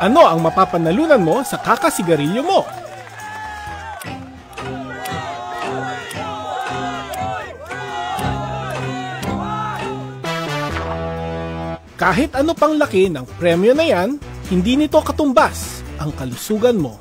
Ano ang mapapanalunan mo sa kakasigarilyo mo? Kahit ano pang laki ng premyo na yan, hindi nito katumbas ang kalusugan mo.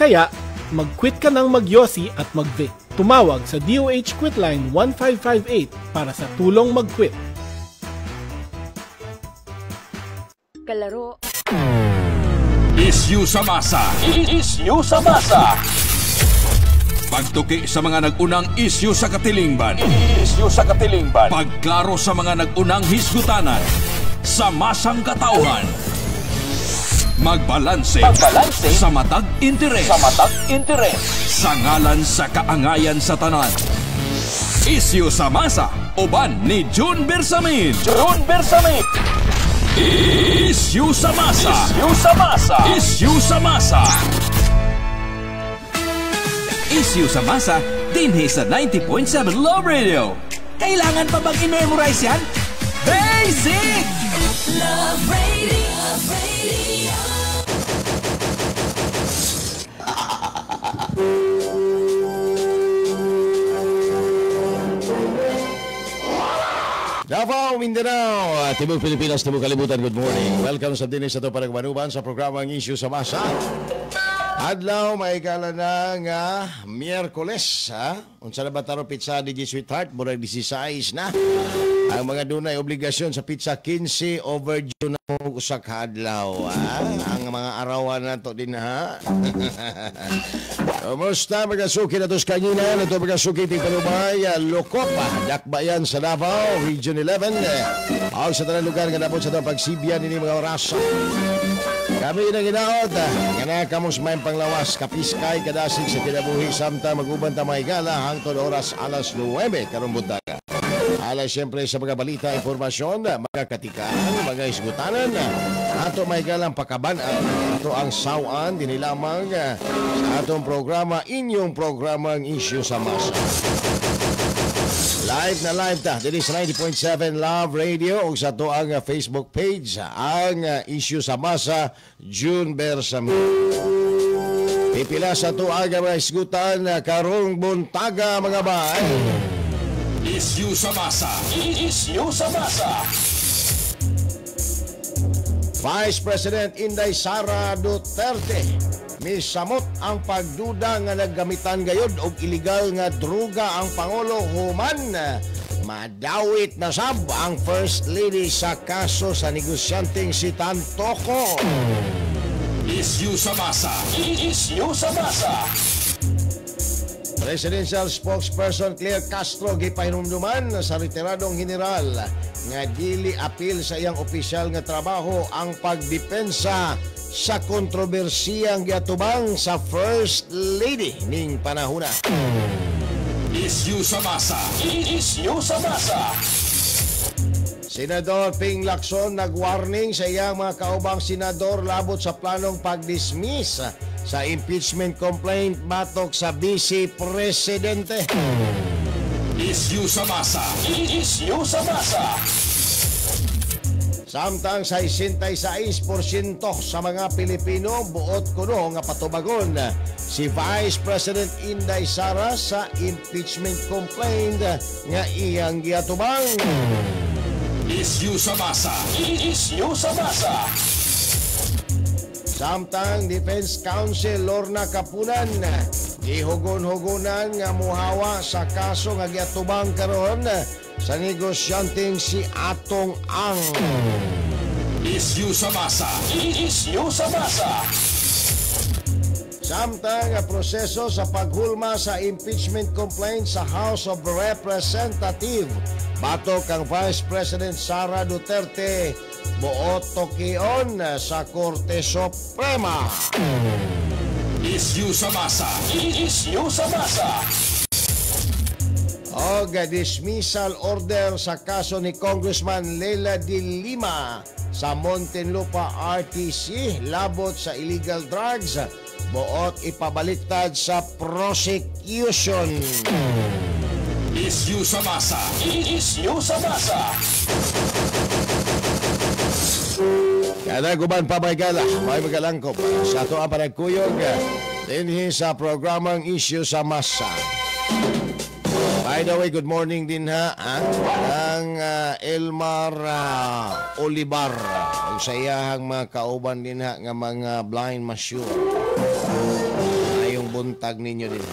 Kaya, mag-quit ka ng magyosi at mag-vape. Tumawag sa DOH Quitline 1558 para sa tulong mag-quit. Kalaro. Issue sa masa. Issue sa masa. Pagtuki sa mga nag-unang issue sa katilingban. Issue sa katilingban. Pagklaro sa mga nag-unang hisgutanan. Sa masang katauhan. Magbalanse sa matag interes. Sa ngalan sa kaangayan sa tanan. Issue sa masa. Uban ni June Bersamin. Issue sa masa. Issue sa masa dinhi sa 90.7 Love Radio. Kailangan pa bang i-memorize yan? Basic! Love Radio. Davao, Mindanao, Timog Pilipinas, Timog Kalibutan, good morning. Welcome sa dinis ito para manuban sa programang Issue sa Masa. Adlaw, maikala na nga Miyerkules, ha? Unsa na ba taro pizza di Sweetheart? Murag 16 na. Ang mga dunay obligasyon sa pizza 15 overdue na mo usak adlaw, ha? Ang mga arawan na to din, ha? Kumusta magasuki na tos kanina? Ito magasuki ting Palubay, Lokop, Dakbayan sa Davao, Region 11. Ang sa tanang lugar nga napon sa itong pagsibyan nini mga orasa. Kami na ginaot, nga na kamos may panglawas, kapiskay, kadasig sa kinabuhi, samta maguban tamay gala, hangtod oras alas 9, karong buntaga. Alas siyempre sa mga balita, informasyon, mga katikaan, mga isgutanan, ato may galang pakaban, ato ang sawan, dinilamang sa atong programa, inyong programang Issue sa Masa. Live na live ta, dito sa 90.7 Love Radio o sa to ang Facebook page, ang Issue sa Masa, June Bersamin. Pipila sa to ang mga isgutan, karong buntaga mga bay. Issue sa masa. Issue sa masa. Vice President Inday Sara Duterte misamot ang pagduda nga naggamitan gayod og illegal nga droga ang Pangulo human madawit na sab ang First Lady sa kaso sa negosyanteng si Tantoco. Issue sa masa. Issue sa masa. Presidential spokesperson Claire Castro gipahinumduman sa retiradong general nga dili apil sa iyang opisyal nga trabaho ang pagdepensa sa kontrobersiyang giatubang sa First Lady ning panahona. Issue sa masa. Issue sa masa. Senador Ping Lacson nag-warning sa iyang mga kaubang senador labot sa planong pag-dismiss sa impeachment complaint batok sa Vice Presidente. Issue sa masa. Issue sa masa. Samtang 66% sa mga Pilipino buot kuno nga patubagon si Vice President Inday Sara sa impeachment complaint nga iyang giatubang. Issue sa masa. Issue sa masa. Samtang Defense Counsel Lorna Kapunan gihugon-hugonan nga muhawa sa kaso nga giatubang karon sa negosyanteng si Atong Ang. Issue sa masa. Issue sa masa. Samtang proseso sa paghulma sa impeachment complaint sa House of Representatives batok ang Vice President Sara Duterte buot tokion sa Korte Suprema. Issue sa masa. Issue sa masa. Og dismissal order sa kaso ni Congressman Leila de Lima sa Muntinlupa RTC labot sa illegal drugs buot ipabaliktad sa prosecution. Isyu sa masa. Isyu sa masa. Kada guban pa may gala, may magalangkop sa ato ang panagkuyog dinhi sa programang Isyu sa Masa. By the way, good morning din ang Elmar Olivar ug sa iyahang mga kauban din nga mga blind masyur. Ayong buntag ninyo din.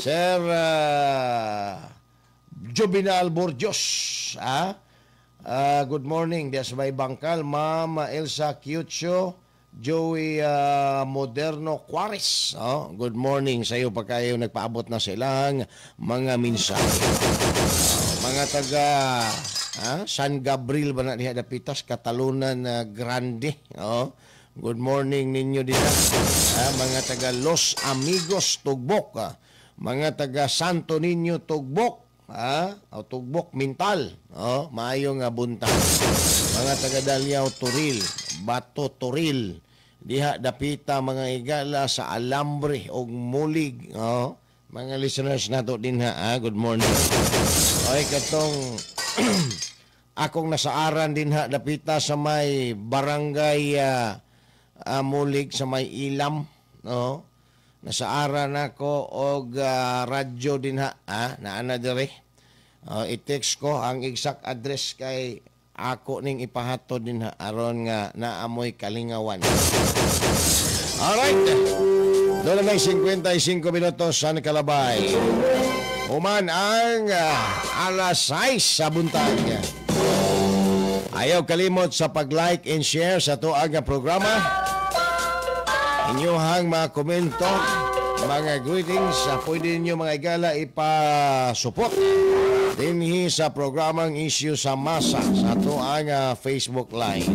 Sir Jovinal Borjos, good morning. Dias may bangkal, Ma'am Elsa Kiucho, Joey Moderno Juarez. Good morning sa iyo pa kayo nagpaabot na silang mga mensahe. Mga taga San Gabriel ba na diha dapitas Katalunan Grande. Good morning ninyo din. Mga taga Los Amigos Tugbok, mga taga Santo Niño Tugbok, Tugbok Mintal, maayong buntag. Mga taga Daliao Turil, Bato Turil, diha dapita mga higala sa Alambre og Mulig. Mga listeners nato din good morning. Okay, katong akong nasaaran din dapita sa may barangay Mulig sa may Ilam, nasaaran ako og radyo din naana dire. I-text ko ang exact address kay ako ning ipahatod din aron nga naamoy kalingawan. Alright. Doon na 55 minutos sa Kalabay. Human ang alas 6 sa buntag. Ayaw kalimot sa pag-like and share sa tuag programa. Inyuhang mga komento, mga greetings, pwede ninyo mga igala ipasupot dinhi sa programang Isyu sa Masa sa tuang Facebook Live.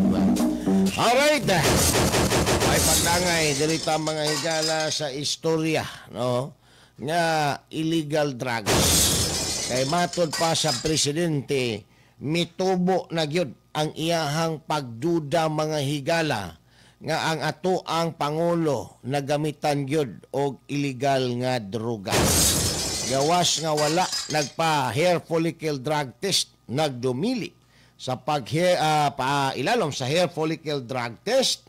Alright, may pagdangay dilita mga higala sa istorya nga illegal drugs. Kay matod pa sa presidente, mitubo na gyud ang iyahang pagduda mga higala nga ang ato ang Pangulo nagamitan gyud og illegal nga droga. Gawas nga wala nagpa-hair follicle drug test, nagdumili sa ilalom sa hair follicle drug test,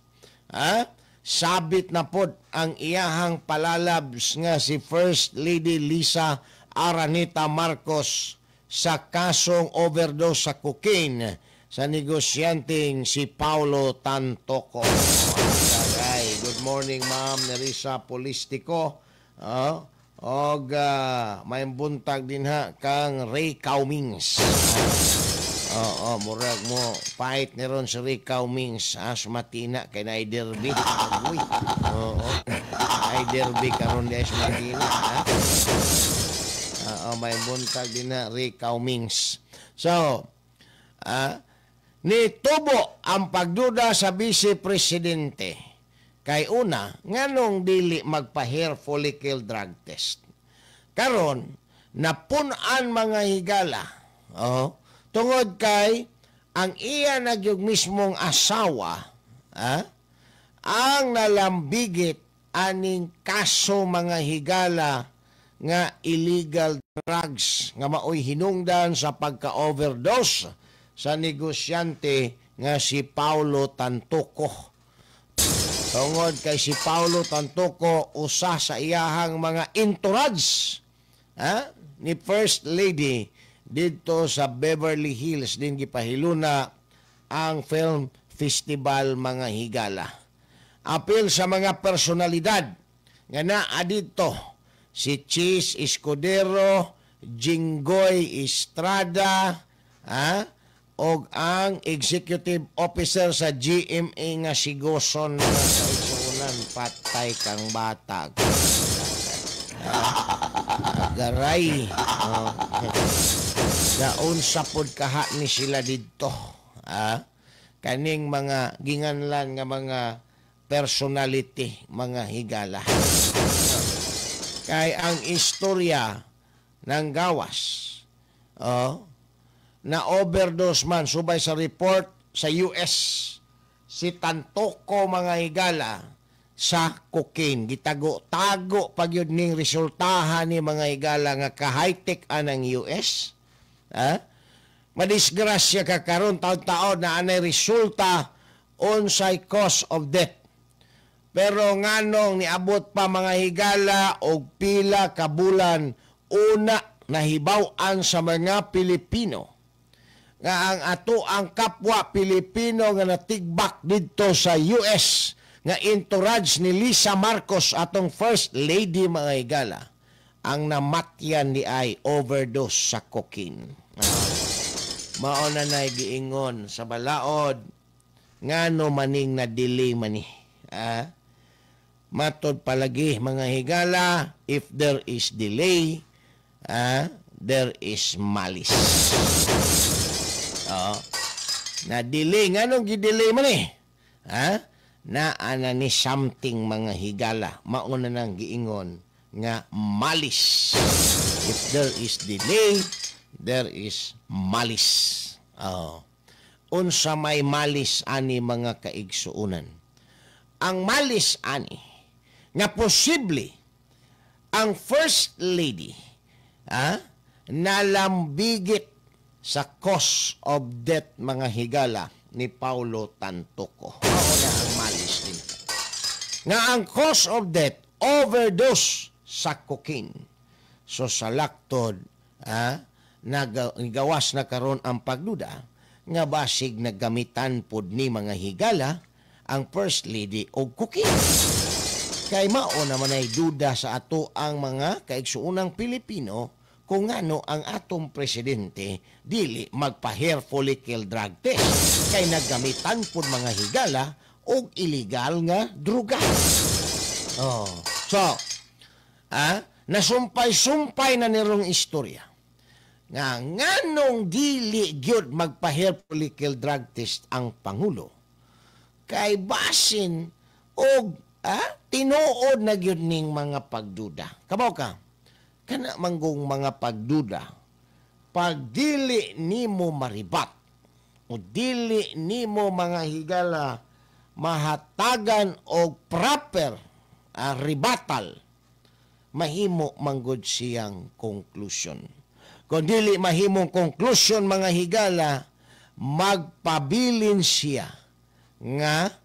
sabit na pod ang iyahang palalabs nga si First Lady Lisa Araneta Marcos sa kasong overdose sa cocaine sa negosyanteng si Paulo Tantoco. Good morning, Ma'am Nerissa Polistico. Og may buntag din kang Ray Caumings. Murag mo fight ni ron si Ray Caumings. Sumatina kay na derby. Ay derby karon di sumatina. May buntag din Ray Caumings. So, nitubo ang pagduda sa Vice Presidente. Kay una, nganong dili magpa-hair follicle drug test. Karon, napunan mga higala. Tungod kay, ang iya nagyug mismong asawa, ang nalambigit aning kaso mga higala nga illegal drugs nga maoy hinungdan sa pagka-overdose sa negosyante nga si Paulo Tantoco. Tungod kay si Paulo Tantoco usa sa iyahang mga entourage ni First Lady dito sa Beverly Hills din gipahiluna ang film festival mga higala. Apil sa mga personalidad nga naa dito si Cheese Escudero, Jinggoy Estrada, og ang executive officer sa GMA nga si Goson na sa isunan patay kang batag. Garay. Naunsa pod kaha ni sila didto. Kaning mga ginganlan nga mga personality, mga higala. Kay ang istorya ng gawas, na overdose man subay sa report sa US si Tantoco mga higala sa cocaine. Gitago-tago pag yun ning resultahan ni mga higala nga ka-high-tech anang US. Madisgrasya ka karon taon-taon na anay resulta unsay cause of death. Pero nganong niabot pa mga higala og pila ka bulan una nahibaw-an sa mga Pilipino nga ang ato ang kapwa Pilipino nga natigbak didto sa US nga entourage ni Lisa Marcos atong first lady mga higala ang namatyan ni ay overdose sa cocaine. Mao na nay giingon sa balaod ngano maning na delay mani. Matod palagi mga higala, if there is delay, there is malice. Na delay, nganong gi-delay man na ana ni something mga higala. Mauna nang giingon nga malice. If there is delay, there is malice. Unsa may malice ani mga kaigsuunan. Ang malice ani nga posible ang first lady nalambigit sa cause of death mga higala ni Paulo Tantoco. Mao na ang malice nito. Nga ang cause of death overdose sa cocaine. So sa laktod nagawas na karon ang pagduda nga basig naggamitan pod ni mga higala ang first lady og cocaine. Kay mao naman ay duda sa ato ang mga kaigsuunang Pilipino kung ano ang atong presidente dili magpa-hair follicle drug test kay naggamitan pod mga higala og illegal nga druga. So, nasumpay-sumpay na nirong istorya nga nganong dili gyud magpa-hair follicle drug test ang Pangulo kay basin og tinuod na gyud ning mga pagduda. Kabaw ka, kana manggong mga pagduda, pag dili nimo maribat o dili nimo mga higala mahatagan og proper rebuttal, mahimo manggod siyang conclusion. Kung dili mahimong conclusion mga higala, magpabilin siya nga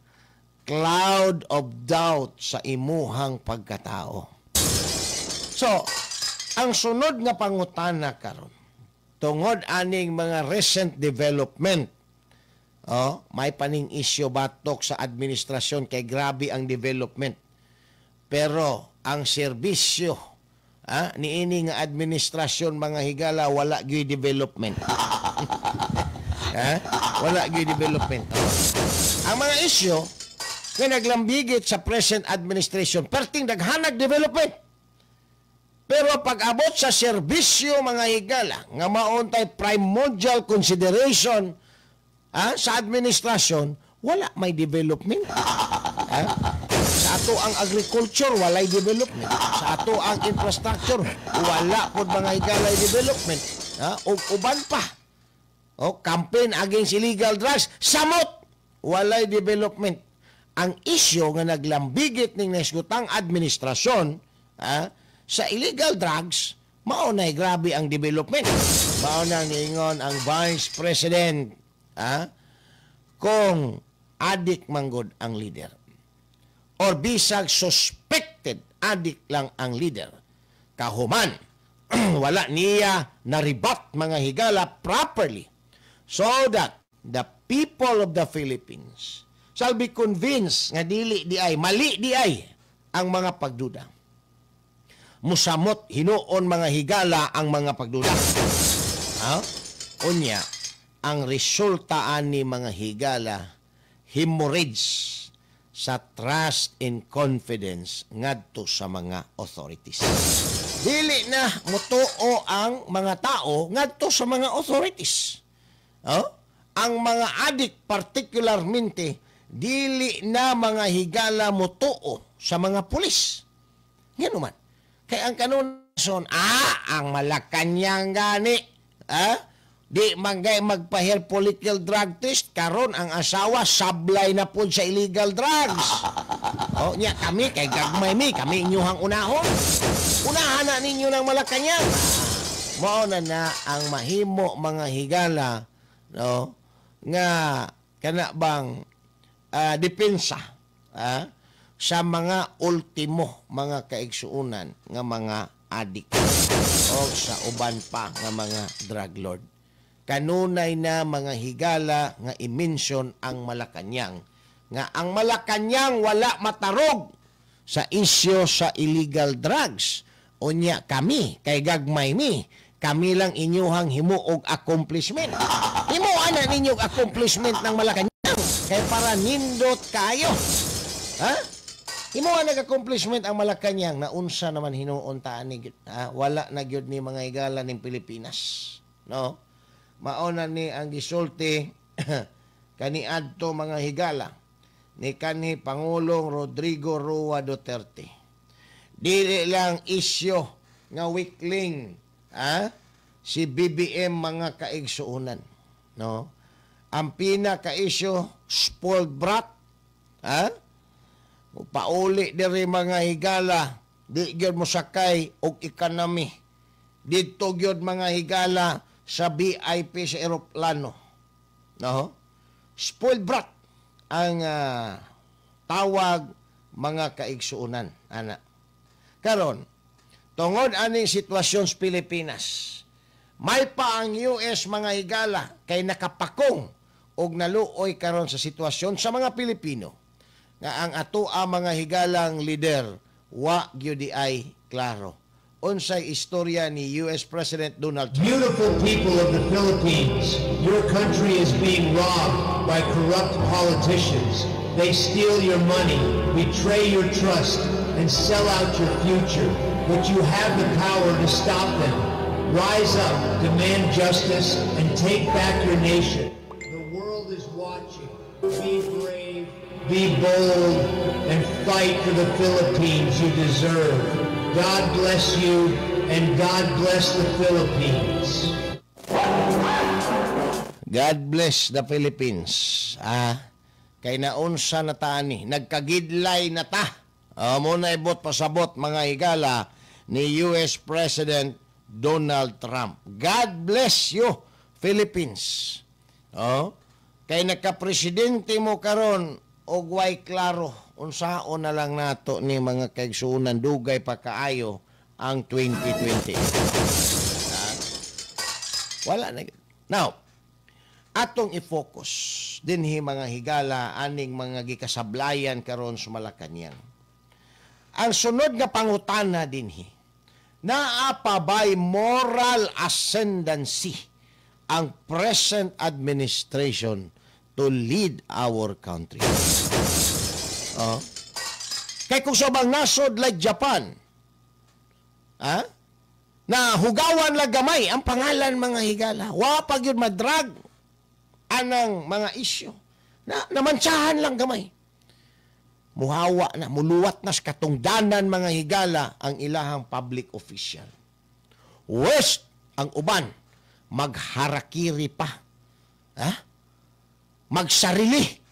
cloud of doubt sa imuhang pagkatao. So, ang sunod nga pangutana karon tungod aning mga recent development, may paning isyu batok sa administrasyon kay grabe ang development. Pero ang serbisyo niini nga administrasyon mga higala wala gyud development. Wala gyud development. Ang mga isyu nga naglambigit sa present administration, perting daghanag development. Pero pag-abot sa serbisyo mga higala, nga mauntay primordial consideration sa administrasyon, wala may development. Sa ato ang agriculture, walay development. Sa ato ang infrastructure, wala po mga higala development. O uban pa. Campaign against illegal drugs, samot, walay development. Ang isyo nga naglambigit ning nasgutang administrasyon sa illegal drugs, maunay grabe ang development. Maunang niingon ang Vice President kung adik manggod ang leader or bisag suspected adik lang ang leader, kahuman wala niya naribat mga higala properly so that the people of the Philippines shall be convinced nga dili di ay, mali di ay ang mga pagduda. Musamot hinuon mga higala ang mga pagduda. Unya, ang resultaan ni mga higala hemorrhage sa trust and confidence ngadto sa mga authorities. Dili na mutuo ang mga tao ngadto sa mga authorities. Ang mga adik particularmente dili na mga higala mutuo sa mga pulis. Ngano man. Kaya ang kanunason, ang Malacanang gani, Di manggay magpa-hair follicle drug test, karon ang asawa sablay na po sa illegal drugs. O nya kami kay gagmay mi, kami inyuhang unahon. Unahan na ninyo ng Malacañang. Mao na ang mahimo mga higala, no, nga kana bang depensa sa mga ultimo mga kaigsuunan nga mga adik o sa uban pa nga mga drug lord. Kanunay na mga higala nga i-mention ang Malacañang. Nga ang Malacañang wala matarog sa isyo sa illegal drugs. Unya kami, kay gagmay mi, kami lang inyuhang himuog accomplishment. Himuan na ninyong accomplishment ng Malacañang. Kay para nindot kayo. Ha? Himuan nag-accomplishment ang Malacañang na unsa naman hinuon taan ni wala na gyud ni mga higala ning Pilipinas. No? Mauna ni ang gisulti kaniadto mga higala ni kanhi Pangulong Rodrigo Roa Duterte. Dili lang isyo nga weakling si BBM mga kaigsuunan, no? Ang pinaka isyo spoiled brat, pauli diri mga higala di gyud mosakay og economy. Didto gyud mga higala sa VIP sa eroplano. No? Spoiled brat ang tawag mga kaigsuunan, ana. Karon, tungod aning sitwasyon sa Pilipinas, may pa ang US mga higala kay nakapakong og naluoy karon sa sitwasyon sa mga Pilipino nga ang atoa mga higalang lider wa gyud ay klaro. Unsay istorya ni US President Donald Trump. Beautiful people of the Philippines, your country is being robbed by corrupt politicians. They steal your money, betray your trust, and sell out your future. But you have the power to stop them. Rise up, demand justice, and take back your nation. The world is watching. Be brave, be bold, and fight for the Philippines you deserve. God bless you, and God bless the Philippines. God bless the Philippines. Kay naunsa na tani, nagkagidlay na ta. Muna ibot pasabot mga higala ni US President Donald Trump. God bless you, Philippines. Kay nagka-presidente mo karon og way klaro unsaon na lang nato ni mga kaigsuunan dugay pa kaayo ang 2020. Wala na. Now, atong i-focus dinhi mga higala aning mga gikasablayan karon sa Malacañang. Ang sunod nga pangutana dinhi, naa pa ba'y moral ascendancy ang present administration to lead our country? Kay kung sabang nasod like Japan, na hugawan lang gamay ang pangalan mga higala, wa pag yun madrag anang mga isyo na namantsahan lang gamay. Muhawa na, muluwat na sa katungdanan mga higala ang ilahang public official. Worst ang uban, magharakiri pa. Magsarili.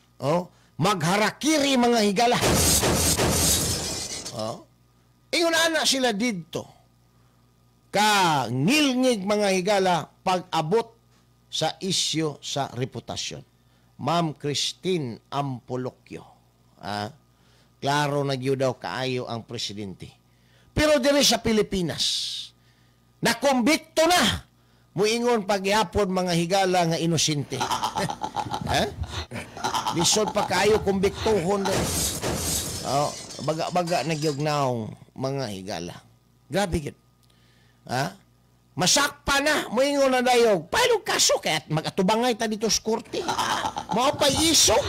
Magharakiri mga higala. Ingunaan na sila dito. Ngilngig mga higala pag-abot sa isyo sa reputasyon. Ma'am Christine Ampolocchio. Klaro na gyud daw kaayo ang presidente. Pero diri sa Pilipinas, nakumbikto na. Muingon paghihapon mga higala nga inosente. Lisod pa kaayo kumbiktohon diri. Baga-baga na gyud naong mga higala. Grabe gyud. Masakpa na, moingon na dayog. Paano kaso kaya magatubangay ta dito sa korte? Mao pa isog.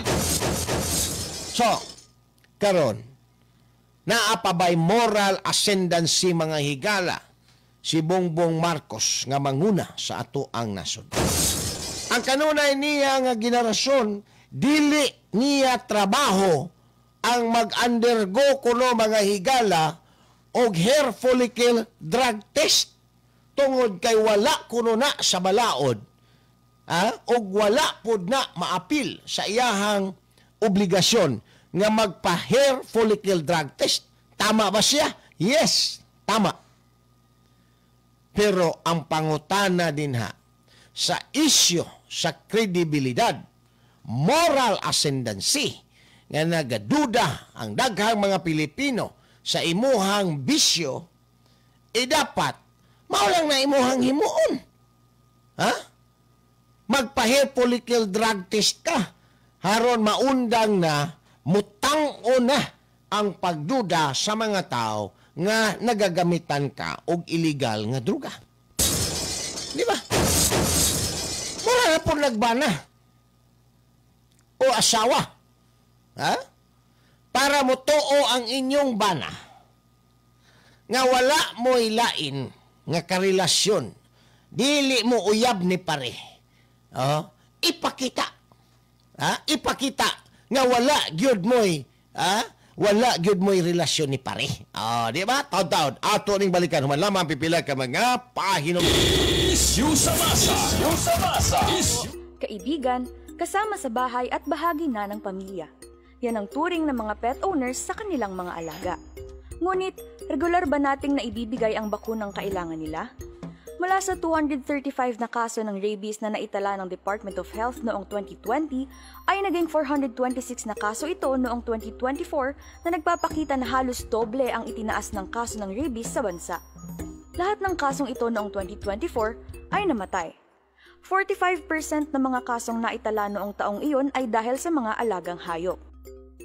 So, karon, naapabay moral ascendancy mga higala si Bongbong Marcos nga manguna sa ato ang nasod. Ang kanunay niya nga generasyon, dili niya trabaho ang mag-undergo kuno mga higala og hair follicle drug test tungod kay wala kuno na sa balaod og wala pud na maapil sa iyahang obligasyon nga magpa-hair follicle drug test. Tama ba siya? Yes, tama. Pero ang pangutana din sa isyu sa kredibilidad, moral ascendancy, nga nagaduda ang daghang mga Pilipino sa imuhang bisyo, dapat maulang na imuhang himuon. Magpa-hair follicle drug test ka, haron maundang na, mutang-o na ang pagduda sa mga tao nga nagagamitan ka og illegal nga druga. Di ba? Mura na po nagbana o asawa. Para mo tuo ang inyong bana nga wala mo ilain nga karelasyon, dili mo uyab ni pare. Ipakita. Ipakita nga wala gyud mo'y relasyon ni pare. Di ba? Taon-taon. Ato ning balikan. Human lamang pipila ka mga pahinom. Isyu sa masa. Kaibigan, kasama sa bahay at bahagi na ng pamilya. Yan ang turing ng mga pet owners sa kanilang mga alaga. Ngunit, regular ba nating naibibigay ang bakunang kailangan nila? Mula sa 235 na kaso ng rabies na naitala ng Department of Health noong 2020, ay naging 426 na kaso ito noong 2024 na nagpapakita na halos doble ang itinaas ng kaso ng rabies sa bansa. Lahat ng kasong ito noong 2024 ay namatay. 45% ng mga kasong naitala noong taong iyon ay dahil sa mga alagang hayop.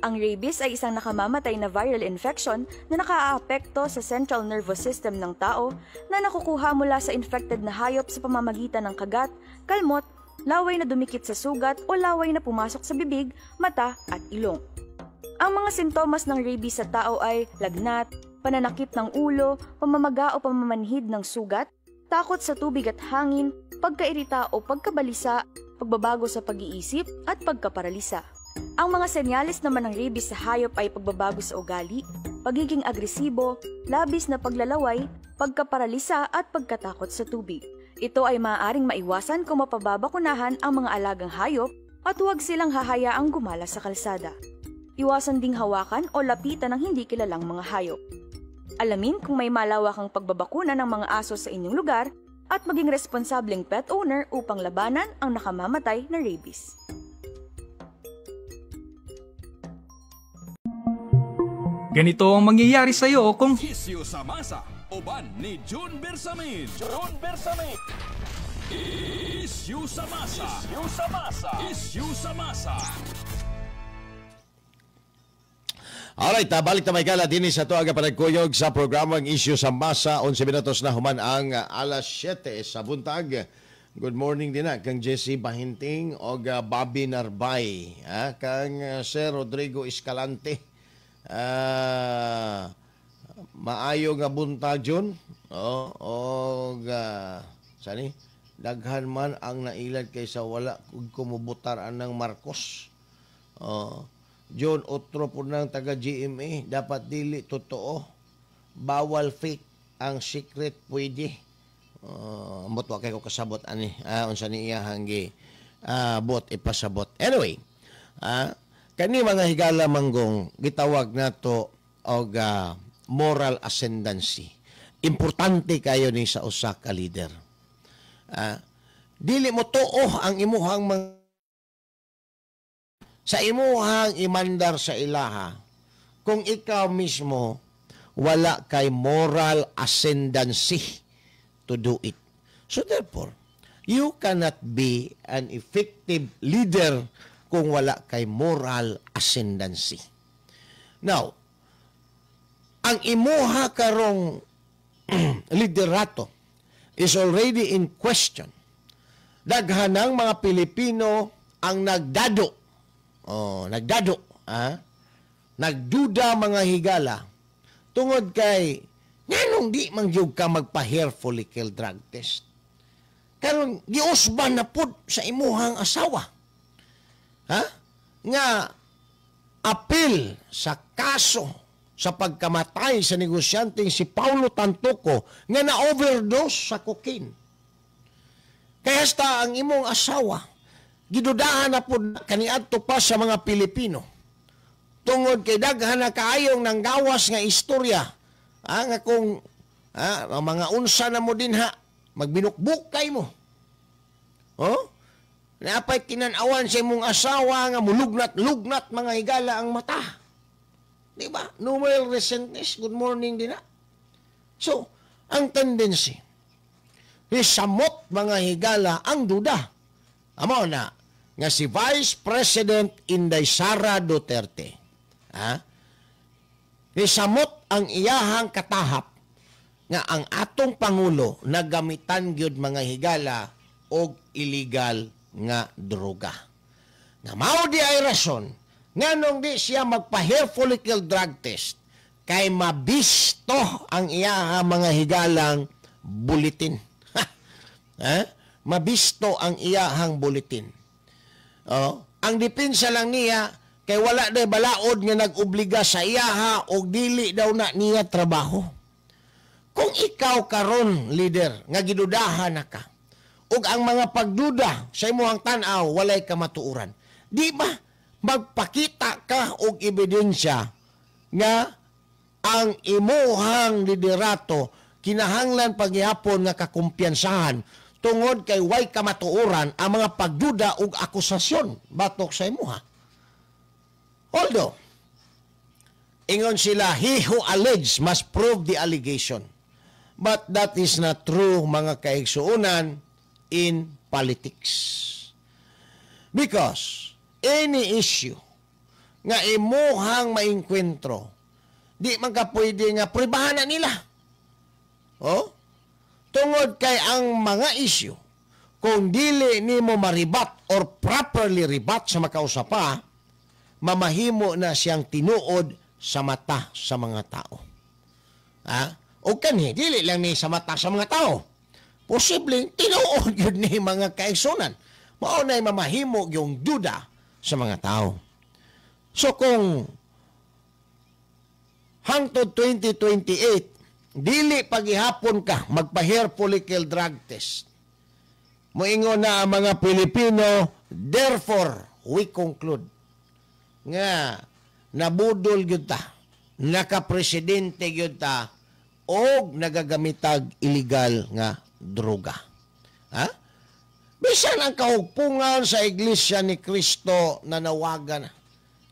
Ang rabies ay isang nakamamatay na viral infection na nakaaapekto sa central nervous system ng tao na nakukuha mula sa infected na hayop sa pamamagitan ng kagat, kalmot, laway na dumikit sa sugat o laway na pumasok sa bibig, mata at ilong. Ang mga sintomas ng rabies sa tao ay lagnat, pananakit ng ulo, pamamaga o pamamanhid ng sugat, takot sa tubig at hangin, pagkairita o pagkabalisa, pagbabago sa pag-iisip at pagkaparalisa. Ang mga senyales naman ng rabies sa hayop ay pagbabago sa ugali, pagiging agresibo, labis na paglalaway, pagkaparalisa at pagkatakot sa tubig. Ito ay maaaring maiwasan kung mapababakunahan ang mga alagang hayop at huwag silang hahayaang gumala sa kalsada. Iwasan ding hawakan o lapitan ng hindi kilalang mga hayop. Alamin kung may malawakang pagbabakuna ng mga aso sa inyong lugar at maging responsableng pet owner upang labanan ang nakamamatay na rabies. Ganito ang mangyayari sa iyo kung Isyu sa masa. Uban ni June Bersamin. Isyu sa masa. Alright, balik na may gala din sa ito ang panagkuyog sa programang Isyu sa Masa. 11 minutos na human ang alas 7 sa buntag. Good morning din kang Jesse Bahinting o Bobby Narbay. Kang Sir Rodrigo Escalante. Maayo nga buntag yun. Sani? Daghan man ang nailad kaysa wala kumubutaraan ng Marcos. John, otro po ng taga-GMA, dapat dili totoo. Bawal fake. Ang secret pwede. Ambot wa kayo kasabot ani. Unsa ni iya hanggi bot ipasabot. Anyway, kani mga higala manggong gitawag nato og moral ascendancy. Importante kayo ni sa usa ka leader. Dili mo tuo ang imuhang sa imuhang imandar sa ilaha kung ikaw mismo wala kay moral ascendancy to do it. So therefore, you cannot be an effective leader kung wala kay moral ascendancy. Now, ang imuha karong liderato is already in question. Daghanang mga Pilipino ang nagdado. Nagduda mga higala tungod kay nganong di mangyug ka magpa-hair follicle drug test. Karon giusban na pud sa imuhang asawa. Nga apil sa kaso sa pagkamatay sa negosyanteng si Paulo Tantoco nga na-overdose sa cocaine. Kaya hasta ang imong asawa, gidudahan na po kaniadto pa sa mga Pilipino. Tungod kay daghan na kaayong nang gawas nga istorya. Nga kung mga unsa na mo din magbinukbukay mo. Naapay kinanawan sa imong asawa nga mulugnat-lugnat mga higala ang mata. Di ba? No more resentness. Good morning din na. So, ang tendency, isamot mga higala ang duda. Amo na, nga si Vice President Inday Sara Duterte. Isamot ang iyahang katahap nga ang atong Pangulo nagamitan gyud mga higala og illegal nga droga. Nga mao di ay rason nganong di siya magpa-hair follicle drug test kay mabisto ang iyahang mga higalang bulletin. Mabisto ang iyahang bulletin. Ang depensa lang niya kay wala day balaod nga nag-obliga sa iyaha o dili daw na niya trabaho. Kung ikaw karon leader nga gidudahan na ka ug ang mga pagduda sa imong tan-aw walay kamatuoran, di ba magpakita ka og ebidensya nga ang imuhang liderato kinahanglan paghihapon nga kakumpiyansahan tungod kay way kamatuoran ang mga pagduda ug akusasyon batok sa imuha. Although, ingon sila, he who alleged must prove the allegation. But that is not true, mga kaigsuunan, in politics. Because, any issue nga imuhang maingkwentro, di man ka pwede nga pribahan na nila. Tungod kay ang mga issue, kung dili nimo maribat or properly ribat sa makausapa, mamahimo na siyang tinuod sa mata sa mga tao. O kanhi, dili lang ni sa mata sa mga tao. Posibleng tinuod yun ni mga kaigsunan. Mao na'y mamahimo yung duda sa mga tao. So kung hangtod 2028, dili paghihapon ka magpa-hair follicle drug test, moingon na ang mga Pilipino, therefore, we conclude nga nabudol gyud ta, nakapresidente gyud ta og nagagamitag illegal nga droga. Bisan ang kahugpungan sa Iglesia ni Cristo na nawagan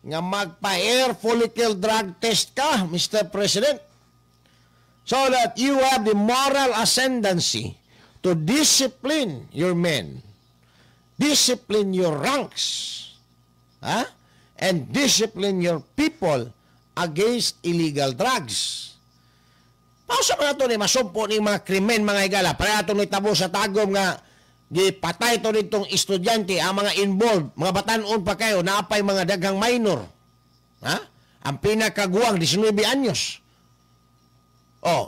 nga magpa-hair follicle drug test ka, Mr. President, so that you have the moral ascendancy to discipline your men, discipline your ranks, and discipline your people against illegal drugs. Pausa pa na ito ni masumpo ni mga krimen, mga higala. Para ito nitabo sa tagom nga gipatay ito nitong estudyante, ang mga involved, mga batanon pa kayo, naapay mga daghang minor. Ang pinakaguwang, 19 anyos.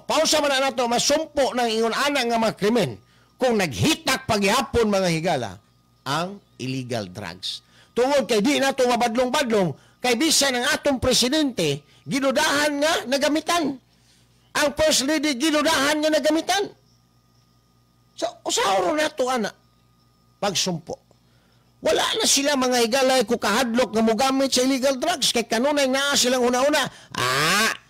Pausa pa na ito, masumpo ng ingon anak nga mga krimen kung naghitak paghihapon, mga higala, ang illegal drugs. Tungod kay di na ito mabadlong-badlong, kay bisan ang atong presidente, ginudahan nga nagamitan. Ang First Lady, ginudahan nga nagamitan. So, usauro na ito, anak, pagsumpo. Wala na sila mga higalay kukahadlok nga mogamit sa illegal drugs, kay kanunay na silang una-una,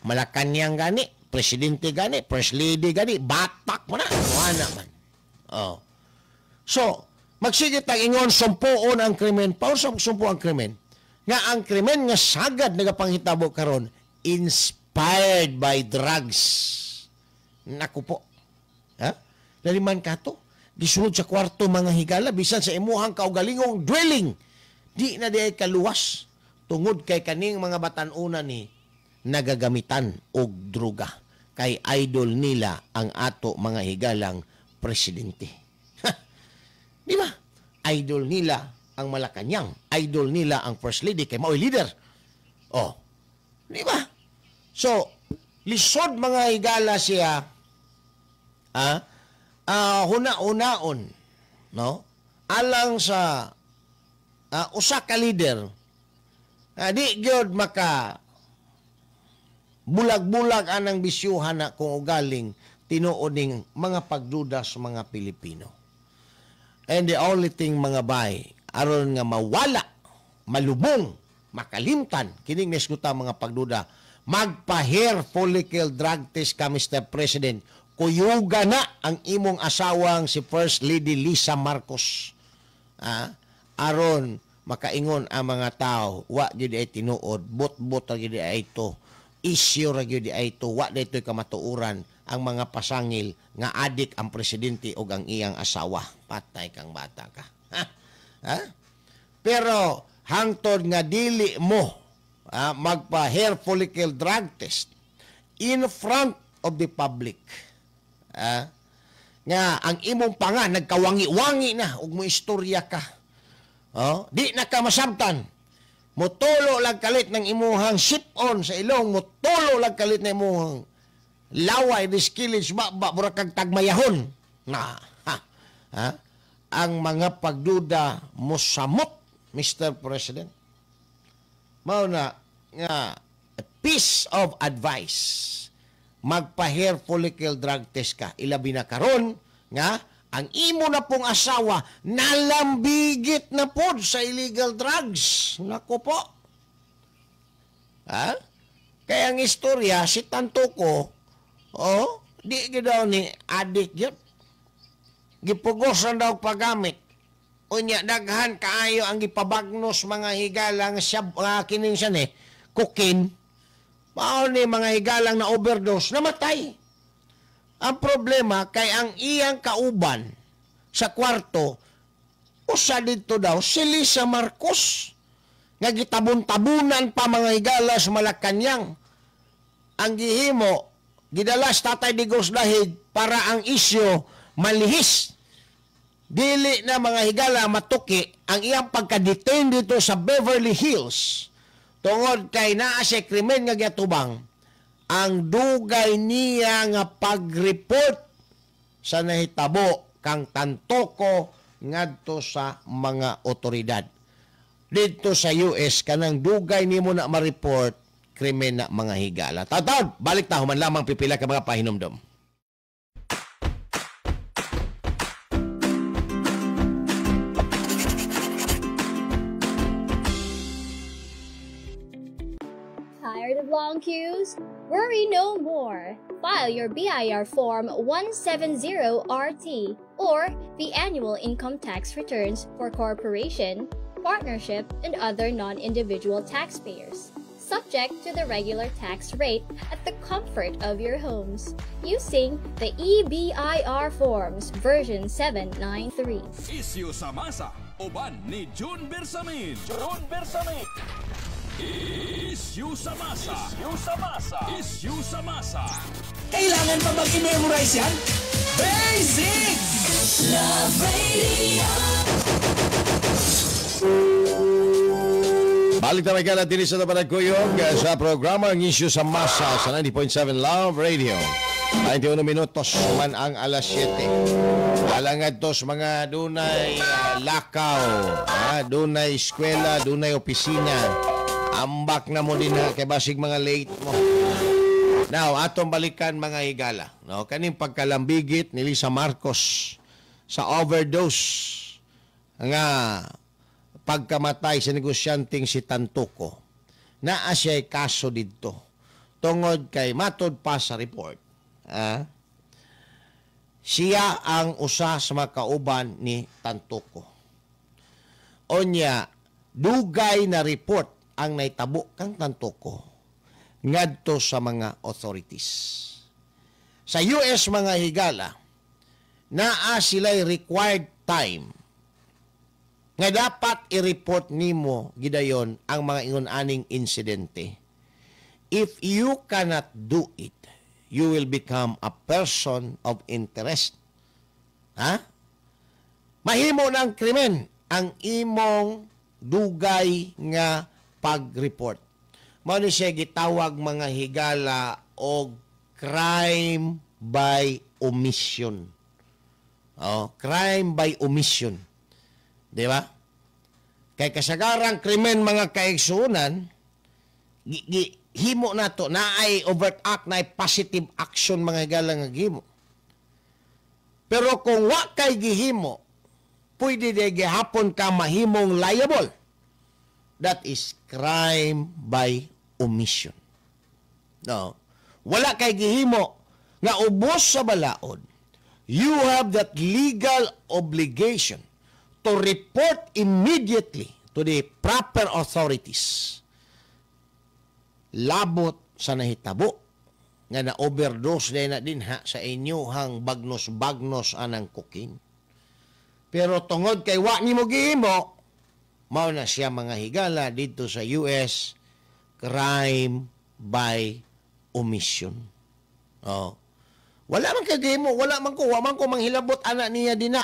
Malacanang gani, presidente gani, First Lady gani, batak mo na, wala man. So, magsigit ang ingon, sumpuon ang krimen. Paano sumpo ang krimen? Nga ang krimen nga sagad nagapanghitabo karon inspired by drugs. Naku po. Naliman ka to. Gisunod sa kwarto mga higala, bisan sa imuhang kaugalingong dwelling. Di na di ay kaluwas. Tungod kay kaning mga batanunan ni nagagamitan og droga. Kay idol nila ang ato mga higalang presidente. Di ba? Idol nila ang Malacanang. Idol nila ang First Lady kay mao'y leader. Di ba? So, lisod mga higala siya huna-unaon, no? Alang sa usa ka leader, di gyud maka bulag-bulag anang bisyuhan na kung ugaling tinuod ning mga pagduda sa mga Pilipino. And the only thing mga bay, aron nga mawala, malubong, makalimtan, kining neskuta mga pagduda, magpa-hair follicle drug test ka, Mr. President. Kuyuga na ang imong asawang si First Lady Lisa Marcos. Aron makaingon ang mga tao, wa gyud ay tinuod, bot-bot ra gyud ay ito, issue ra gyud ay ito, wa daytoy kamatuuran ang mga pasangil nga adik ang presidente o ang iyang asawa. Patay kang bata ka. Pero hangtod nga dili mo magpa-hair follicle drug test in front of the public. Nga ang imong panga nagkawangi-wangi na ug mo istorya ka. Di na ka masabtan. Mutulo lang kalit ng imuhang sip-on sa ilong, mutulo lang kalit ng imuhang laway, diskilage, burakag tagmayahon. Ang mga pagduda mo samot, Mr. President. Mao na nga a piece of advice. Magpa-hair follicle drug test ka. Ilabi na karon nga ang imo na pong asawa nalambigit na po sa illegal drugs. Nako po. Kaya ang istorya, si Tantuko, di daw ni adik yun. Gipugosan daw paggamit. Unya, daghan kaayo ang gipabagnos mga higalang kining siya ni, cocaine. Mao ni mga higalang na overdose, namatay. Ang problema kay ang iyang kauban sa kwarto, usa dito daw si Lisa Marcos. Nga gitabon-tabunan pa mga higala sa Malacañang. Ang gihimo, gidalas Tatay Digos Dahig para ang isyo malihis. Dili na mga higala matuki ang iyang pagka-detain dito sa Beverly Hills. Tungod kay naa siya krimen nga giatubang, ang dugay niya nga pag-report sa nahitabo kang Tantuko ngadto sa mga otoridad. Dito sa US, kanang dugay nimo na ma-report, krimen na mga higala. Tatawad, balik tayo man lamang pipila ka mga pahinomdom. Tired of long queues? Worry no more. File your BIR Form 170RT or the annual income tax returns for corporation, partnership, and other non-individual taxpayers, subject to the regular tax rate at the comfort of your homes, using the EBIR Forms version 793. Isyu sa masa, uban ni June Bersamin. Isyu sa masa. Isyu sa masa. Kailangan pa bang i-memorize yan? Basic! Love Radio! Balik na may kalat din sa Tapanagkuyog sa programa ang Isyu sa Masa sa 90.7 Love Radio. 21 minutos man ang alas 7. Alangad tos mga dunay lakaw, dunay eskwela, dunay opisina. Ambak na mo din kay basig mga late mo. Now, atong balikan mga higala. No? Kaning pagkalambigit ni Lisa Marcos sa overdose nga pagkamatay sa negosyanteng si Tantuko. Naa siya'y kaso dito. Tungod kay matod pa sa report. Siya ang usa sa mga kauban ni Tantuko. Onya, dugay na report ang naitabo kang Tantuko ngadto sa mga authorities. Sa US mga higala, naa sila'y required time nga dapat i-report nimo gidayon ang mga ingon-aning insidente. If you cannot do it, you will become a person of interest. Mahimo ng krimen ang imong dugay nga pag-report. Mao ni siya gitawag mga higala og crime by omission. Crime by omission. Di ba? Kay kasagarang krimen mga kaigsuunan, himo na to, na ay overt act, na ay positive action mga higala nga gihimo. Pero kung wa kay gihimo, pwede di gihapon ka mahimong liable. That is crime by omission. No. Wala kay gihimo nga ubos sa balaod. You have that legal obligation to report immediately to the proper authorities. Labot sa nahitabo nga na-overdose na din ha sa inyuhang bagnos-bagnos anang cocaine. Pero tungod kay wa ni mo gihimo, mao na siya mga higala dito sa US, crime by omission. Oh. Wala man kagihimo, wala man ko manghilabot anak niya dina.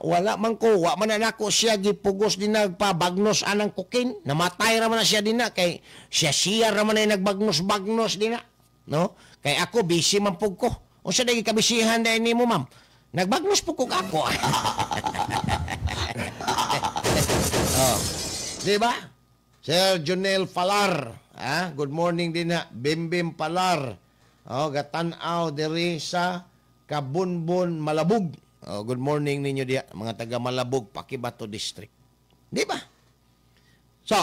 Wala man ko, wa man na ako siya gipugos din nagpabagnos anang cocaine. Namatay ra man na siya dina kay siya ra man ay nagbagnos-bagnos dina. No? Kay ako busy man pug ko. Unsa dagi kabisihan dai nimo, ma'am? Nagbagnos pug ko ako. Oh. Di ba? Sir Jonel Falar, good morning din na. Bimbim Palar. Oh, gatanaw diri sa Kabunbon, Malabog. Oh, good morning ninyo diya, mga taga Malabog, Pakibato District. Di ba? So,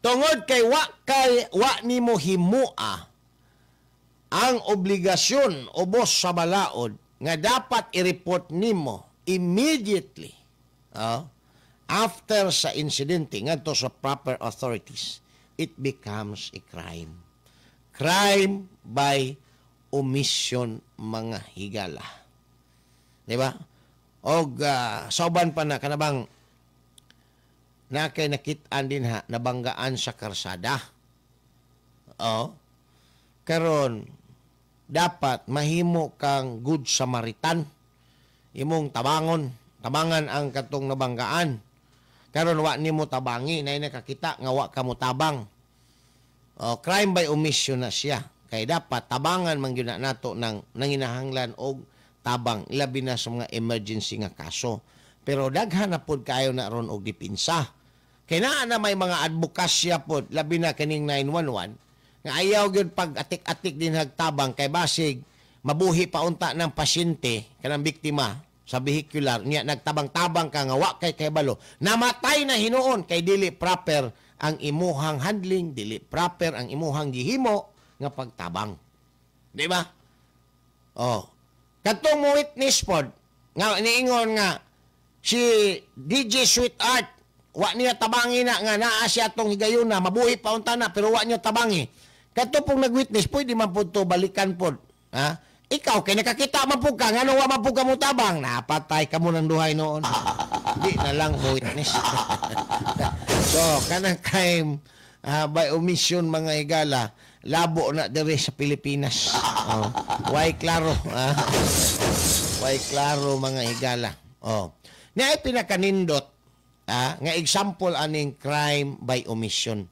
tungod kay wa nimo himua ang obligasyon ubos sa balaod nga dapat i-report nimo immediately after sa insidente ngadto sa proper authorities, it becomes a crime. Crime by omission, mga higala. Diba? O sauban pa na kanabang na kay nakitaan din ha, nabanggaan sa karsada. O, karon dapat mahimo kang good Samaritan. Imong tabangan ang katong nabanggaan. Karon wa nimo tabangi, na nakakita nga wa ka mo tabang. O, crime by omission na siya. Kay dapat tabangan man gyud nato nang nanginahanglan og tabang, labi na sa mga emergency nga kaso. Pero daghan na pod kayo na ron og dipinsa. Kay naa na may mga advokasya pod, labi na kaning 911 nga ayaw gyud pag atik-atik din hagtabang kay basig mabuhi pa unta ng pasyente kanang biktima sa vehicular niya nagtabang-tabang ka nga wa kay balo. Namatay na hinuon kay dili proper ang imuhang handling, dili proper ang imuhang gihimo nga pagtabang. Di ba? Oh. Katong mo witness pod, nga niingon nga, si DJ Sweetheart, wa niya tabangi na nga naa siya atong higayuna, mabuhi pa unta na, pero wa niya tabangi. Kato pong nag-witness, pwede man po to balikan pod. Ha? Ikaw, kay nakakita man po ka, nga nung wa man po ka mo tabang, napatay ka mo ng duhay noon. Hindi na lang mo witness. So, kanang crime by omission, mga higala, labo na dere sa Pilipinas. Oh. Way klaro. Way klaro, mga higala. Oh. Na ay pinakanindot nga example aning crime by omission.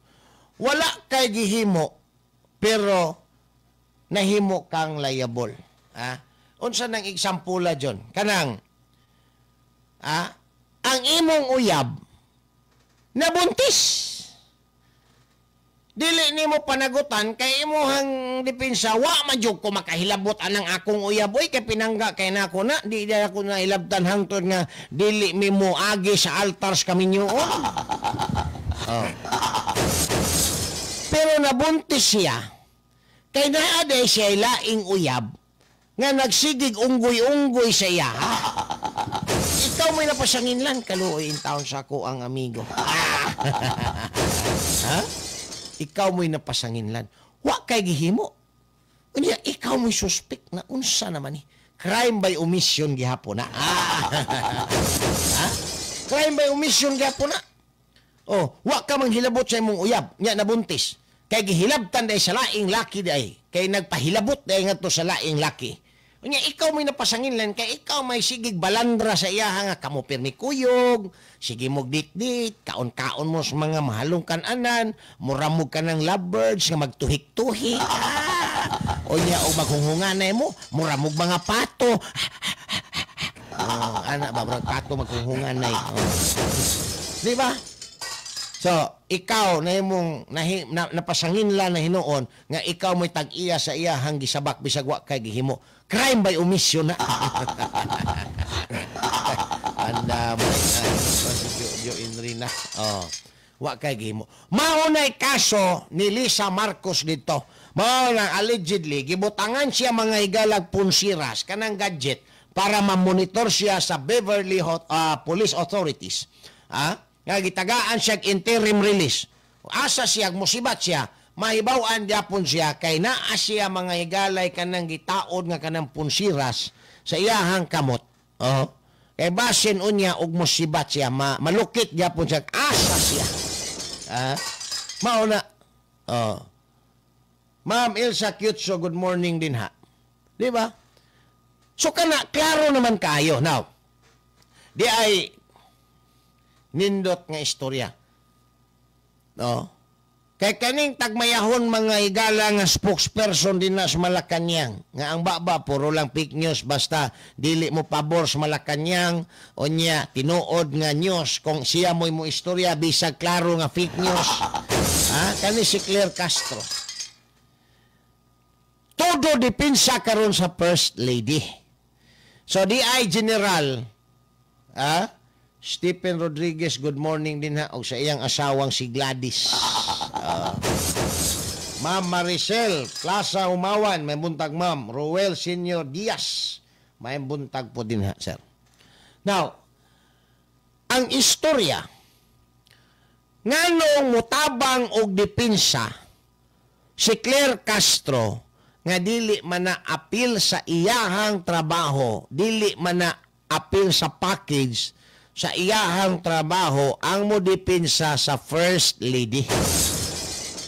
Wala kay gihimo pero nahimo kang liable. Unsa nang example jon? Kanang ang imong uyab nabuntis. Dili nimo panagutan kay imuhang depensa wa man jud ko makahilabot anang akong uyab oy kay pinangga kay nako na di ako na hilabtan hangtod nga dili mi mo agi sa altars kami nyoon. Oh. Pero nabuntis siya kay naa day siya laing uyab nga nagsigig unggoy-unggoy sa iya. Ikaw may napasanginlan kaluoy in town sa ko ang amigo. Ha? Ikaw mo'y napasanginlan. Wa kay gihimo. Unya, ikaw mo'y suspect na unsa naman ni. Crime by omission gihapon na. Crime by omission gihapon na. Oh, wa ka mang hilabot sa imong uyab. Nya nabuntis. Kay gihilabtan day sa laing laki day. Kay nagpahilabot day nga to sa laing laki. Unya, ikaw may napasanginlan, kay ikaw may sigig balandra sa iya nga kamo pirmi kuyog, sige mo dit-dit, kaon-kaon mo sa mga mahalong kananan, muramog ka ng lovebirds nga magtuhik-tuhik. Unya, o maghunghunganay mo, muramog mga pato. Anak ba, pato maghunghunganay. Di ba? So, ikaw na imong napasanginlan na hinuon nga ikaw mo'y tag-iya sa iya hanggi sabak bisag wa kay gihimo. Crime by omission na. si Jo Inrina. Wa kay gimo. Maunay kaso ni Lisa Marcos dito. Mao na allegedly gibutangan siya mga higalag punsiras kanang gadget para ma-monitor siya sa Beverly Police Authorities. Nga gitagaan siya interim release. Asa siya musibat siya, mahibaw-an gyapon siya kay naa siya mga higalay kanang gitaod nga kanang punsiras sa iyahang kamot. Kay basin unya og musibat siya, malukit gyapon siya asa siya. Mao na. Ma'am Elsa Cutso, good morning din ha. Di ba? So kana klaro naman kayo. Now, di ay nindot nga istorya. No? Kay kaning tagmayahon mga higala nga spokesperson din na sa Malacañang. Nga ang baba, puro lang fake news. Basta dili mo pabor sa Malacañang. O niya, tinuod nga news. Kung siya mo istorya, bisag klaro nga fake news. Kani si Claire Castro. Todo dipinsa karon sa First Lady. So, di ay General, Stephen Rodriguez, good morning din ha, o sa iyang asawang si Gladys. Ma'am Maricel Plaza Umawan, may buntag ma'am. Roel Senior Diaz, may buntag po din ha, sir. Now, ang istorya, nganong mutabang og dipinsa si Claire Castro nga dili man na appeal sa iyahang trabaho, dili man na appeal sa package sa iyahang trabaho ang modipinsa sa First Lady.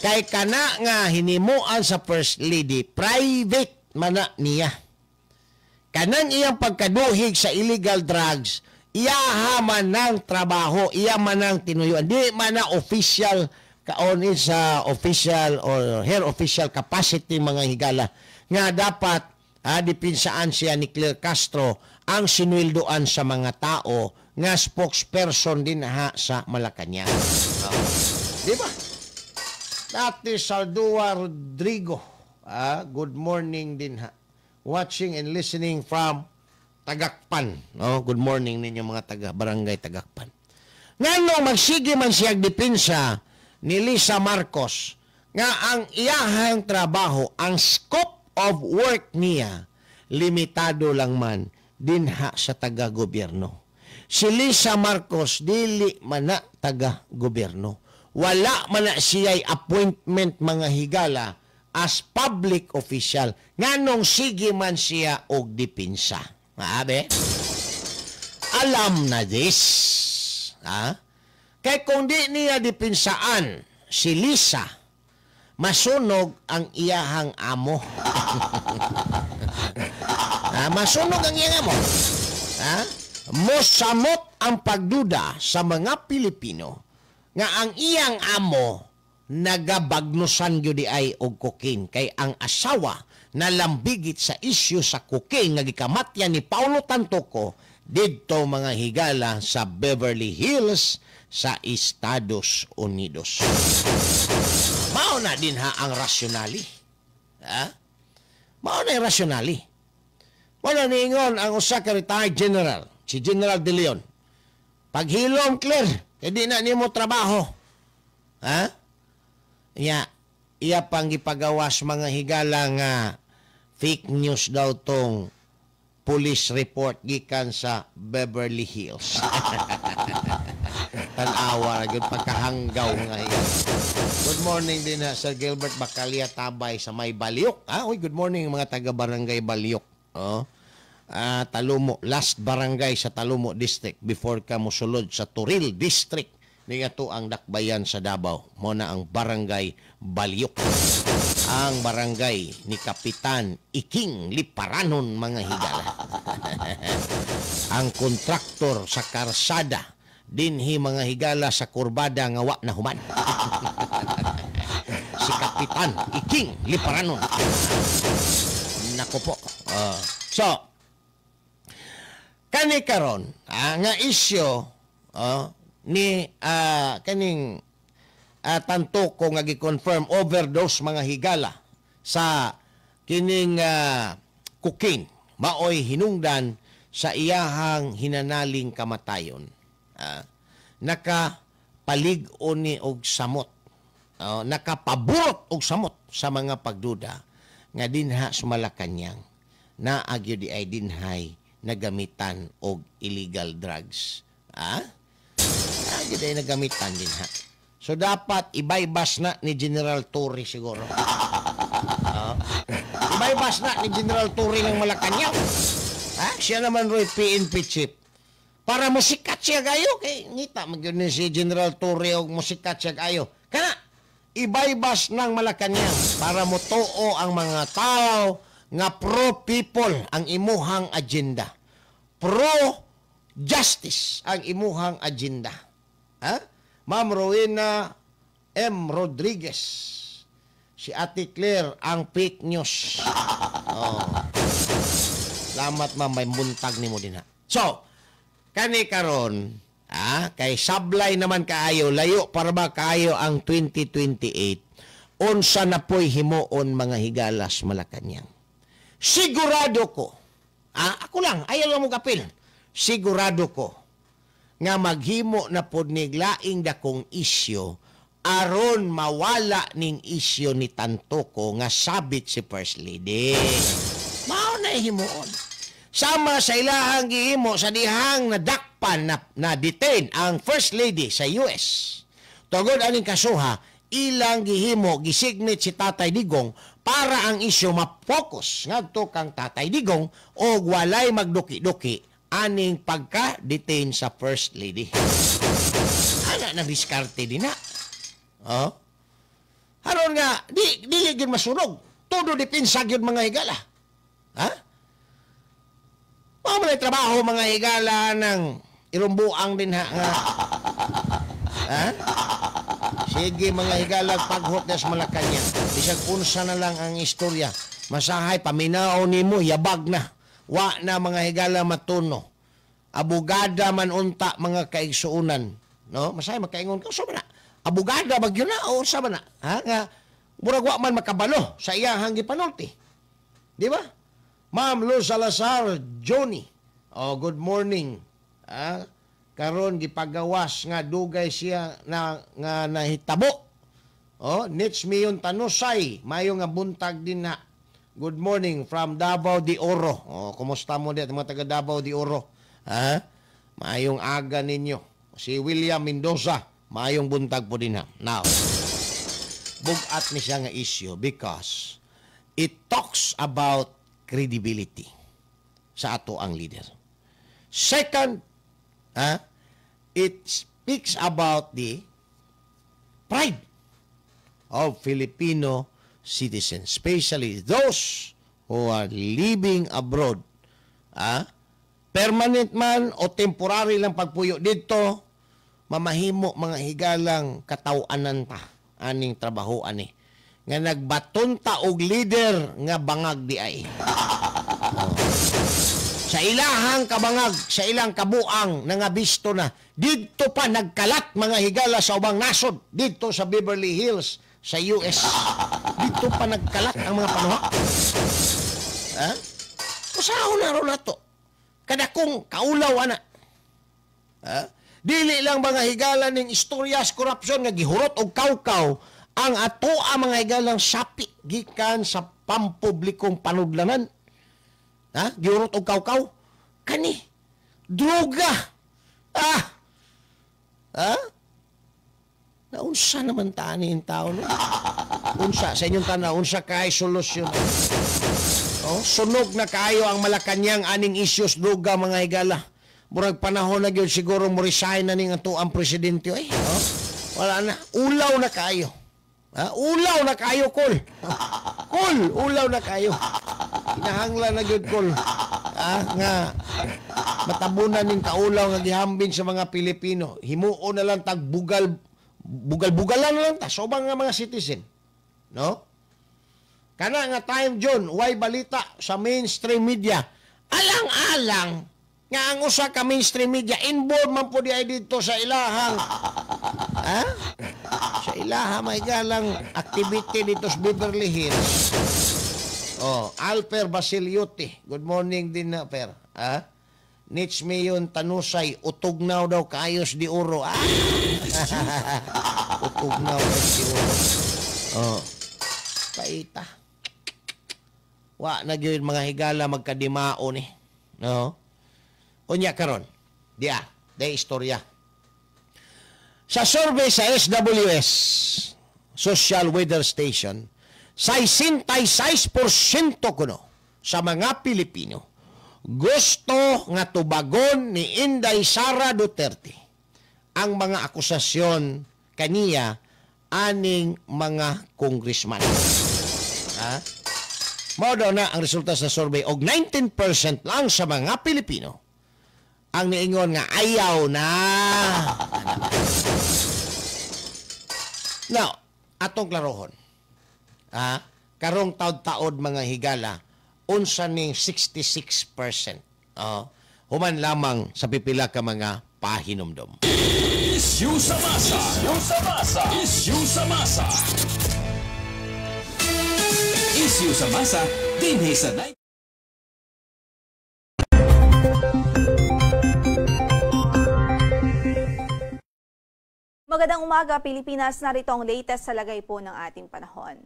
Kay kana nga hinimuan sa First Lady, private man na niya. Kanang iyang pagkaduhig sa illegal drugs, iya man ng trabaho, iya man ng tinuyuan, di man na official kaon sa official or her official capacity mga higala nga dapat dipinsaan siya ni Claire Castro ang sinweldoan sa mga tao nga spokesperson din sa Malacañang. Di ba? Dati Saldua Rodrigo, good morning din ha. Watching and listening from Tagakpan. Good morning ninyo mga taga Barangay Tagakpan. Ngano magsige man siya dipinsa ni Lisa Marcos nga ang iyahang trabaho, ang scope of work niya, limitado lang man dinha sa taga-gobyerno. Si Lisa Marcos, dili man na taga-gobyerno. Wala man na siya'y appointment mga higala as public official. Nganong sige man siya og dipinsa. Maabe? Alam na this. Kaya kung di niya dipinsaan si Lisa, masunog ang iyahang amo. Masunog ang iyang amo. Mosamot ang pagduda sa mga Pilipino nga ang iyang amo nagabagnusan gyud ay og cocaine. Kay ang asawa na lambigit sa isyu sa cocaine nga gikamatyan ni Paulo Tantoco didto mga higala sa Beverly Hills sa Estados Unidos. Mao na din ang rasyonali. Mao na yung rasyonali. Mao na niingon ang usa ka retired general, si General De Leon. Paghilom, Claire, hindi na nimo trabaho. Iya pang gipagawas mga higala nga fake news daw tong police report gikan sa Beverly Hills. Tanawa gyud pagkahanggaw nga yan. Good morning din Sir Gilbert Bacalia Tabay sa May Baliok. Good morning mga taga Barangay Baliok. Talumo, last barangay sa Talumo District before ka mosulod sa Turil District. Nga to ang dakbayan sa Davao. Mo na ang Barangay Baliok. Ang barangay ni Kapitan Iking Liparanon mga higala. Ang kontraktor sa karsada dinhi mga higala sa kurbada nga wa na human. Si Kapitan Iking Liparanon. Nako po. So, kani karon nga isyo ni kaning Tantoco nga gi-confirm overdose mga higala sa kining cocaine maoy hinungdan sa iyahang hinanaling kamatayon. Nakapalig-on ni og samot. Nakapaburot og samot sa mga pagduda nga dinha sa Malacañang na agyo di ay dinhay nagamitan og illegal drugs. Agyo di ay nagamitan dinha. So dapat ibaybas na ni General Torre siguro. Ibaybas na ni General Torre ng Malacañang. Siya naman ro'y PNP chief. Para musikat siya gayo. Kay ngita magyun si General Torre og musikat siya gayo. Kana ibaybas ng Malacañang para motuo ang mga tao nga pro-people ang imuhang agenda. Pro-justice ang imuhang agenda. Ma'am Rowena M. Rodriguez. Si Ate Claire ang fake news. Salamat ma'am, may buntag ni mo din ha. So, kani karon, kay sablay naman kaayo, layo para ba kaayo ang 2028, unsa na po'y himuon mga higalas Malacañang. Sigurado ko, ako lang, ayaw lang mo kapil, sigurado ko, nga maghimo na pod ni laing dakong isyo aron mawala ning isyo ni Tantoco nga sabit si First Lady. Mao na himuon. Sama sa ilahang gihimo sa dihang nadakpan na detain ang First Lady sa US. Tugod aning kasuha, ilang gihimo gisignate si Tatay Digong para ang isyo mapokus ngadto kang Tatay Digong o walay magduki-duki aning pagka-detain sa First Lady. Ana na diskarte din na. Haron nga, dili gyud masunog. Todo dipinsa gyud mga higala. Mga trabaho mga higala ng irumbuang din nga. Sige mga higala paghot sa Malacañang. Bisag unsa na lang ang istorya. Masahay paminaw nimo yabag na. Wa na mga higala matuno. Abogada man unta mga kaigsuunan. No? Masaya makaingon ka. So ba na? Abogada bagyo na o sa ba na? Nga, murag wa man makabalo sa iyahang gipanulti. Di ba? Ma'am Luz Salazar Johnny. Good morning. Karon gipagawas nga dugay siya na nga nahitabo. Nits Miyon Tanusay. Mayo nga buntag din na. Good morning from Davao de Oro. Kumusta mo dito mga taga Davao de Oro? Mayong aga ninyo. Si William Mendoza, mayong buntag po din ha. Now, bugat ni siya nga issue because it talks about credibility sa ato ang leader. Second, it speaks about the pride of Filipino citizens, especially those who are living abroad. Permanent man o temporary lang pagpuyo dito, mamahimo mga higalang katawanan ta aning trabaho ani nga nagbaton ta og leader nga bangag di ay. Sa ilahang kabangag, sa ilang kabuang nga bisto na didto pa nagkalat mga higala sa ubang nasod didto sa Beverly Hills sa US. Dito pa nagkalat ang mga panuha. Usaho na ro nato. Kada kung kaulaw ana. Dili lang mga higala ning istoryas korupsyon nga gihurot og kawkaw ang ato ang mga higalang sapi gikan sa pampublikong panudlanan. Gihurot og kawkaw kani droga. Naunsa naman tani yung tao no? Unsa sa inyong tanaw, unsa kay solusyon? Sunog na kayo ang Malacañang aning issues droga mga higala. Murag panahon na gyud siguro mo resign na ning ato ang presidente ay. Wala na, ulaw na kayo. Ulaw na kayo kol. Kol, ulaw na kayo. Kinahanglan na gyud kol. Nga matabunan ning kaulaw nga gihambing sa mga Pilipino. Himuon na lang tag bugal-bugalan lang ta so nga mga citizen. No? Kana nga time John, way balita sa mainstream media. Alang-alang nga ang usa ka mainstream media involved man po di ay dito sa ilahang sa ilaha may galang activity dito sa Beverly Hills. Alper Basiliote. Good morning din na, Per. Nits mayon tanusay, utugnaw daw kaayos di uro. Utugnaw kaayos di uro. Oh. Paita. Wa na gyud mga higala magkadimao ni. No? Unya karon. Dia, day istorya. Sa survey sa SWS, Social Weather Station, 66% kuno sa mga Pilipino gusto nga tubagon ni Inday Sara Duterte ang mga akusasyon kaniya aning mga congressman. Mao daw na ang resulta sa survey og 19% lang sa mga Pilipino ang niingon nga ayaw na. Now, atong klarohon. Karong taod-taod mga higala, unsa ning 66%. Human lamang sa pipila ka mga pahinumdom. Isyu sa masa. Isyu sa masa. Isyu sa masa. Isyu sa masa, dinhi sa night. Magandang umaga, Pilipinas. Narito ang latest sa lagay po ng ating panahon.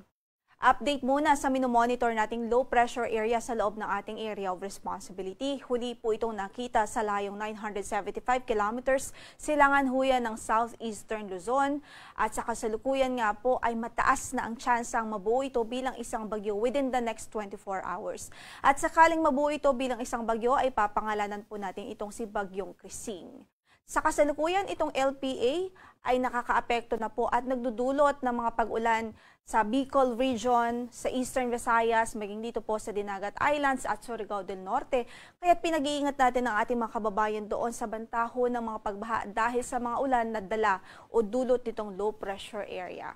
Update muna sa minomonitor nating low pressure area sa loob ng ating area of responsibility. Huli po itong nakita sa layong 975 kilometers silangan huyan ng southeastern Luzon. At sa kasalukuyan nga po ay mataas na ang tsansang mabuo ito bilang isang bagyo within the next 24 hours. At sakaling mabuo ito bilang isang bagyo ay papangalanan po natin itong si Bagyong Krising. Sa kasalukuyan, itong LPA ay nakakaapekto na po at nagdudulot ng mga pag-ulan sa Bicol Region, sa Eastern Visayas, maging dito po sa Dinagat Islands at Surigao del Norte. Kaya pinag-iingat natin ang ating mga kababayan doon sa bantahon ng mga pagbaha dahil sa mga ulan na dala o dulot nitong low pressure area.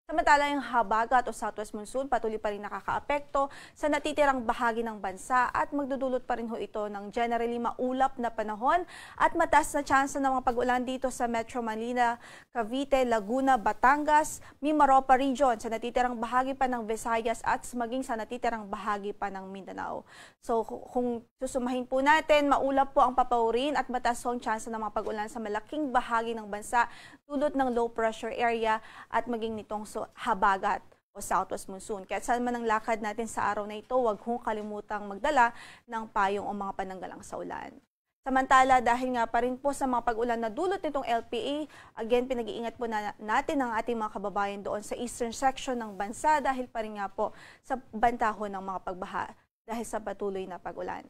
Samantala, yung habagat o southwest monsoon patuloy pa rin nakakaapekto sa natitirang bahagi ng bansa at magdudulot pa rin ho ito ng generally maulap na panahon at mataas na tsansa ng mga pag-ulan dito sa Metro Manila, Cavite, Laguna, Batangas, Mimaropa Region, sa natitirang bahagi pa ng Visayas at maging sa natitirang bahagi pa ng Mindanao. So kung susumahin po natin, maulap po ang papaurin at mataas ang tsansa ng mga pag-ulan sa malaking bahagi ng bansa dulot ng low pressure area at maging nitong habagat o southwest monsoon. Kaya saan man ang lakad natin sa araw na ito, huwag hong kalimutang magdala ng payong o mga pananggalang sa ulan. Samantala, dahil nga pa rin po sa mga pag-ulan na dulot nitong LPA, again, pinag-iingat po natin ang ating mga kababayan doon sa eastern section ng bansa dahil pa rin nga po sa bantahon ng mga pagbaha dahil sa patuloy na pag-ulan.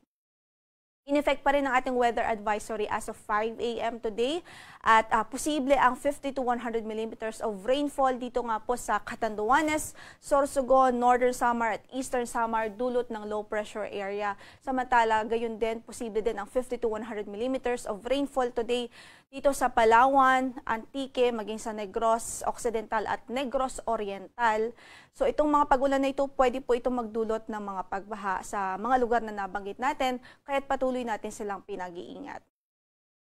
In-effect pa rin ang ating weather advisory as of 5 a.m. today at posible ang 50 to 100 millimeters of rainfall dito nga po sa Catanduanes, Sorsogon, Northern Samar at Eastern Samar dulot ng low pressure area. Samantala, gayon din, posible din ang 50 to 100 millimeters of rainfall today dito sa Palawan, Antique, maging sa Negros Occidental at Negros Oriental. So itong mga pag-ulan na ito, pwede po itong magdulot ng mga pagbaha sa mga lugar na nabanggit natin, kaya't patuloy natin silang pinag-iingat.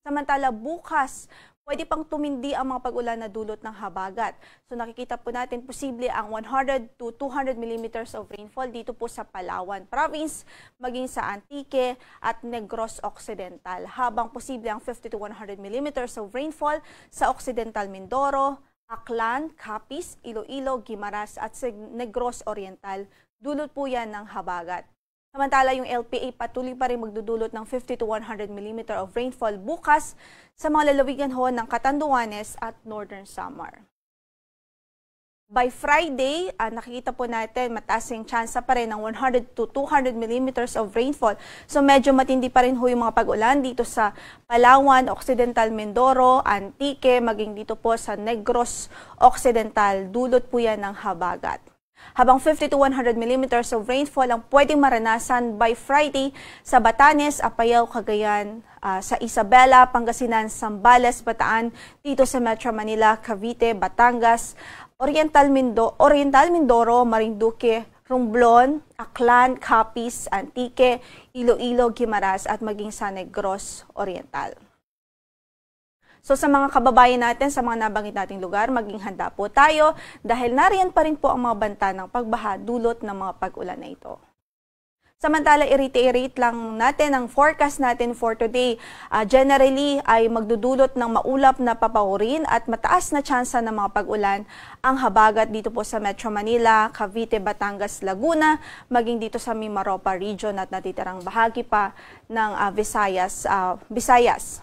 Samantala, bukas, pwede pang tumindi ang mga pag-ulan na dulot ng habagat. So nakikita po natin, posible ang 100 to 200 millimeters of rainfall dito po sa Palawan Province, maging sa Antique at Negros Occidental. Habang posible ang 50 to 100 millimeters of rainfall sa Occidental Mindoro, Aklan, Capiz, Iloilo, Guimaras at Negros Oriental. Dulot po yan ng habagat. Samantala, yung LPA patuloy pa rin magdudulot ng 50 to 100 mm of rainfall bukas sa mga lalawigan ho ng Catanduanes at Northern Samar. By Friday, nakikita po natin mataas yung tsansa pa rin ng 100 to 200 millimeters of rainfall. So medyo matindi pa rin ho yung mga pag-ulan dito sa Palawan, Occidental Mindoro, Antique, maging dito po sa Negros Occidental. Dulot po yan ng habagat. Habang 50 to 100 millimeters of rainfall ang pwedeng maranasan by Friday sa Batanes, Apayao, Cagayan, sa Isabela, Pangasinan, Zambales, Bataan, dito sa Metro Manila, Cavite, Batangas, Oriental Mindoro, Marinduque, Romblon, Aklan, Capiz, Antique, Iloilo, Guimaras at maging sa Negros Oriental. So sa mga kababayan natin, sa mga nabanggit nating lugar, maging handa po tayo dahil nariyan pa rin po ang mga banta ng pagbaha dulot ng mga pag-ulan na ito. Samantala, i-reiterate lang natin ang forecast natin for today. Generally, ay magdudulot ng maulap na papawirin at mataas na tsansa ng mga pag-ulan ang habagat dito po sa Metro Manila, Cavite, Batangas, Laguna, maging dito sa Mimaropa region at natitirang bahagi pa ng Visayas.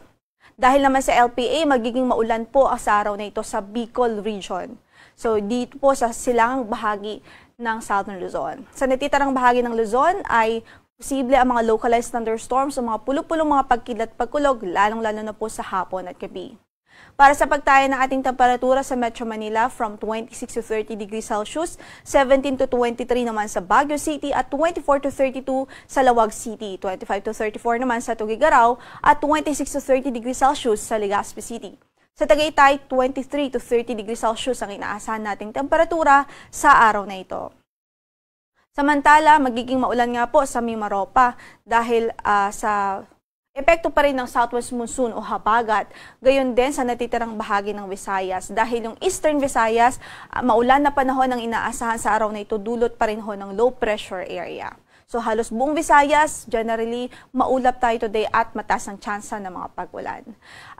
Dahil naman sa LPA, magiging maulan po sa araw na ito sa Bicol region. So, dito po sa silangang bahagi ng Southern Luzon. Sa natitirang bahagi ng Luzon ay posible ang mga localized thunderstorms o mga pulo-pulong mga pagkilat-pagkulog, lalong-lalo na po sa hapon at gabi. Para sa pagtaya ng ating temperatura sa Metro Manila, from 26 to 30 degrees Celsius, 17 to 23 naman sa Baguio City at 24 to 32 sa Lawag City, 25 to 34 naman sa Tuguegarao at 26 to 30 degrees Celsius sa Legazpi City. Sa Tagaytay, 23 to 30 degrees Celsius ang inaasahan nating temperatura sa araw na ito. Samantala, magiging maulan nga po sa Mimaropa dahil sa epekto pa rin ng southwest monsoon o habagat. Gayon din sa natitirang bahagi ng Visayas dahil yung Eastern Visayas, maulan na panahon ang inaasahan sa araw na ito dulot pa rin ho ng low pressure area. So halos buong Visayas, generally, maulap tayo today at mataas ang tsansa ng mga pag-ulan.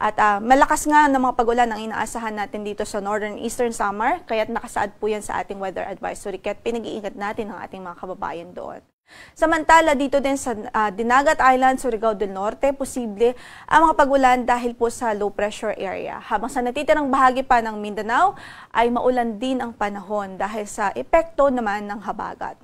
At malakas nga ng mga pag-ulan ang inaasahan natin dito sa Northern Eastern Samar, kaya't nakasaad po yan sa ating weather advisory, kaya't pinag-iingat natin ang ating mga kababayan doon. Samantala, dito din sa Dinagat Island, Surigao del Norte, posible ang mga pag-ulan dahil po sa low pressure area. Habang sa natitirang bahagi pa ng Mindanao, ay maulan din ang panahon dahil sa epekto naman ng habagat.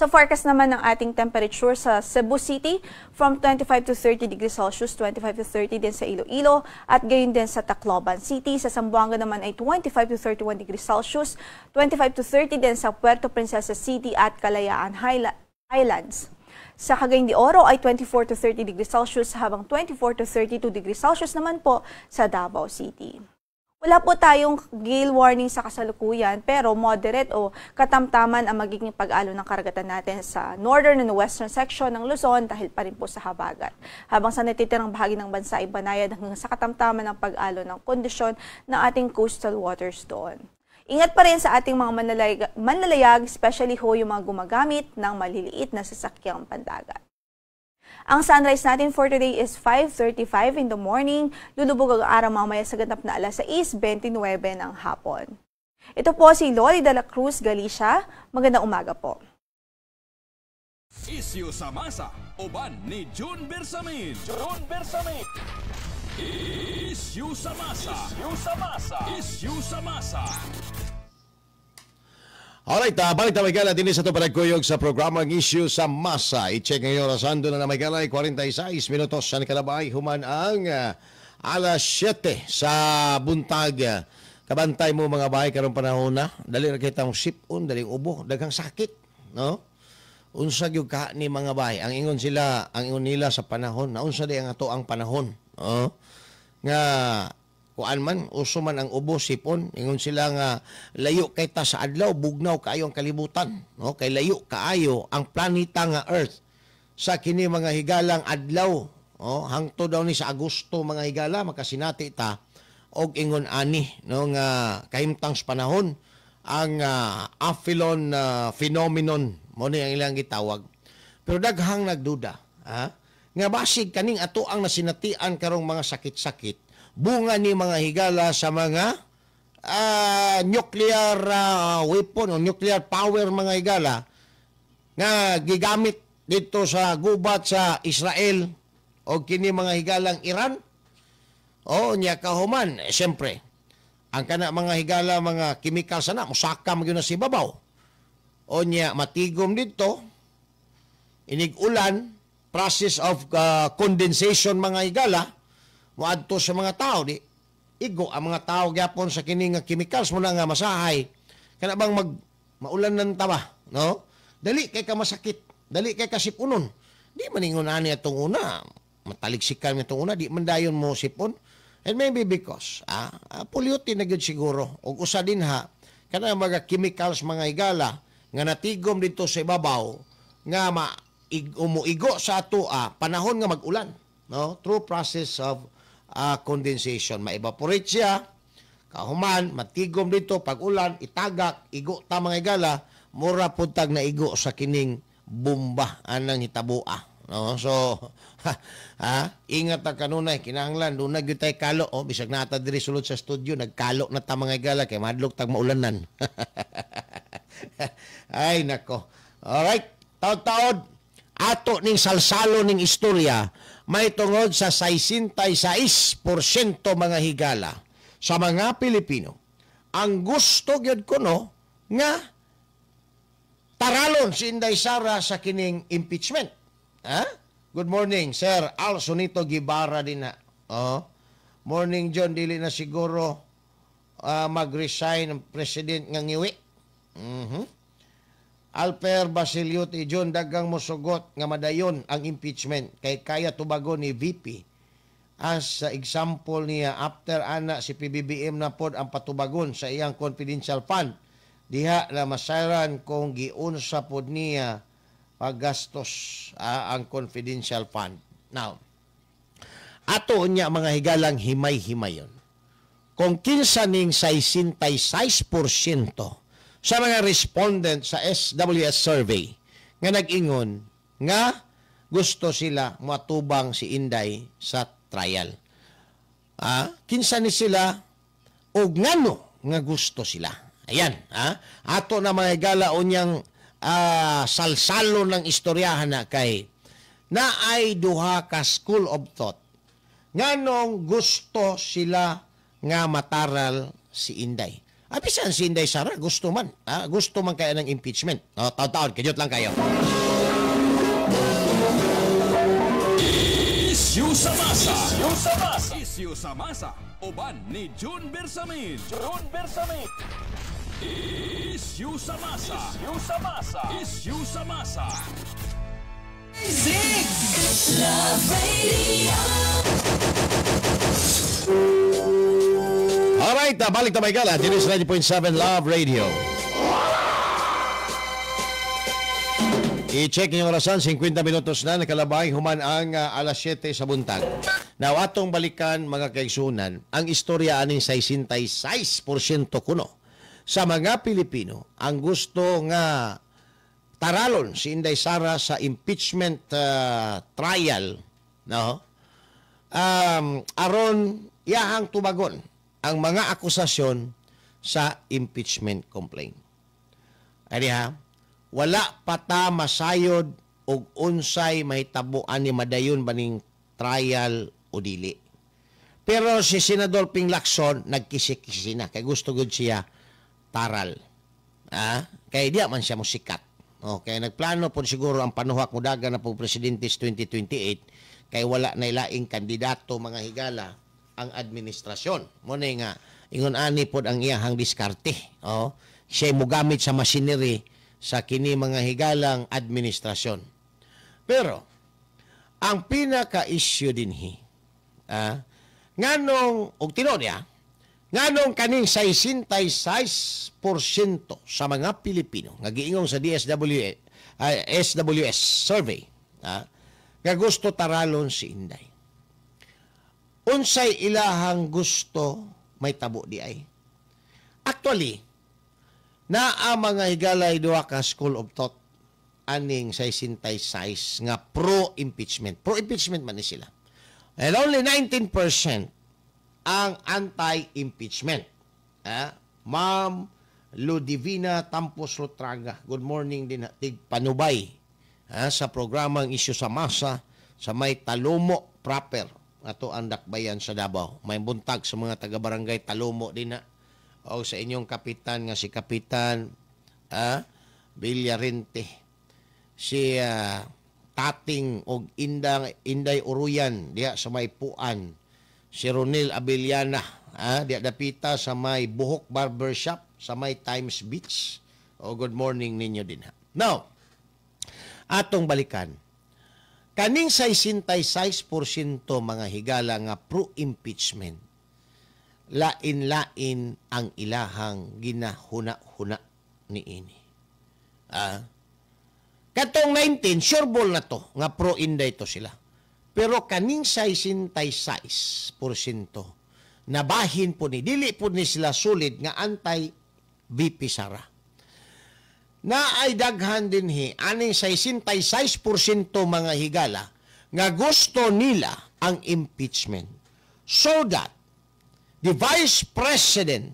Sa forecast naman ng ating temperature sa Cebu City, from 25 to 30 degrees Celsius, 25 to 30 din sa Iloilo, at gayon din sa Tacloban City. Sa Zamboanga naman ay 25 to 31 degrees Celsius, 25 to 30 din sa Puerto Princesa City at Kalayaan Highlands. Sa Cagayan de Oro ay 24 to 30 degrees Celsius, habang 24 to 32 degrees Celsius naman po sa Davao City. Wala po tayong gale warning sa kasalukuyan, pero moderate o katamtaman ang magiging pag-alon ng karagatan natin sa northern and western section ng Luzon dahil pa rin po sa habagat. Habang sa natitirang bahagi ng bansa ay banayad hanggang sa katamtaman ng pag-alon ng kondisyon ng ating coastal waters doon. Ingat pa rin sa ating mga manlalayag, especially ho yung mga gumagamit ng maliliit na sasakyang pandagat. Ang sunrise natin for today is 5:35 in the morning. Lulubog ang araw mamaya sa ganap na 6:29 ng hapon. Ito po si Lori de la Cruz Galicia. Magandang umaga po. Isyu sa masa, uban ni June Bersamin. Isyu sa masa. Isyu sa masa. Alright, balik na may gala din sa ito panagkuyog sa programang Issue sa Masa. I-check ngayon oras ando na may gala 46 minutos sa Nikalabay. Human ang alas 7 sa buntag. Kabantay mo mga bahay karong panahon na. Dali na kita mong sipon, dali ubo, daghang sakit. No? Unsa gyud ka ni mga bahay. Ang ingon nila sa panahon. Naunsa di ang ato ang panahon. No? Nga kuan man, uso man ang ubo, sipon, ingon sila nga layo kay ta sa adlaw, bugnaw kaayo ang kalibutan, no? Kay layo kaayo ang planeta nga Earth sa kini mga higalang adlaw, hangto daw ni sa Agosto mga higala makasinati ta og ingon ani no nga kahimtang sa panahon ang Aphilon phenomenon mo ni ang ilang gitawag. Pero daghang nagduda, nga basig kaning ato ang nasinatian karong mga sakit-sakit bunga ni mga higala sa mga nuclear weapon o nuclear power mga higala nga gigamit dito sa gubat sa Israel o kini mga higalang Iran o niya kahuman. Siyempre, ang kana mga higala, mga chemical sana, musakam yun na si babaw. O niya matigom dito, inig-ulan, process of condensation mga higala, muadto sa mga tao, di igo ang mga tao gyapon sa kining chemicals mo na nga masahay. Kana bang maulan ng taba, no? Dali kay ka masakit, dali kay ka sipunon. Di man ingon ani atong una, mataliksikan atong una, di man dayon mo sipon. And maybe because polluted na gyud siguro. Og usa din ha, kana mga chemicals mga higala nga natigom dito sa ibabaw nga umuigo sa ato panahon nga mag-ulan, no? Through process of condensation, ma-evaporate siya, kahuman, matigom dito, pag ulan, itagak, igo ta mga higala, mura puntag na igo sa kining bomba anang hitabua. No? So, ingat ta kanunay, kinahanglan, doon na tay kalo. Bisag nata diri sulod sa studio, nagkalo na ta mga higala, kay madlok tag maulanan. Ay, nako. Alright, taod-taod, ato ning salsalo ning istorya, may tungod sa 66% mga higala sa mga Pilipino. Ang gusto gyud ko nga taralon si Inday Sara sa kining impeachment. Good morning, Sir Alsonito Guevara din na. Morning, John. Dili na siguro mag-resign ang president ng ngiwi. Alper Basilio ti John, dagang mosugot nga madayon ang impeachment kay kaya tubago ni VP. As example niya, after ana si PBBM na pod ang patubagon sa iyang confidential fund, diha na masaran kung giunsa pod niya paggastos ang confidential fund. Now, ato niya mga higalang himay-himayon. Kung kinsa ning 66% sa mga respondent sa SWS survey nga nag-ingon nga gusto sila matubang si Inday sa trial. Kinsa ni sila o ngano nga gusto sila. Ayan. Ato na mga higala o niyang salsalo ng istoryahan na kay na ay duha ka school of thought nganong gusto sila nga mataral si Inday. Apisan si Inday Sara, gusto man kaya ng impeachment. Taon-taon, kajot lang kayo. Isyu sa masa. Isyu sa masa. Uban ni June Bersamin. Isyu sa masa. Isyu sa masa. Love Radio. Alright, balik na may gala. This is 90.7 Love Radio. I-check niyo orasan, 50 minutos na nakalabay, human ang alas 7 sa buntag. Now, atong balikan mga kaigsunan, ang istorya aning 66% kuno sa mga Pilipino ang gusto nga taralon si Inday Sara sa impeachment trial, no? Aron iyahang tubagon ang mga akusasyon sa impeachment complaint. Ay wala pata masayod og unsay mahitabuan ni madayon baning trial o dili. Pero si Senador Ping Lacson nagkisi-kisi na kay gusto gud siya taral. Kay di man siya musikat. Okay, nagplano po siguro ang panuhak mudaga na po presidente 2028 kay wala na ilaing kandidato mga higala ang administrasyon. Mo nga ingon ani pod ang iyahang diskarte. Siya mogamit sa machinery sa kini mga higalang administrasyon. Pero ang pinaka-issue dinhi nganong og tinud niya nganong kaning 66% sa mga Pilipino nga giingong sa SWS survey nga gusto taralon si Inday. Unsay ilahang gusto may tabo di ay. Actually, na ang mga higalay duha ka school of thought aning 66 nga pro-impeachment. Pro-impeachment man ni sila. And only 19% ang anti-impeachment. Ma'am Ludivina Tampos Lutraga, good morning din panubay sa programang Isyu sa Masa sa may Talumo proper. Ato ang dakbayan sa Davao. May buntag sa mga taga-barangay Talumo din na. O sa inyong kapitan nga si Kapitan Villarente. Si Tating og Inday Uruyan diya sa may Puan. Si Ronel Abellana diya dapita sa may Buhok Barbershop sa may Times Beach. O good morning ninyo din ha. Now, atong balikan. Kaning 66% mga higala nga pro-impeachment, lain-lain ang ilahang ginahuna-huna ni ini. Katong 19, sure ball na to, nga pro-Inday to sila. Pero kaning 66%, nabahin po ni, dili po ni sila sulit nga anti-VP Sara. na ay daghan dinhi aning 66% mga higala nga gusto nila ang impeachment so that the Vice President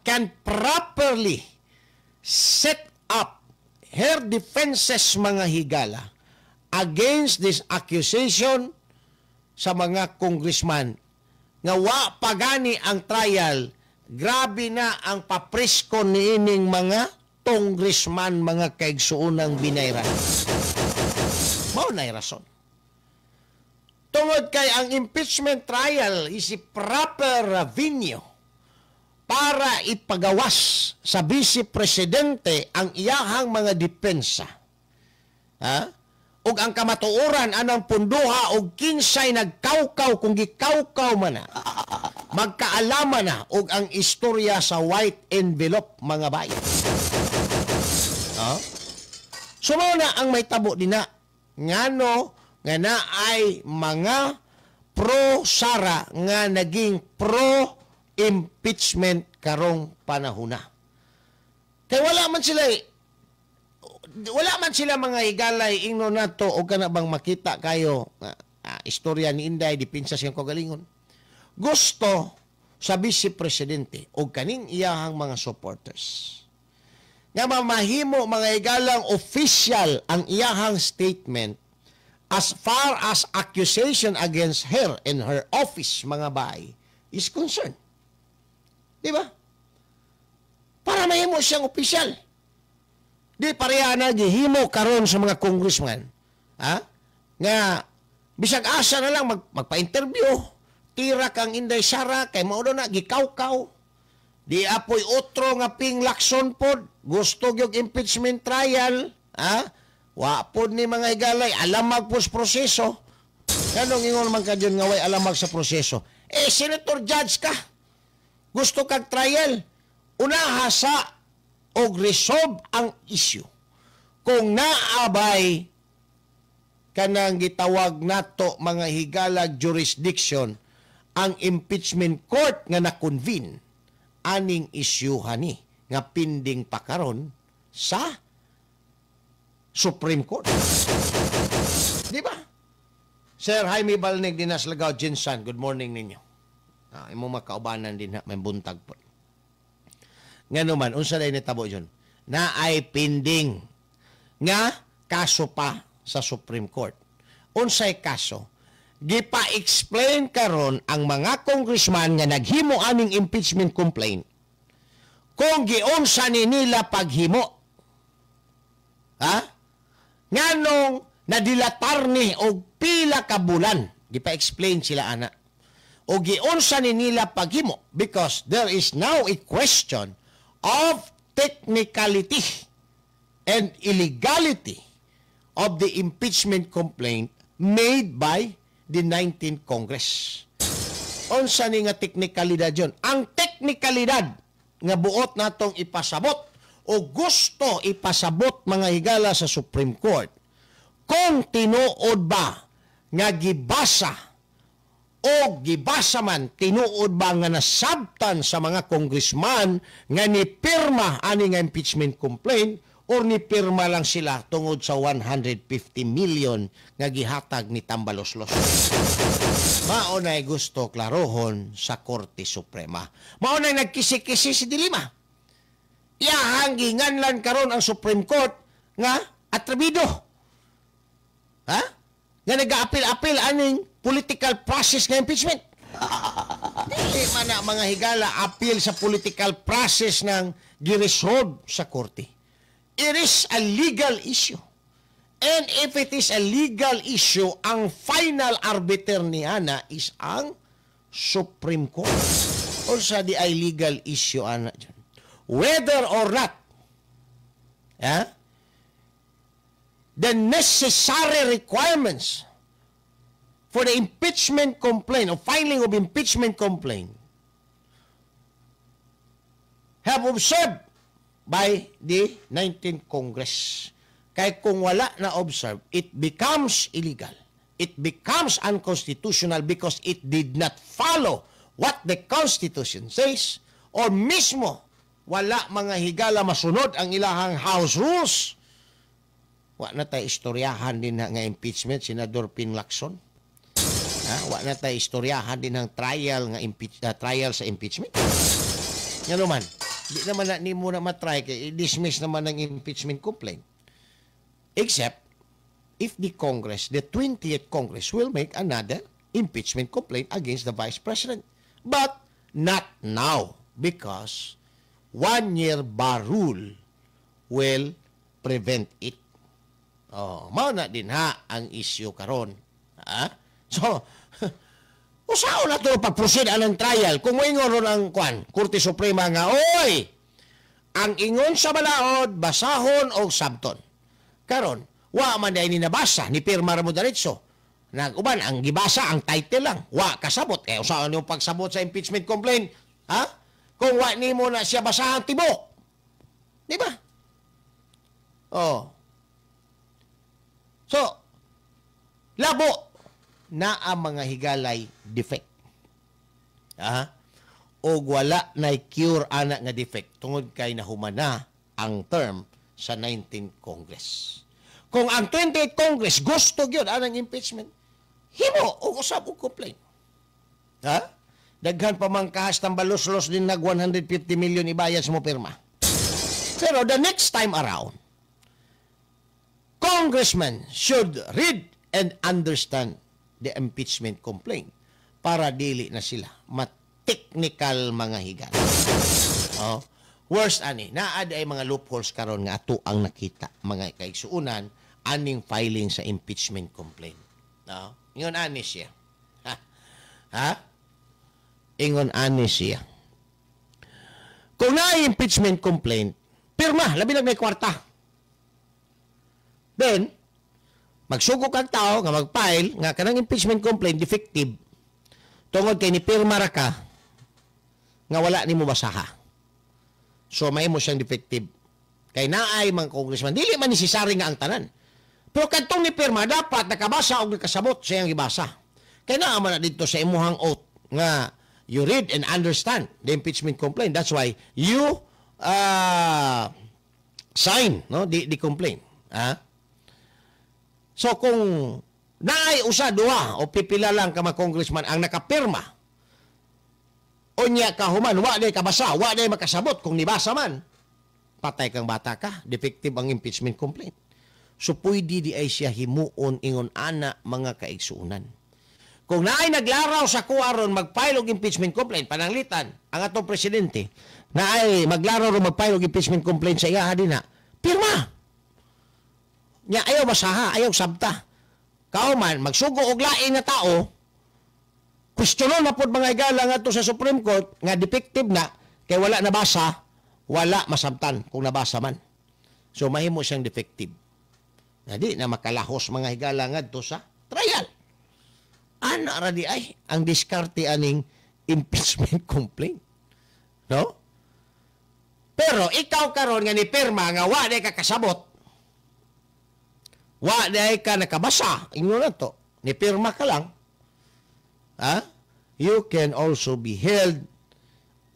can properly set up her defenses mga higala against this accusation sa mga congressman nga wa pagani ang trial. Grabe na ang papresko niining mga congressman mga kaigsuunang binayran. Mao na'y rason. Tungod kay ang impeachment trial is a proper venue para ipagawas sa Vice Presidente ang iyahang mga depensa. Ug ang kamatuoran anang punduha og kinsay nagkawkaw kung gikawkaw man na. Magkaalaman na og ang istorya sa white envelope mga bayan. So na ang may tabo din na ngano nga na ay mga pro-Sara nga naging pro-impeachment karong panahon na. Kaya wala man sila mga higalay ingno nato o kana bang makita kayo istorya ni Inday dipinsa siyang kagalingon. Gusto sa Vice Presidente o kaning iyahang mga supporters nga mamahimo mga higalang official ang iyahang statement as far as accusation against her and her office mga bay is concerned. Di ba? Para mahimo siyang official. Di pareha na gihimo karon sa mga congressman. Nga bisag asa na lang magpa-interview. Tira kang Inday Sara kay mao na gikawkaw. Di apoy otro nga ping lakson pod. Gusto gyud impeachment trial. Wa pod ni mga higalay alamag pos proseso. Kanong ingon man ka dyan nga way alamag sa proseso. Senator judge ka. Gusto kag trial. Unaha sa og resolve ang issue. Kung naabay kanang gitawag nato mga higalag jurisdiction ang impeachment court nga na-convene aning issue hani nga pending pa karon sa Supreme Court. Di ba? Sir Jaime Balnig Dinas Lagao Jinsan, good morning ninyo. Imo makaubanan din may buntag po. Nga naman, unsa day nitabo yun? Na ay pending nga kaso pa sa Supreme Court. Unsay kaso? Gipa-explain karon ang mga congressman nga naghimo aning impeachment complaint kung giunsa ni nila paghimo. Nganong nadilatar ni og pila ka bulan. Gipa-explain sila ana. O giunsa ni nila paghimo because there is now a question of technicality and illegality of the impeachment complaint made by the 19th Congress. Unsa ni nga teknikalidad yun? Ang teknikalidad nga buot natong ipasabot o gusto ipasabot mga higala sa Supreme Court kung tinuod ba nga gibasa o gibasa man, tinuod ba nga nasabtan sa mga congressman nga nipirma ani nga impeachment complaint or nipirma lang sila tungod sa 150 million nga gihatag ni Tambaloslos. Maunay gusto klarohon sa Korte Suprema. Maunay nagkisi-kisi si Dilima. Iahanggingan lang karon ang Supreme Court nga atrebido. Nga nag-apil-apil aning political process ng impeachment. Dili man na mga higala appeal sa political process ng giresolve sa korte. It is a legal issue. And if it is a legal issue, ang final arbiter ni ana is ang Supreme Court. O sa di ay legal issue ana dyan. Whether or not the necessary requirements for the impeachment complaint or filing of impeachment complaint have observed by the 19th Congress. Kaya kung wala na observe, it becomes illegal. It becomes unconstitutional because it did not follow what the Constitution says or mismo wala mga higala masunod ang ilahang house rules. Wa na tayo istoryahan din nga impeachment, Senador Ping Lacson. Wa na tayo istoryahan din ang trial trial sa impeachment. Nga naman, di naman na ni mo na matry kay i-dismiss naman ng impeachment complaint. Except if the Congress, the 20th Congress, will make another impeachment complaint against the Vice President. But not now, because 1-year bar rule will prevent it. Mao na din ha ang issue karon. So, usaon na ito pag-proceed anong trial. Kung ingon ron ang Korte Suprema nga, oy, ang ingon sa balaod, basahon o sabton. Karon, wa man dahil ninabasa, ni pirma mo diretso. Nag-uban, ang gibasa, ang title lang. Wa kasabot. Usaon yung pagsabot sa impeachment complaint. Kung wa ni mo na siya basahan tibok. Di ba? So, labo na ang mga higalay defect. O wala na cure anak nga defect tungod kay nahumana ang term sa 19th Congress. Kung ang 20th Congress gusto gyud anang impeachment, himo o usab og complaint. Daghan pa man kahas tambalos-los din nag 150 million ibayad sa mo pirma. Pero the next time around, congressmen should read and understand the impeachment complaint para dili na sila technical mga higala. Worst ani, naad ay mga loopholes karon nga ato ang nakita mga kaigsuunan aning filing sa impeachment complaint. Ingon ani siya. Ingon ani siya. Kung na impeachment complaint, pirma, labi lang may kwarta. Then, magsugok ang tao nga mag-file nga kanang impeachment complaint defective tungod kay ni pirma ra ka nga wala nimo basaha. So may mo siyang defective. Kay naay mga congressman, dili man necessary nga ang tanan. Pero kadtong ni pirma dapat nakabasa og nakasabot siyang gibasa. Kay naa man dito sa imuhang oath nga you read and understand the impeachment complaint. That's why you sign the complaint. So kung naay usa duha o pipila lang ka mga congressman ang nakapirma, unya kahuman, wa day kabasa, wa day makasabot kung nibasa man, patay kang bata ka, defective ang impeachment complaint. So pwede di ay siya himuon ingon ana mga kaigsuunan. Kung naay naglaraw sa kuwaron mag-file og impeachment complaint, pananglitan ang atong presidente, naay maglaraw ro mag-file og impeachment complaint sa iya dinha, pirma. Nya ayaw basaha, ayaw sabta. Kauman, magsugo og lain na tao, questionon na pod mga higala nga to sa Supreme Court nga defective na kay wala nabasa, wala masabtan kung nabasa man. So mahimo siyang defective. Di na makalahos mga higala nga to sa trial. Ana ra di ay ang diskarte aning impeachment complaint. No? Pero ikaw karon nga ni pirma nga wa day ka kasabot. Wa day ka nakabasa, inyo na to. Ni pirma ka lang. You can also be held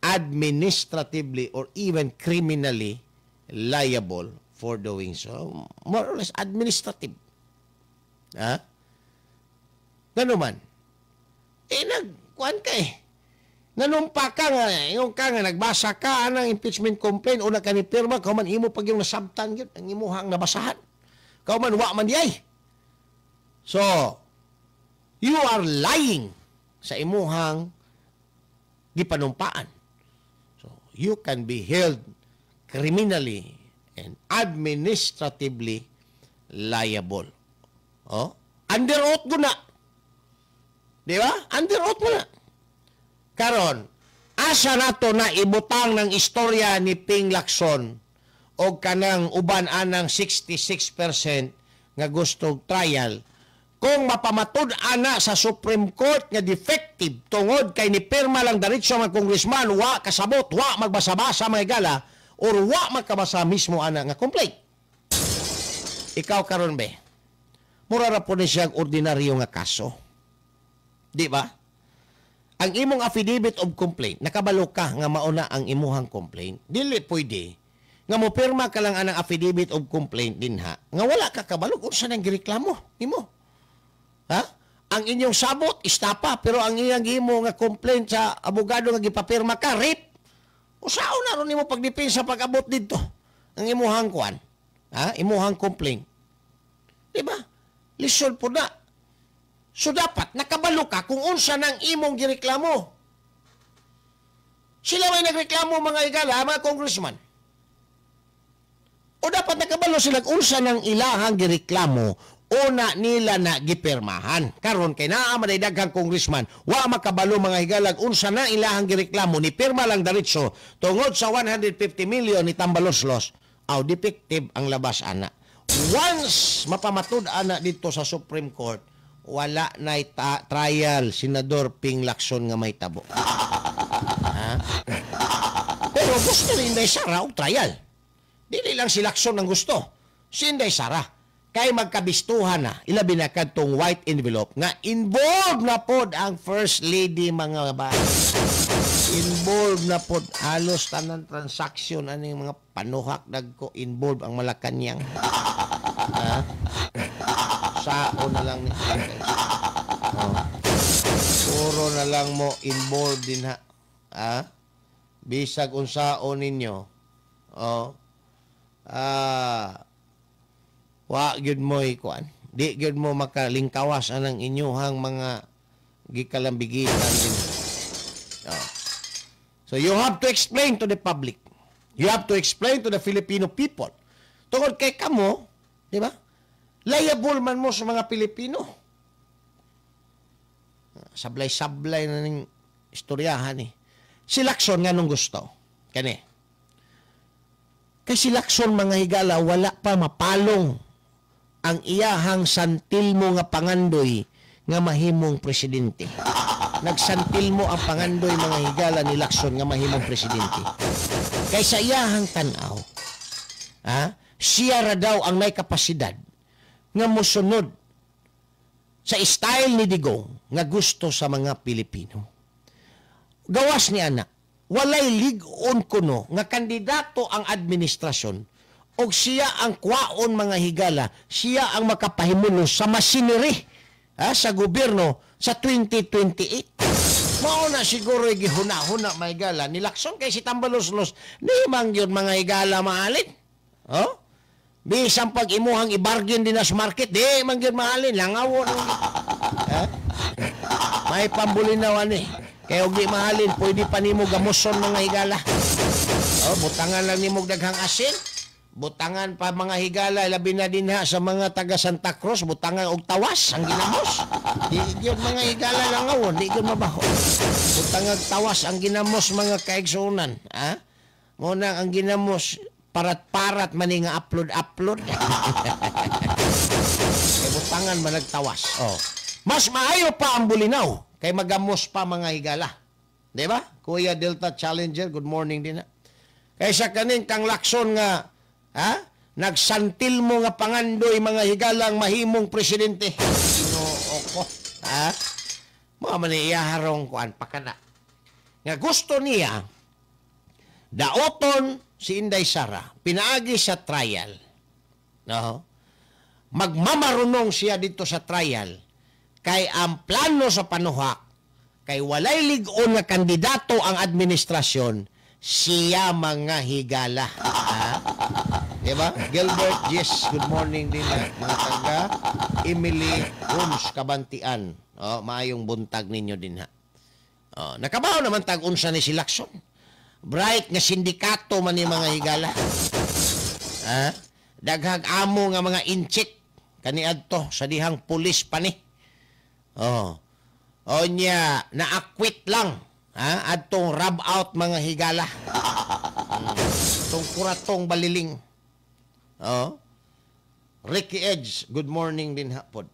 administratively or even criminally liable for doing so. More or less administrative. Ganun man. Nagkuhan ka nanumpa ka nga, yung ka nga, nagbasa ka ng impeachment complaint o nakanipirma, kauman imo pag yung nasabtan yun, ang imuhang nabasahan. Kauman wa man diyay. So, you are lying sa imuhang gipanumpaan. So, you can be held criminally and administratively liable. Under oath ko na. Di ba? Under oath mo na. Karon, asa nato na ibutang ng istorya ni Ping Lacson o kanang uban anang 66% nga gusto trial kung mapamatud ana sa Supreme Court nga defective tungod kay ni pirma lang diretso mga congressman wa kasabot, wa magbasa-basa mga gala or wa magkabasa mismo ana nga complaint. Ikaw karon be, mura ra po ni siyang ordinaryo nga kaso. Di ba? ang imong affidavit of complaint, nakabalo ka nga mauna ang imuhang complaint, dili pwede nga mo pirma ka lang anang affidavit of complaint dinha nga wala ka kabalo kung saan ang gireklamo nimo. Ha? Ang inyong sabot istapa pero ang iyang gihimo nga complaint sa abogado nga gipapirma ka rape. Usaon na ron nimo pagdepensa pag-abot didto ang imuhang kuan. Ha? Imuhang complaint. Di ba? Lisod po na. So dapat nakabalo ka kung unsa nang imong gireklamo. Sila may nagreklamo mga higala, mga congressman. O dapat nakabalo sila unsa nang ilahang gireklamo una nila na gipirmahan. Karon kay naa man daghang congressman, wa makabalo mga higalag unsa na ilahang gireklamo ni pirma lang diretso tungod sa 150 million ni Tambaloslos. Aw defective ang labas ana. Once mapamatud ana dito sa Supreme Court, wala na trial Senador Ping Lacson nga may tabo. Ha? Pero gusto ni Inday Sara og trial. Dili lang si Lacson ang gusto. Si Inday Sara. Kay magkabistuhan na, ilabi na kadtong white envelope nga involved na pod ang First Lady mga babae. Involved na pod halos tanan transaction aning mga panuhak dagko involved ang Malacañang. Ha? Sao na lang ni. Puro na lang mo involved din ha. Ha? Bisag unsao ninyo. Wa gyud mo ikuan. Di gyud mo makalingkawas anang inyuhang mga gikalambigitan din. So you have to explain to the public. You have to explain to the Filipino people. Tungod kay kamo, di ba? Liable man mo sa mga Pilipino. Sablay-sablay na ning istoryahan eh. Si Lacson nga nung gusto. Kani. Kay si Lacson mga higala, wala pa mapalong ang iyahang santil mo nga pangandoy nga mahimong presidente. Nagsantil mo ang pangandoy mga higala ni Lacson nga mahimong presidente. Kay sa iyahang tanaw, siya ra daw ang may kapasidad nga mosunod sa style ni Digong nga gusto sa mga Pilipino. Gawas ni anak, walay lig-on kuno nga kandidato ang administrasyon o siya ang kwaon mga higala, siya ang makapahimulo sa masineri sa gobyerno sa 2028. Mao na siguro gihuna-huna mga higala ni Lacson kay si Tambaloslos ni mang yun mga higala maalin. Bisang pag imuhang i-bargain din sa market, di man yun maalin, langawo may pambulinawan eh. Kaya huwag di mahalin, pwede pa nimo gamuson mga higala. Butangan lang nimo daghang asin. Butangan pa mga higala, labi na din ha sa mga taga Santa Cruz, butangan og tawas ang ginamos. Di yun mga higala lang awon, di yun mabaho. Butangan tawas ang ginamos mga kaigsunan. Muna ang ginamos, parat-parat man nga upload. Kaya butangan man nagtawas. Mas maayo pa ang bulinaw. Kay magamos pa mga higala. Di ba? Kuya Delta Challenger, good morning din na. Kaysa kaning kang Lacson nga, nagsantil mo nga pangandoy mga higalang mahimong presidente. Ginoo ko. Mga maniyaharong kuan pakana. Nga gusto niya, daoton si Inday Sara, pinaagi sa trial. Magmamarunong siya dito sa trial. Kay ang plano sa panuhak, kay walay lig-on nga kandidato ang administrasyon, siya mga higala. Diba? Gilbert, yes, good morning din na mga taga Emily Holmes, Kabantian. Maayong buntag ninyo din ha. Nakabaw naman tag-unsa ni si Lacson. Bright nga sindikato man ni mga higala. Daghag amo nga mga inchik kaniadto sa dihang pulis pa ni. Onya, na-acquit lang. Adtong rub out mga higala. Itong kuratong baliling. Ricky Edge, good morning din hapon.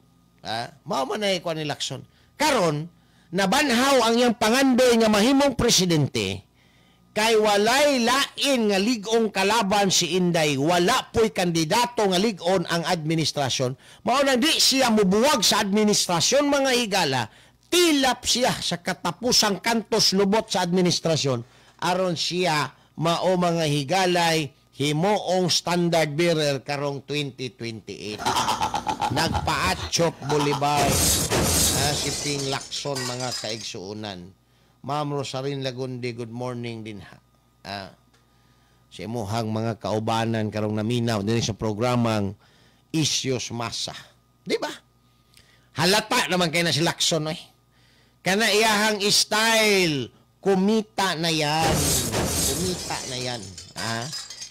Maumanay ko ni Lacson. Karon, nabanhaw ang iyang pangandoy nga mahimong presidente kay walay lain nga lig-ong kalaban si Inday, wala po'y kandidato nga lig-on ang administrasyon. Mao na di siya mubuwag sa administrasyon mga higala, tilap siya sa katapusang kantos lubot sa administrasyon aron siya mao mga higalay himuong standard bearer karong 2028. Nagpaatsyop Bolivar si Ping Lacson mga kaigsuunan. Ma'am Rosarin Lagundi, good morning din ha. Sa imuhang mga kaubanan karong naminaw din sa programang Isyos Masa. Di ba? Halata naman kayo na si Lacson eh. Kana iyahang style, kumita na yan. Kumita na yan.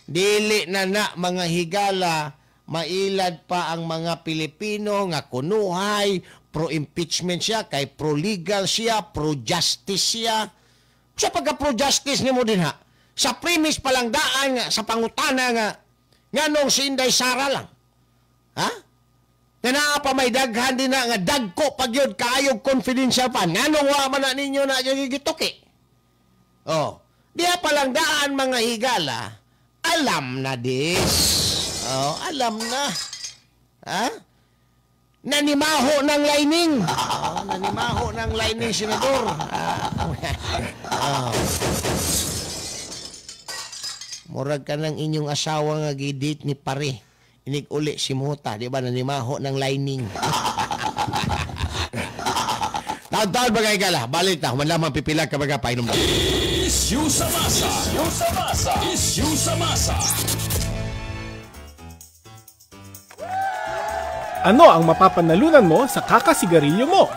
Dili na mga higala, mailad pa ang mga Pilipino nga kunuhay, pro-impeachment siya, kay pro-legal siya, pro-justice siya. Sa pagka-pro-justice ni mo din ha, sa premise palang daan nga, sa pangutana nga nung si Inday Sara lang. Ha? Na pa may daghan din na nga dagko pag yun kaayog confidential pa. Nga nung man na ninyo na yung gituki. Diya palang daan mga higala, alam na dis. Alam na. Ha? Nanimaho ng lining. Nanimaho ng lining, senador. Murag ka ng inyong asawa nga gidate ni pare. Inig uli si Muta, di ba? Nanimaho ng lining. Taon-taon bagay gala. Balik na. Human lamang pipilag ka baga painom na. Isyu sa masa. Isyu sa masa. Isyu sa masa. Ano ang mapapanalunan mo sa kakasigarilyo mo?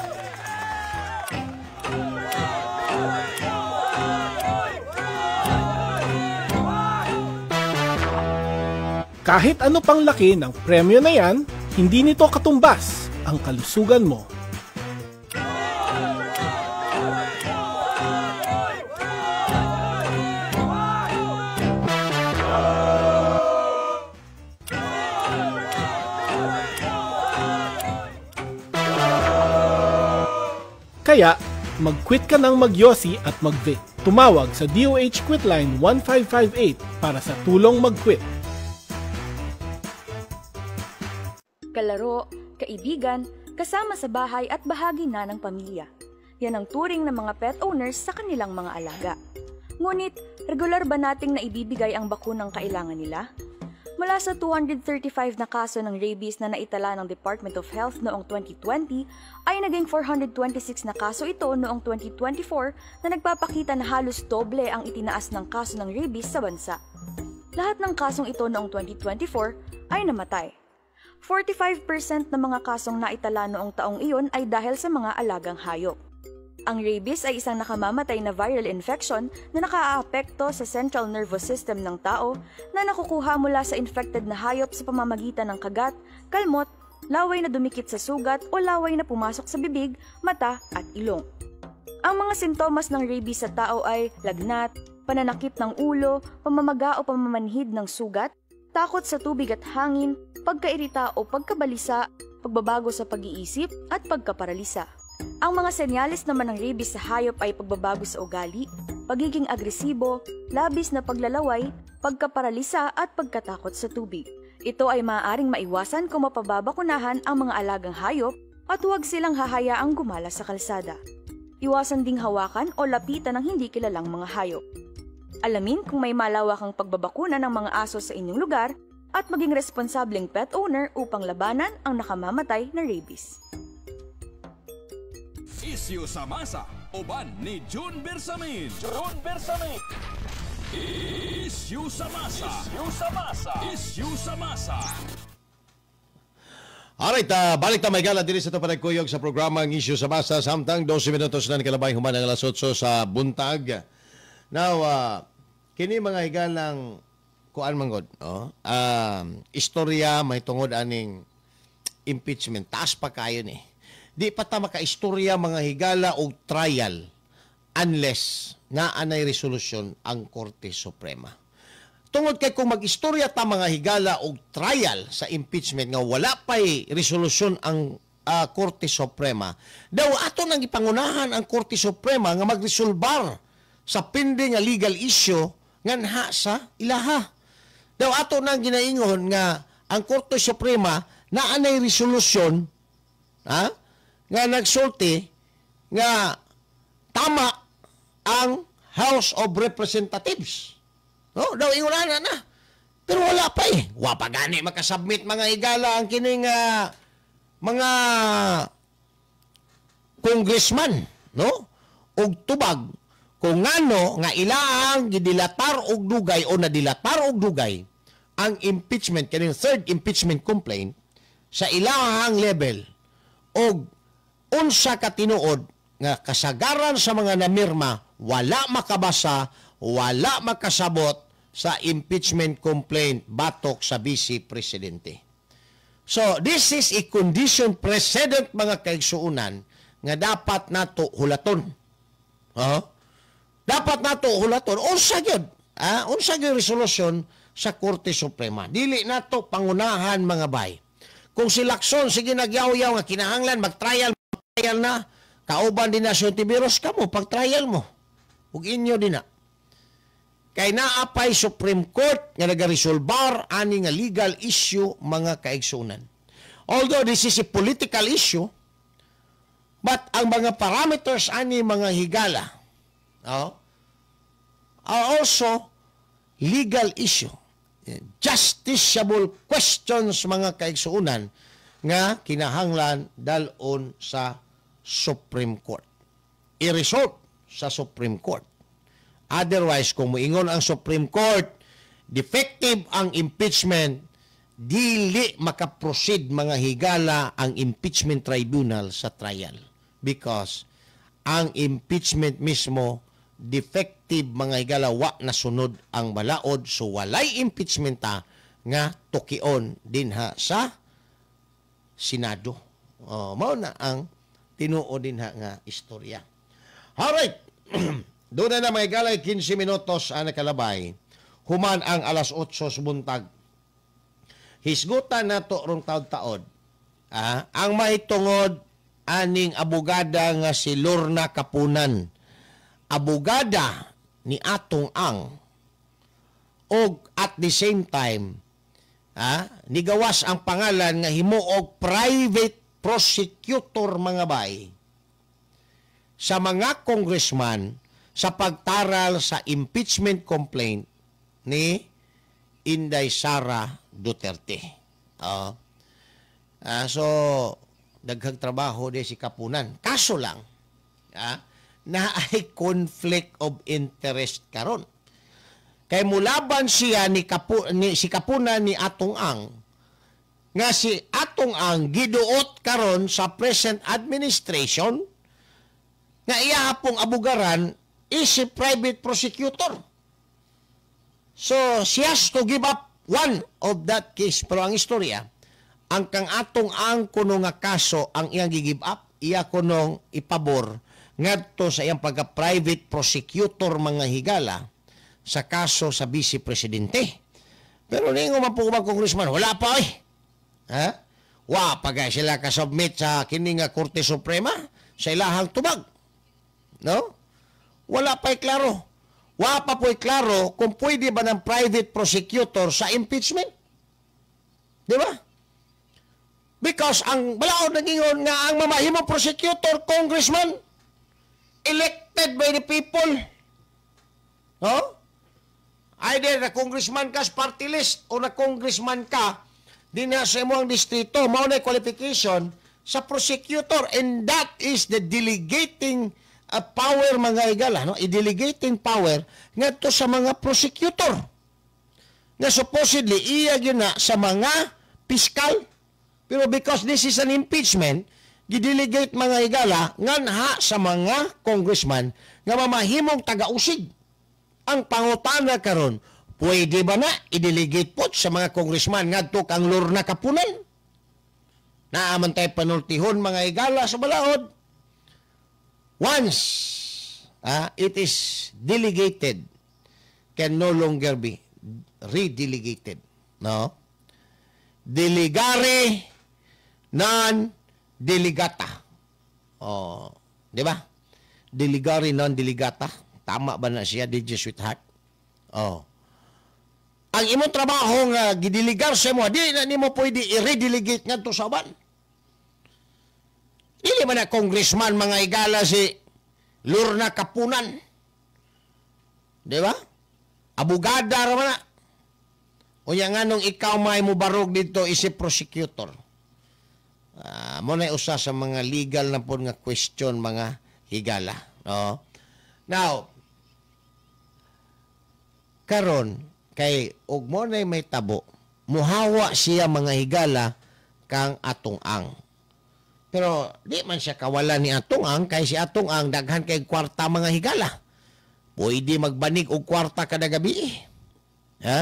Kahit ano pang laki ng premyo na yan, hindi nito katumbas ang kalusugan mo. Kaya, mag-quit ka ng mag-yosi at mag-vape. Tumawag sa DOH Quitline 1558 para sa tulong mag-quit. Kalaro, kaibigan, kasama sa bahay at bahagi na ng pamilya. Yan ang turing ng mga pet owners sa kanilang mga alaga. Ngunit, regular ba nating naibibigay ang bakunang kailangan nila? Mula sa 235 na kaso ng rabies na naitala ng Department of Health noong 2020, ay naging 426 na kaso ito noong 2024 na nagpapakita na halos doble ang itinaas ng kaso ng rabies sa bansa. Lahat ng kasong ito noong 2024 ay namatay. 45% ng mga kasong naitala noong taong iyon ay dahil sa mga alagang hayop. Ang rabies ay isang nakamamatay na viral infection na nakaaapekto sa central nervous system ng tao na nakukuha mula sa infected na hayop sa pamamagitan ng kagat, kalmot, laway na dumikit sa sugat o laway na pumasok sa bibig, mata at ilong. Ang mga sintomas ng rabies sa tao ay lagnat, pananakit ng ulo, pamamaga o pamamanhid ng sugat, takot sa tubig at hangin, pagkairita o pagkabalisa, pagbabago sa pag-iisip at pagkaparalisa. Ang mga senyales naman ng rabies sa hayop ay pagbabago sa ugali, pagiging agresibo, labis na paglalaway, pagkaparalisa at pagkatakot sa tubig. Ito ay maaaring maiwasan kung mapababakunahan ang mga alagang hayop at huwag silang hahayaang gumala sa kalsada. Iwasan ding hawakan o lapitan ng hindi kilalang mga hayop. Alamin kung may malawakang pagbabakuna ng mga aso sa inyong lugar at maging responsableng pet owner upang labanan ang nakamamatay na rabies. Isyu sa masa, uban ni June Bersamin. June Bersamin. Isyu sa masa. Isyu sa masa. Isyu sa masa. Alright, balik na may gala diri sa ito panagkuyog sa programang Isyu sa Masa. Samtang 12 minutos na nikalabay human ang alas 8 sa buntag. Now, kini mga higalang kuan manggod, istorya may tungod aning impeachment. Taas pa kayo ni. Di pa ta maka-istorya mga higala o trial unless na anay resolusyon ang Korte Suprema. Tungod kay kung mag-istorya ta mga higala o trial sa impeachment nga wala pa'y resolusyon ang Korte Suprema, daw ato nang ipangunahan ang Korte Suprema nga magresolbar sa pending nga legal issue nga sa ilaha. Daw ato nang ginaingon nga ang Korte Suprema na anay resolusyon nga nagsulti nga tama ang House of Representatives. No, daw inguna na. Pero wala pa eh. Wa pa gani makasubmit mga higala ang kining mga congressman, no? Og tubag kung ngano nga ilaang gidilatar og dugay o nadilatar og dugay ang impeachment kaning third impeachment complaint sa ilahang level og unsa ka tinuod nga kasagaran sa mga namirma wala makabasa, wala makasabot sa impeachment complaint batok sa Vice Presidente. So, this is a condition precedent mga kaigsuunan nga dapat nato hulaton. Dapat nato hulaton. Unsa gyud? Unsa gyud resolution sa Korte Suprema. Dili nato pangunahan mga bay. Kung si Lacson sige nagyaw-yaw nga kinahanglan mag-trial na, kauban din na si Ontiveros kamo pag-trial mo. Ug inyo din na. Kay naapay Supreme Court nga nagaresolbar ani nga legal issue mga kaigsunan. Although this is a political issue, but ang mga parameters ani mga higala are also legal issue. Justiciable questions mga kaigsuunan nga kinahanglan dalon sa Supreme Court. I-result sa Supreme Court. Otherwise, kung muingon ang Supreme Court, defective ang impeachment, dili makaproceed mga higala ang impeachment tribunal sa trial. Because ang impeachment mismo, defective mga higala, wa nasunod ang balaod. So, walay impeachment nga tukion din sa Senado. Mao na ang tinuod din nga istorya. Alright. Doon na mga galay 15 minutos ang nakalabay. Human ang alas 8 buntag. Hisgutan na to rong taod-taod. Ang mahitungod aning abogada nga si Lorna Kapunan. Abogada ni Atong Ang. Og at the same time, nigawas ang pangalan nga himuog private prosecutor mga bay sa mga congressman sa pagtaral sa impeachment complaint ni Inday Sara Duterte. So, daghang trabaho di si Kapunan. Kaso lang, na ay conflict of interest karon. Kay mulaban siya si Kapunan ni Atong Ang, nga si Atong Ang giduot karon sa present administration nga iya pong abugaran is a private prosecutor. So, she has to give up one of that case. Pero ang istorya, ang kang Atong Ang kuno nga kaso ang iyang gi-give up, iya kunong ipabor ngadto sa iyang pagka-private prosecutor mga higala sa kaso sa Vice Presidente. Pero ningo man po ba congressman, wala pa Wa pa gay sila ka-submit sa kini nga Korte Suprema sa ilahang tubag. No? Wala pa'y klaro. Wala pa po'y klaro kung pwede ba ng private prosecutor sa impeachment. Di ba? Because ang balaod nagingon nga ang mamahimong prosecutor, congressman, elected by the people. No? Either na congressman ka sa party list o na congressman ka din na sa imong distrito, mao na qualification sa prosecutor, and that is the delegating power mga higala, no? I-delegating power ngadto sa mga prosecutor. Na supposedly iya gyud na sa mga piskal. Pero because this is an impeachment, gidelegate mga higala nganha sa mga congressman nga mamahimong taga-usig. Ang pangutana karon, pwede ba na i-delegate po sa mga congressman ngadto kang Lorna Kapunan? Naaman tayo panultihon mga higala sa balaod. Once it is delegated, can no longer be redelegated. No? Delegare non delegata. Di ba? Delegare non delegata. Tama ba na siya, DJ Sweetheart? Ang imong trabaho nga gidelegar sa mo, di na nimo pwede i-redelegate ngadto sa uban. Dili man na congressman mga higala si Lorna Kapunan. Di ba? Abogada ra man na. Unya nga nung ikaw may mubarog dito isip prosecutor. Mo na usa sa mga legal na po nga question mga higala. No? Now, karon kay ug mo na may tabo, muhawa siya mga higala kang Atong Ang. Pero di man siya kawalan ni Atong Ang kay si Atong Ang daghan kay kwarta mga higala. Pwede magbanig og kwarta kada gabi. Ha?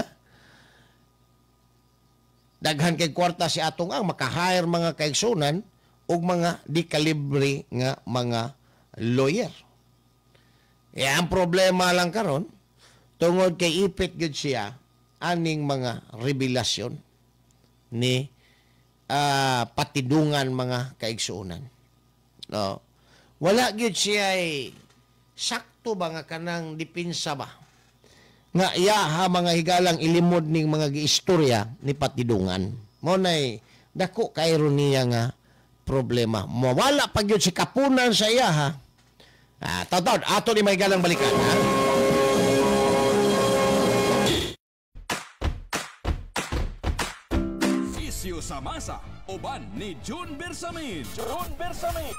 Daghan kay kwarta si Atong Ang maka-hire mga kaigsunan og mga di kalibre nga mga lawyer. Ang problema lang karon tungod kay ipit gud siya aning mga revelasyon ni patidungan mga kaigsuonan. No. Wala gyud siya sakto ba nga kanang depensa ba? Nga iya mga higalang ilimod ning mga giistorya ni patidungan. Mo nay dako kay ironiya nga problema. Mawala pa gyud si Kapunan sa iya ha. Taw-taw ato ni may galang balikan ha. Sa masa, uban ni June Bersamin. June Bersamin.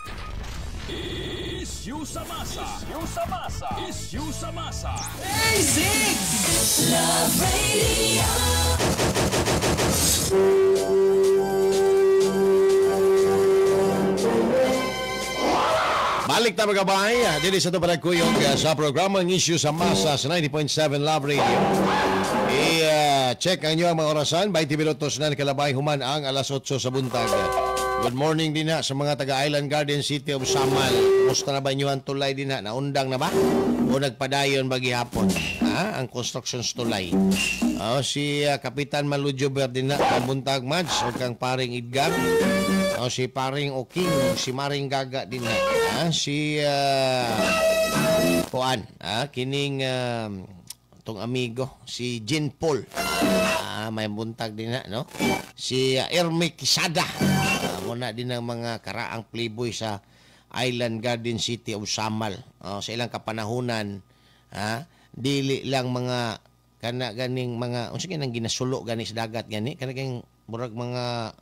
Isyu sa masa. Isyu sa masa. Isyu sa masa. Basic! Love Radio! Balik na mga bahay. Dili sa ito panagkuyog sa programang Isyu sa Masa sa 90.7 Love Radio. I-check ang inyo ang mga orasan. 20 minutos na kalabay human ang alas 8 sa buntag. Good morning din sa mga taga-Island Garden City of Samal. Musta na ba inyo ang tulay din naundang na ba? O nagpadayon bagi hapon? Ang construction tulay. Si Kapitan Malujo Berdin ang buntag Mads o kang paring Idgar. Si paring Oking, si Maring Gaga din si Kuan, kining tong amigo si Jean Paul, may buntag din no, si Ermi Quisada, muna din ang mga karaang playboy sa Island Garden City of Samal. Sa ilang kapanahunan, dili lang mga kana ganing mga unsa kinang ginasulo gani sa dagat gani kana kang murag mga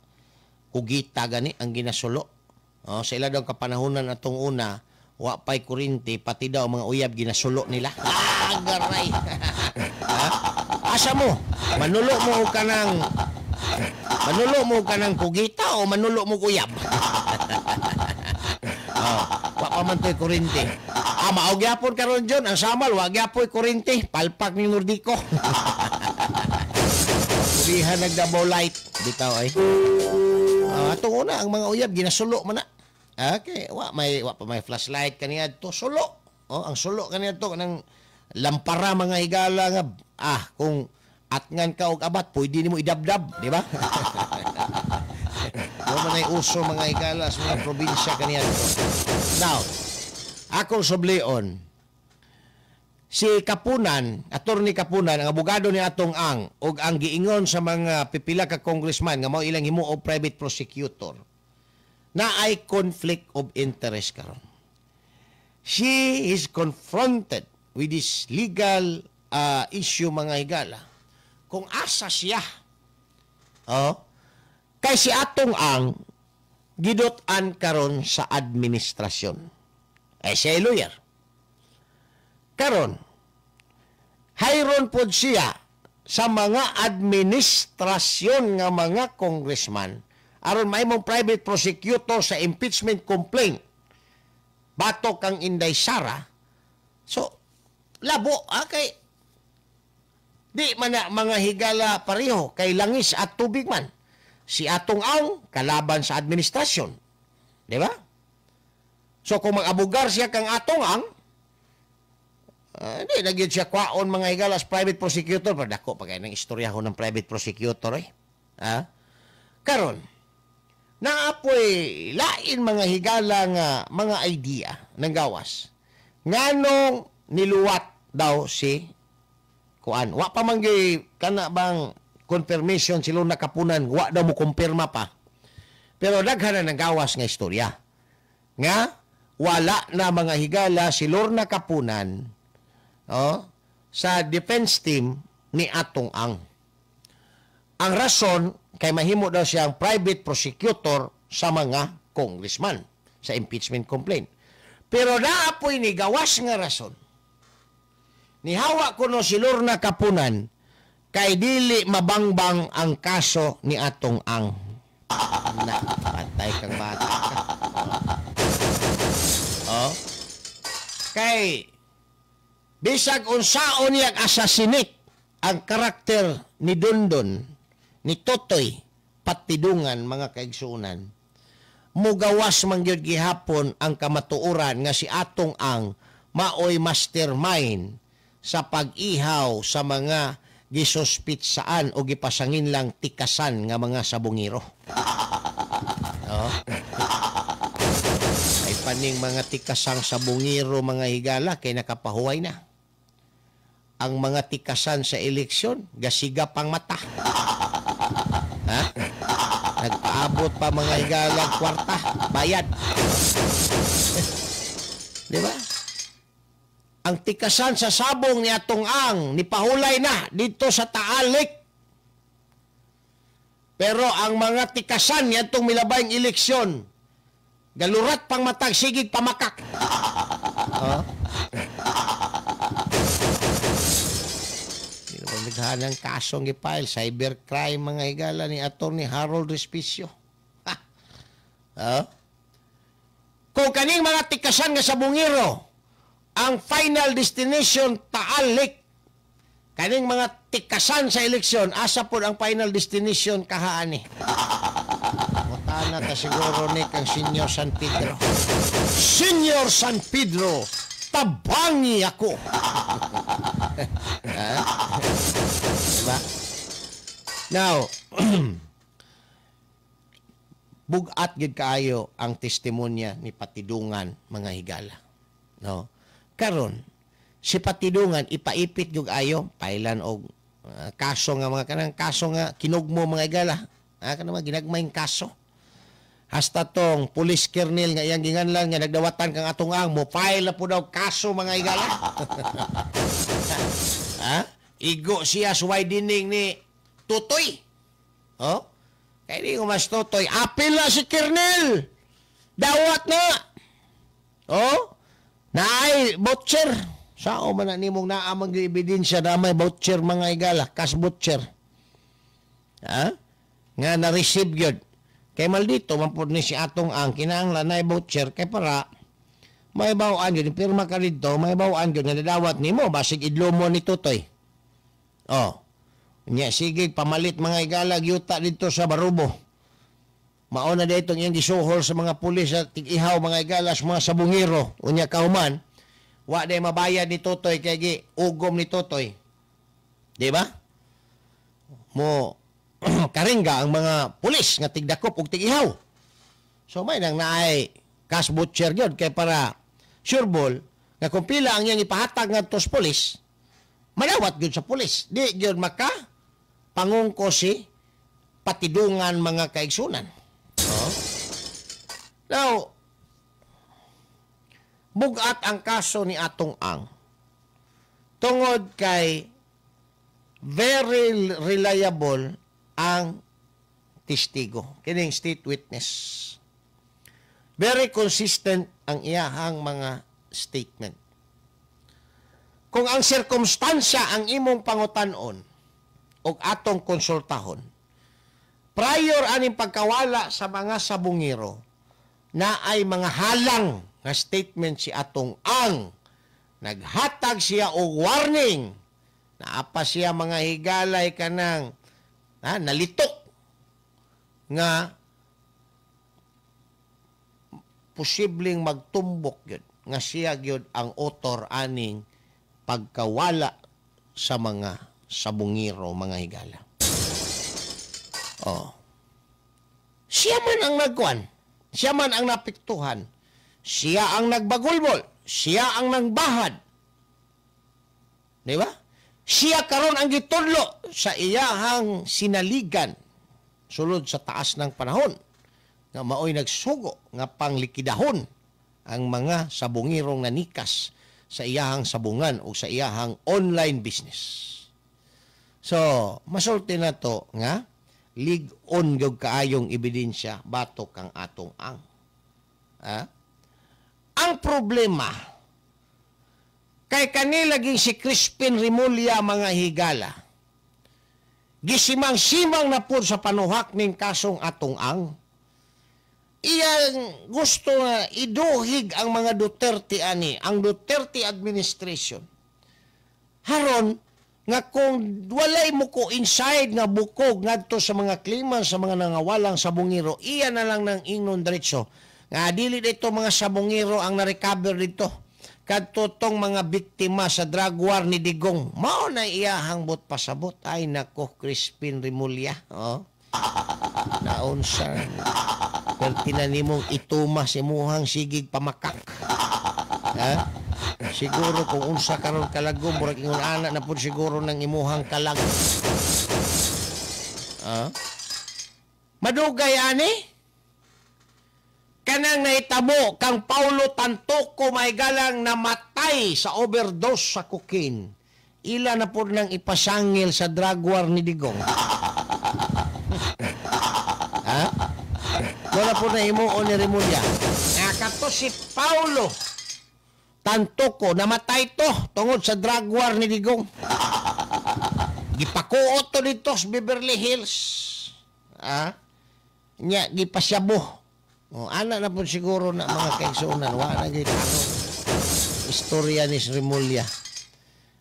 kugita gani ang ginasulo. Sa ila daw kapanahunan atong una, wa pay kuryente, pati daw mga uyab ginasulo nila. Garay. Asa mo? Manulo mo ka ng kugita o manulo mo uyab? Wa pa man to'y kuryente. Mao gyapon karon John, ang Samal wa gyapon kuryente, palpak ni Nordico. Kurihan nagdabo light bitaw ay. Atong una ang mga uyab ginasulo man na. Okay, wa pa may flashlight kaniya to sulo. Ang sulo kaniya to nang lampara mga higala nga kung atngan ka og abat pwede nimo idabdab, di ba? Mo man ay uso mga higala sa mga probinsya kaniya. Now, akong subleon si Kapunan, Attorney Kapunan, ang abogado ni Atong Ang ug ang giingon sa mga pipila ka congressman nga mao ilang himo og private prosecutor na ay conflict of interest karon. She is confronted with this legal issue mga higala. Kung asa siya kay si Atong Ang gidot-an karon sa administrasyon. Siya lawyer. Karon, hayron pod siya sa mga administrasyon nga mga congressman aron may mong private prosecutor sa impeachment complaint batok kang Inday Sara. So, labo, kay di man na mga higala pareho kay langis at tubig man. Si Atong Ang kalaban sa administrasyon. Di ba? So, kung mag-abugar siya kang Atong Ang, hindi nagyod siya kwaon mga higala as private prosecutor. Pero dako pa kayo ng istorya ho ng private prosecutor karon naapoy lain mga higala nga mga idea ng gawas. Nganong niluwat daw si kuan. Wa pa man gyud kana bang confirmation sila Kapunan, wa daw mo kumpirma pa. Pero daghan na ng gawas nga istorya. nga wala na mga higala si Lorna Kapunan sa defense team ni Atong Ang. Ang rason kay mahimo daw siyang private prosecutor sa mga congressman sa impeachment complaint. Pero naapoy ni gawas nga rason. Nihawa ko no si Lorna Kapunan kay dili mabangbang ang kaso ni Atong Ang. Na, patay kang bata ka. Kay bisag unsaon niyang assassinate ang karakter ni Dondon, ni Totoy, patidungan mga kaigsuunan. Mugawas mangyod gihapon ang kamatuoran nga si Atong Ang maoy mastermind sa pag-ihaw sa mga gisuspitsaan o gipasangin lang tikasan nga mga sabungiro. Ay paning mga tikasang sabungiro mga higala kay nakapahuway na. Ang mga tikasan sa eleksyon, gasiga pang mata. Nagpaabot pa mga higala kwarta, bayad. Di ba? Ang tikasan sa sabong ni Atong Ang, nipahulay na dito sa Taalik. Pero ang mga tikasan ni Atong milabayng eleksyon, galurat pang matag, sigig pamakak. Naghanang kasong ipile, cybercrime mga higala ni Atty. Harold Respicio. Kung kaning mga tikasan nga sa bungiro, ang final destination Taalik, kaning mga tikasan sa eleksyon, asa po ang final destination kahaani. Mutana ta siguro ni kang Senior San Pedro. Senior San Pedro, tabangi ako. Diba? Now, bugat gid kaayo ang testimonya ni Patidungan mga higala. No? Karon, si Patidungan ipaipit gyud ayo pailan og kaso nga mga kanang kaso nga kinugmo mga higala. Kanang mga ginagmayng kaso. Hasta tong police kernel nga iyang ginganlan nga nagdawatan kang Atong Ang mo file na po daw kaso mga higala. Igo siya suway dining ni Tutoy. Kaya di ko mas Tutoy. Apil na si Kernel. Dawat na. Naay voucher. Sao man na nimong naamang ebidensya na may voucher mga higala. Cash voucher. Nga na-receive yun. Kay maldito, mampod ni si Atong Ang, kinahanglan na voucher, kay para may bawaan yun, pirma ka dito, may bawaan yun, nadadawat ni mo, basig idlo mo ni Tutoy. Sige, pamalit mga higala, yuta dito sa Barubo. Mauna dito yung gisuhol sa mga pulis at tig-ihaw mga higala sa mga sabungiro, unya kauman, wa day mabayad ni Tutoy, kaya ugom ni Tutoy. Diba? Mo, karingga ang mga pulis nga tigdakop ug tigihaw. So may nang naay cash voucher gyud kay para sureball nga kung pila ang iyang ipahatag ngadto sa pulis, madawat gyud sa pulis. Di gyud maka pangungko si Patidungan mga kaigsunan. Now, bugat ang kaso ni Atong Ang tungod kay very reliable ang testigo, kining state witness. Very consistent ang iyahang mga statement. Kung ang sirkumstansya ang imong pangutanon o atong konsultahon, prior aning pagkawala sa mga sabungiro na ay mga halang nga statement si Atong Ang, naghatag siya og warning na apa siya mga higalay kanang nalitok nga posibleng magtumbok yun nga siya yun ang author aning pagkawala sa mga sabungiro mga higala. Siya man ang nagkuan, siya man ang napiktuhan, siya ang nagbagulbol, siya ang nangbahad. Di ba? Siya karon ang gitudlo sa iyahang sinaligan sulod sa taas ng panahon nga maoy nagsugo nga panglikidahon ang mga sabungirong nanikas sa iyahang sabungan o sa iyahang online business. So, masulti na to nga, lig-on gyud kaayong ebidensya batok kang atong ang. Ang problema, kay kanilaging si Crispin Remulla mga higala, gisimang-simang na po sa panuhak ning kasong atong ang, iyang gusto nga iduhig ang mga Duterte ani, ang Duterte administration. Haron, nga kung walay mo ko inside nga bukog ngadto sa mga kliman sa mga nangawalang sabungiro, iya na lang ng ingnon diretso. Nga dili dito mga sabungiro ang na-recover dito. Kadto tong mga biktima sa drug war ni Digong. Mao na iyahang bot pasabot. Ay nako, Crispin Remulla. Oh. Naunsa. Pero tinanimong ituma si muhang sigig pamakak. Ha? Siguro kung unsa karon kalago, murag ingon ana na pud siguro ng imuhang kalag. Madugay ani? Kanang naitabo kang Paulo Tantoco may galang namatay sa overdose sa cocaine. Ila na pud nang ipasangil sa drug war ni Digong. Wala po na himuon ni Remulla. Nakato si Paulo Tantoco, namatay to tungod sa drug war ni Digong. Gipakuot to dito sa Beverly Hills. Nya, gipasyabo. Anak na po siguro na mga kaigsuunan. Wala na gito. Istorya ni Remulla.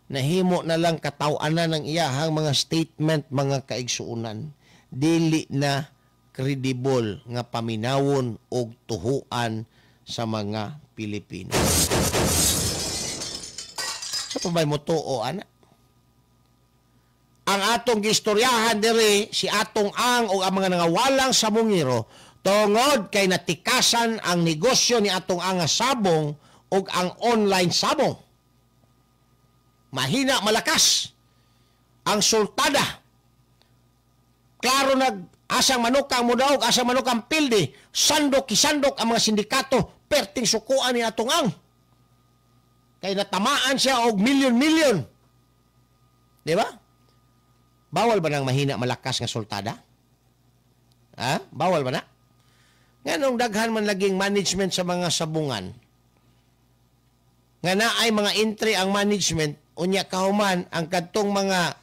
Nahimo na lang katawanan ng iyahang mga statement, mga kaigsuunan. Dili na credible nga paminawon o tuhuan sa mga Pilipino. Sa pabay mo tuo, anak? Ang atong gistoryahan diri, si atong ang o ang mga nangawalang sabungiro, tungod kay natikasan ang negosyo ni atong ang sabong o ang online sabong. Mahina, malakas. Ang sultada. Klaro asang manukang mudaog, asang manukang pildi, sandok-kisandok ang mga sindikato, perting sukuan ni atong ang. Kaya natamaan siya og milyon-milyon. Di ba? Bawal ba nang mahina malakas nga sultada? Bawal ba na? Nga nung daghan man laging management sa mga sabungan, nga na ay mga entry ang management, unya kahuman ang kadtong mga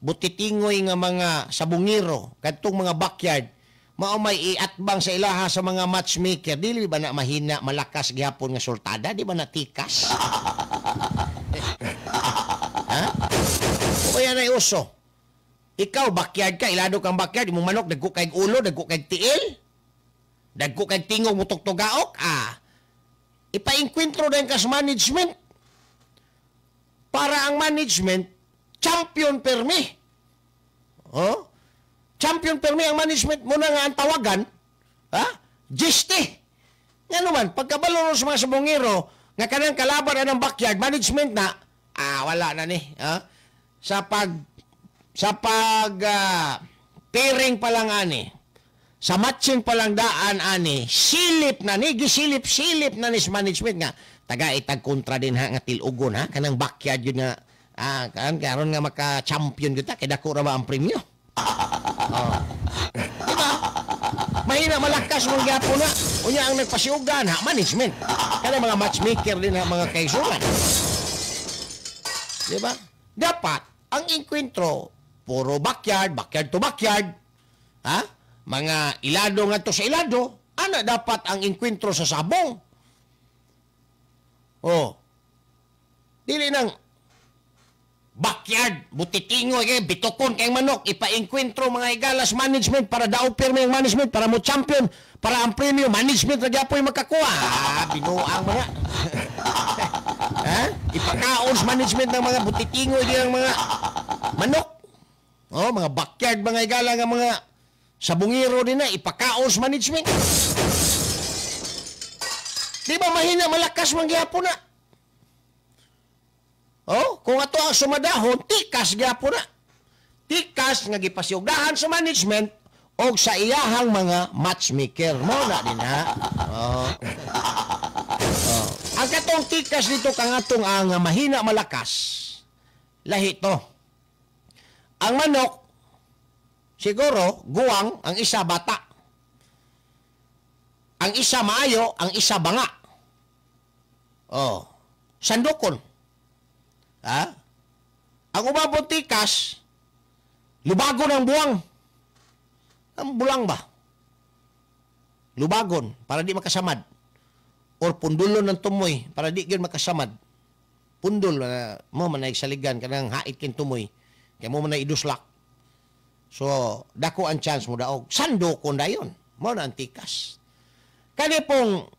butitingoy nga mga sabungiro, kadtong mga backyard, mao may iatbang sa ilaha sa mga matchmaker, dili ba na mahina malakas gihapon nga sultada? Di ba na tikas? O kaya na uso. Ikaw backyard ka, ilado kang backyard, imong manok dagko kay ulo, dagko kay tiil, dagko kay tingog mo tugtugaok, ipa-inkwentro din ka sa management. Para ang management champion permi. Champion permi ang management mo na nga ang tawagan. Giste. Nga naman, pagkabalo sa mga sabungiro, nga kanang kalaban na ng backyard, management na, wala na ni. Sa pairing pa lang ani, sa matching pa lang daan ani, silip na ni, gisilip-silip na ni sa management nga, taga-itag kontra din nga tilugon kanang backyard yun nga, karon nga maka-champion kita, kaya dako ra ba ang premyo? Diba? Mahina malakas mong gapo na. Unya ang nagpasiugan management. Kaya mga matchmaker din mga kaisugan. Diba? Dapat ang inkwentro puro backyard to backyard. Mga ilado nga to sa ilado. Ana dapat ang inkwentro sa sabong. Dili nang backyard, butitingo, bitukon kay manok, ipa-inkwentro mga igalas management para daw pirmi ang management, para mo champion, para ang premium management na diapoy makakuha. Binuang mga. Ipakaon sa management ng mga butitingo, di ng mga manok. Mga backyard, mga igala nga mga sabungiro din na, ipakaon sa management. Di ba mahina, malakas mang gyapon na? Kung ato ang sumadahon, tikas gyapon na. Tikas nga gipasiugdahan sa management o sa iyahang mga matchmaker. Mo na din Ang katong tikas dito kang atong ang mahina malakas, lahi to. Ang manok, siguro, guwang, ang isa bata. Ang isa maayo, ang isa banga. Oh, sandukon. Ha? Ang ubang tikas, lubagon ang buwang. Ang bulang ba? Lubagon, para di makasamad. Or pundulon ng tumoy, para di yun makasamad. Pundol, mo man na saligan, kanang hait kin tumoy. Kaya mo man na iduslak. So, dako ang chance mo daog. Sandukon na yun. Mo na ang tikas. Kani pong,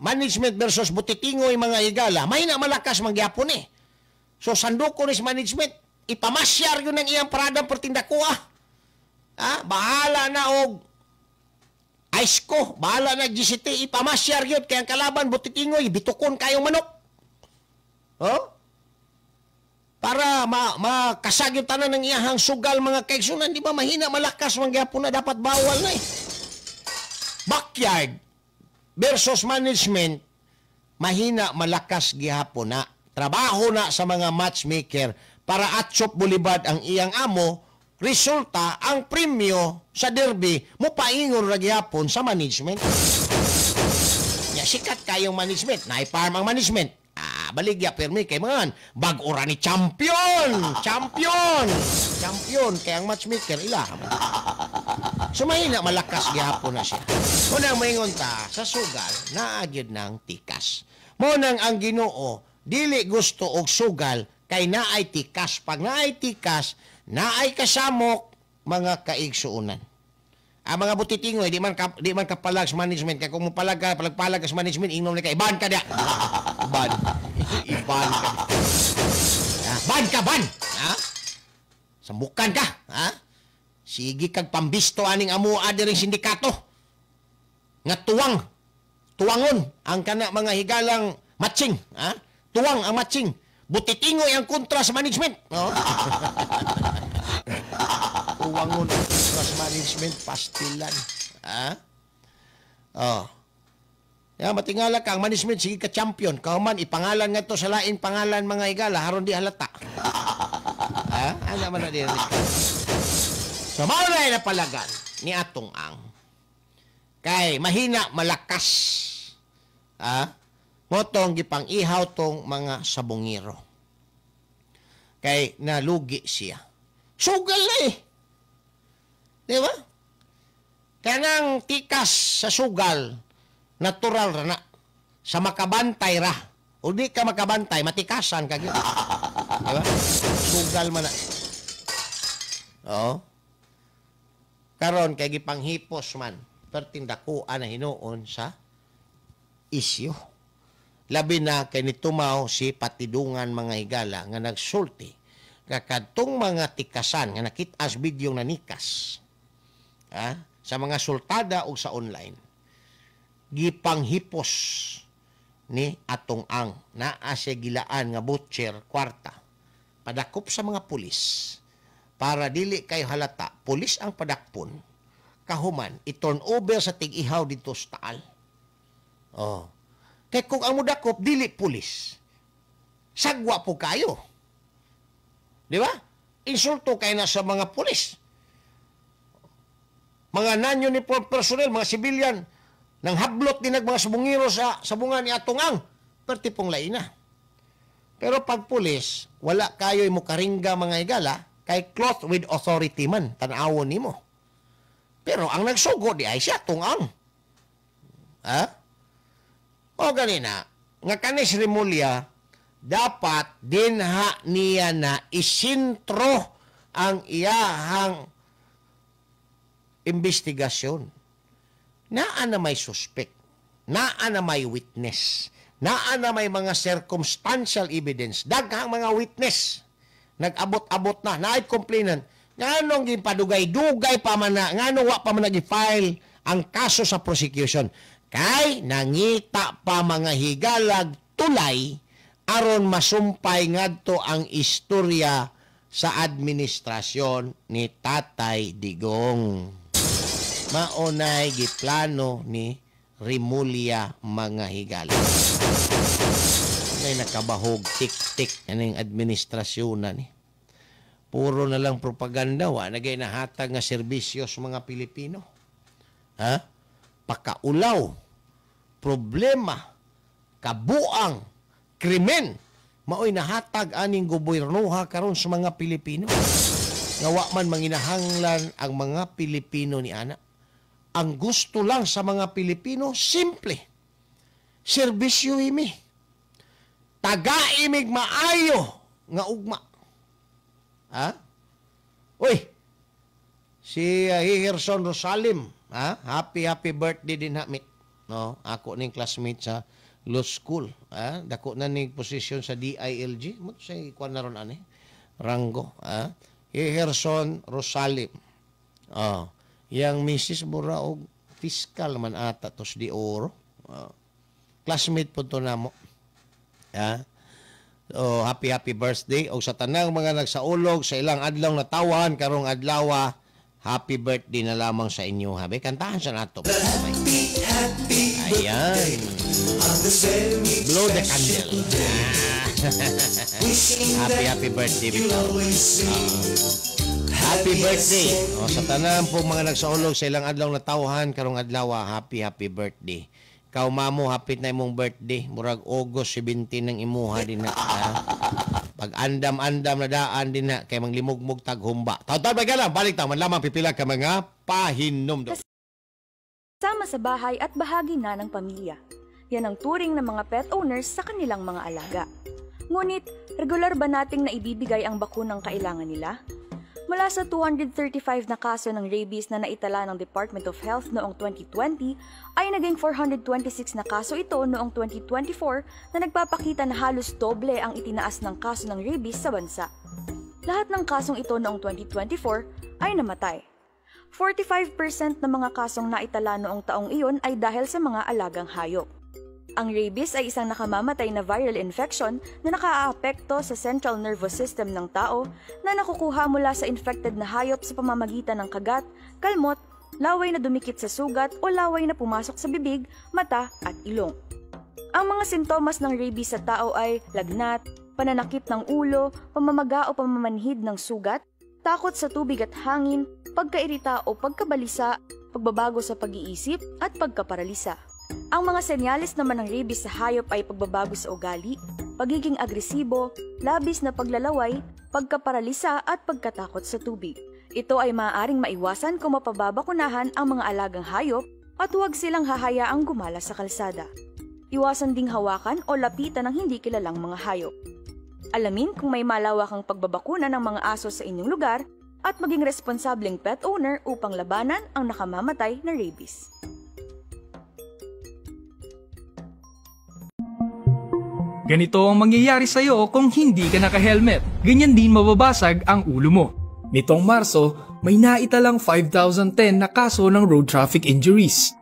management versus butitingoy mga higala, may na malakas mangyapon eh. So, sandukon is management. Ipamasyar yun ng iyang paradang pertindakuha. Bahala na og ice ko, bahala na GCT, ipamasyar yun, kaya ang kalaban, butitingoy, bitukon kayong manok. Oh? Para makasag yung tanan ng iyahang sugal mga kaigsunan, di ba mahina, malakas, mangyapon na, dapat bawal na eh. Backyard versus management, mahina, malakas, gihapon na. Trabaho na sa mga matchmaker para atsop bulibad ang iyang amo, resulta, ang premyo sa derby, mo paingon ra gyapon sa management. Ya, sikat kayong management, naiparm ang management. Baligya permi kay mga bag-ora ni champion! Champion! Champion, kaya ang matchmaker, ila. So, mahina, malakas gyapon na siya. Munang maingon ta, sa sugal, naagyod ng tikas. Munang ang Ginoo, dili gusto og sugal, kay naay tikas. Pag naay tikas, naay kasamok mga kaigsuunan. Ang mga butitingoy, di man kapalag sa management. Kaya kung palag ka sa management, ingnom na ka, iban ka dia. Iban. Iban ka. Ban ka, ban! Ha? Sambukan ka. Ha? Sige kag pambisto aning amua diring sindikato. Nga tuwangon ang kana mga higalang matching. Ha? Tuwang ang matching. Butitingoy ang kontra sa management. No? Tuwangon ang kontra sa management, pastilan. Ha? Oh. Ya, matingala ka, ang management, sige ka champion. Kauman, ipangalan nga to sa laing pangalan mga higala, haron di halata. Ha? Ano man na din? So, maulay na palagan ni atong ang. Kay, mahina, malakas. Ha? Motong gipang ihaw tong mga sabongiro. Kay nalugi siya. Sugal na eh. Di ba? Kanang tikas sa sugal, natural ra na. Sa makabantay ra. O di ka makabantay, matikasan ka. Di ba? Sugal man na. Oo. Karon kay gipanghipos man, pertindakuan na hinuon sa isyu. Labi na kay nitumaw si patidungan mga higala nga nagsulti kakadtong mga tikasan nga nakit-as video na nikas sa mga sultada o sa online. Gipanghipos ni atong ang naa siya gilaan nga butcher kwarta padakop sa mga pulis para dili kayo halata pulis ang padakpon kahuman i-turn over sa tig-ihaw dito sa taal. Oh. Kaya kung ang mudakop, dili pulis. Sagwa po kayo. Di ba? Insulto kayo na sa mga pulis. Mga non-uniform personnel, mga civilian, nang hablot din mga sabungiro sa sabungan ni Atungang, perti pong laina. Pero pag pulis, wala kayo mo karingga mga higala, kay cloth with authority man, tanawon nimo. Pero ang nagsugo di ay siya, Tungang. Ha? O ganina, nga kanis Rimulya, dapat dinha niya na isintro ang iyahang investigasyon. Naa na may suspect, naa na may witness, naa na may mga circumstantial evidence, daghang mga witness, nag-abot-abot na, naay complainant, nganong gipadugay-dugay pa man na, nganong wa pa man nag-file ang kaso sa prosecution. Kay nangita pa mga higalag tulay aron masumpay ngadto ang istorya sa administrasyon ni Tatay Digong. Maunay giplano ni Rimulya mga higalag. Ngay nakabahog, tik-tik, aning administrasyon na ni. Puro na lang propaganda, nagay nahatag nga serbisyo sa mga Pilipino. Ha? Pakaulaw, problema, kabuang, krimen, maoy nahatag aning gobyernoha karon sa mga Pilipino. Nga man manginahanglan ang mga Pilipino ni ana. Ang gusto lang sa mga Pilipino, simple. Serbisyo imi. Taga-imig maayo nga ugma. Ha? Uy, si Herson Rosalim, ha? Happy birthday din hamit. No, ako ning classmate sa law school, ha? Dako na ning posisyon sa DILG, mo say kuan na ron ani. Rango, ha? Herson Rosalim. Yang Mrs. Bura og fiscal man ata tos di oro. Classmate po to namo. Ha? Happy birthday o sa tanang mga nagsaulog sa ilang adlaw na tawan karong adlaw, happy birthday na lamang sa inyo. Habi kantahan sa nato. Ayan. Blow the candle. Happy birthday bitaw. Happy birthday. O sa tanang po mga nagsaulog sa ilang adlaw na tawan karong adlaw, happy birthday. Ikaw, mamo, hapit na imong birthday. Murag August 17 ng imuha din na. Pag andam-andam na daan din na. Kay manglimugmug taghumba. Taon-taon ba ka lang? Balik taon. Man lamang pipila ka mga pahinom. Kasama sa bahay at bahagi na ng pamilya. Yan ang turing ng mga pet owners sa kanilang mga alaga. Ngunit, regular ba nating naibibigay ang bakunang kailangan nila? Mula sa 235 na kaso ng rabies na naitala ng Department of Health noong 2020, ay naging 426 na kaso ito noong 2024 na nagpapakita na halos doble ang itinaas ng kaso ng rabies sa bansa. Lahat ng kasong ito noong 2024 ay namatay. 45% ng mga kasong naitala noong taong iyon ay dahil sa mga alagang hayop. Ang rabies ay isang nakamamatay na viral infection na nakaaapekto sa central nervous system ng tao na nakukuha mula sa infected na hayop sa pamamagitan ng kagat, kalmot, laway na dumikit sa sugat o laway na pumasok sa bibig, mata at ilong. Ang mga sintomas ng rabies sa tao ay lagnat, pananakit ng ulo, pamamaga o pamamanhid ng sugat, takot sa tubig at hangin, pagkairita o pagkabalisa, pagbabago sa pag-iisip at pagkaparalisa. Ang mga senyales naman ng rabies sa hayop ay pagbabago sa ugali, pagiging agresibo, labis na paglalaway, pagkaparalisa at pagkatakot sa tubig. Ito ay maaaring maiwasan kung mapababakunahan ang mga alagang hayop at huwag silang hahayaang gumala sa kalsada. Iwasan ding hawakan o lapitan ng hindi kilalang mga hayop. Alamin kung may malawakang pagbabakuna ng mga aso sa inyong lugar at maging responsableng pet owner upang labanan ang nakamamatay na rabies. Ganito ang mangyayari sa'yo kung hindi ka naka-helmet. Ganyan din mababasag ang ulo mo. Nitong Marso, may naitalang 5,010 na kaso ng road traffic injuries.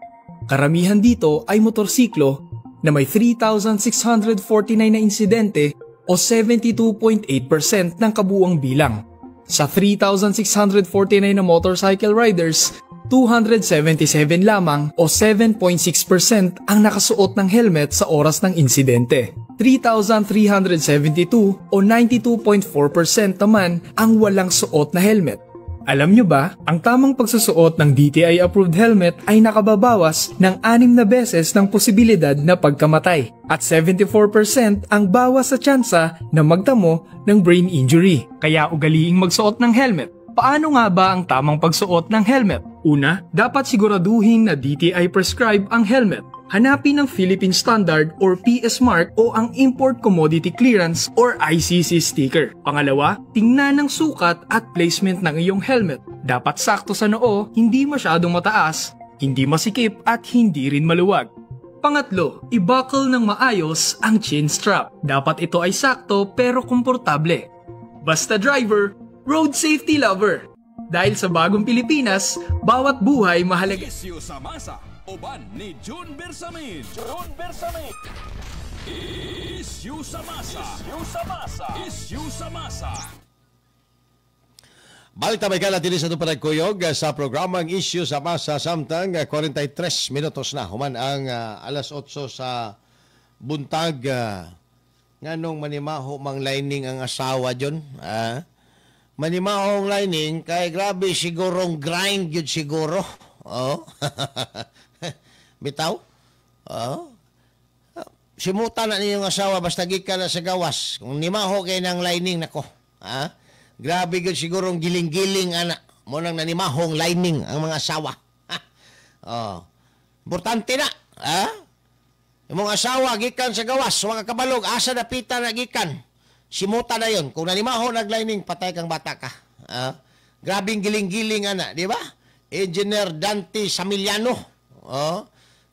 Karamihan dito ay motorsiklo na may 3,649 na insidente o 72.8% ng kabuuang bilang. Sa 3,649 na motorcycle riders, 277 lamang o 7.6% ang nakasuot ng helmet sa oras ng insidente. 3,372 o 92.4% naman ang walang suot na helmet. Alam nyo ba, ang tamang pagsusuot ng DTI-approved helmet ay nakababawas ng 6 na beses ng posibilidad na pagkamatay at 74% ang bawas sa tsansa na magtamo ng brain injury. Kaya ugaliing magsuot ng helmet. Paano nga ba ang tamang pagsuot ng helmet? Una, dapat siguraduhin na DTI prescribe ang helmet. Hanapin ang Philippine Standard or PS Mark o ang Import Commodity Clearance or ICC sticker. Pangalawa, tingnan ang sukat at placement ng iyong helmet. Dapat sakto sa noo, hindi masyadong mataas, hindi masikip at hindi rin maluwag. Pangatlo, i-buckle ng maayos ang chin strap. Dapat ito ay sakto pero komportable. Basta driver, road safety lover. Dahil sa bagong Pilipinas, bawat buhay mahalaga. Isyu sa masa, uban ni June Bersamin. Isyu sa masa. Isyu sa masa. Balik tabay ka natin sa itong panagkuyog sa programang Isyu sa Masa samtang 43 minutos na. Human ang alas 8 sa buntag nganong manimaho mang lining ang asawa dyon. Manimahong lining kay grabe sigurong grind yun siguro. Oh. Bitaw? Oh. Simutan na ninyong asawa basta gikan na sa gawas. Kung nimaho kay ng lining nako. Grabe yun sigurong giling-giling anak. Munang nanimahong lining ang mga asawa. Oh. Importante na. Yung mga asawa gikan sa gawas, mga kabalog, asa na pita na gikan. Simuta na yun. Kung nanimaho nag-lining, patay kang bata ka. Grabing giling-giling, anak. Di ba? Engineer Dante Samiliano.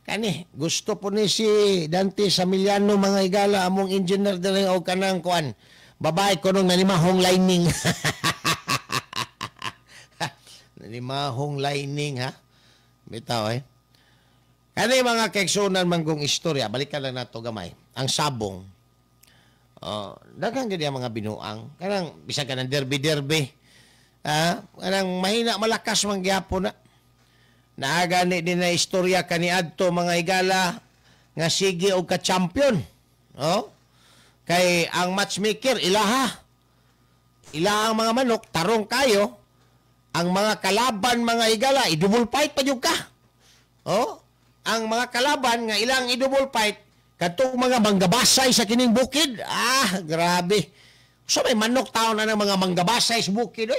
Kani, gusto po ni si Dante Samiliano, mga igala, among engineer din o kanang kuan. Babae ko nung nanimahong lining. Nanimahong lining, ha? Bitaw, Kani, mga kaigsunan manggong istorya, balikan lang nato gamay. Ang sabong. Daghang gid ang mga binuang kanang bisag ka ng derby kanang mahina malakas man gyapon na naagani din na istorya kaniadto mga igala nga sige og ka-champion kay ang matchmaker ilaha ang mga manok tarong kayo ang mga kalaban mga igala i-double fight pa jud ka ang mga kalaban nga ilang i-double fight katong mga manggabasay sa kining bukid. Grabe. So may manok taon na ng mga manggabasay sa bukid,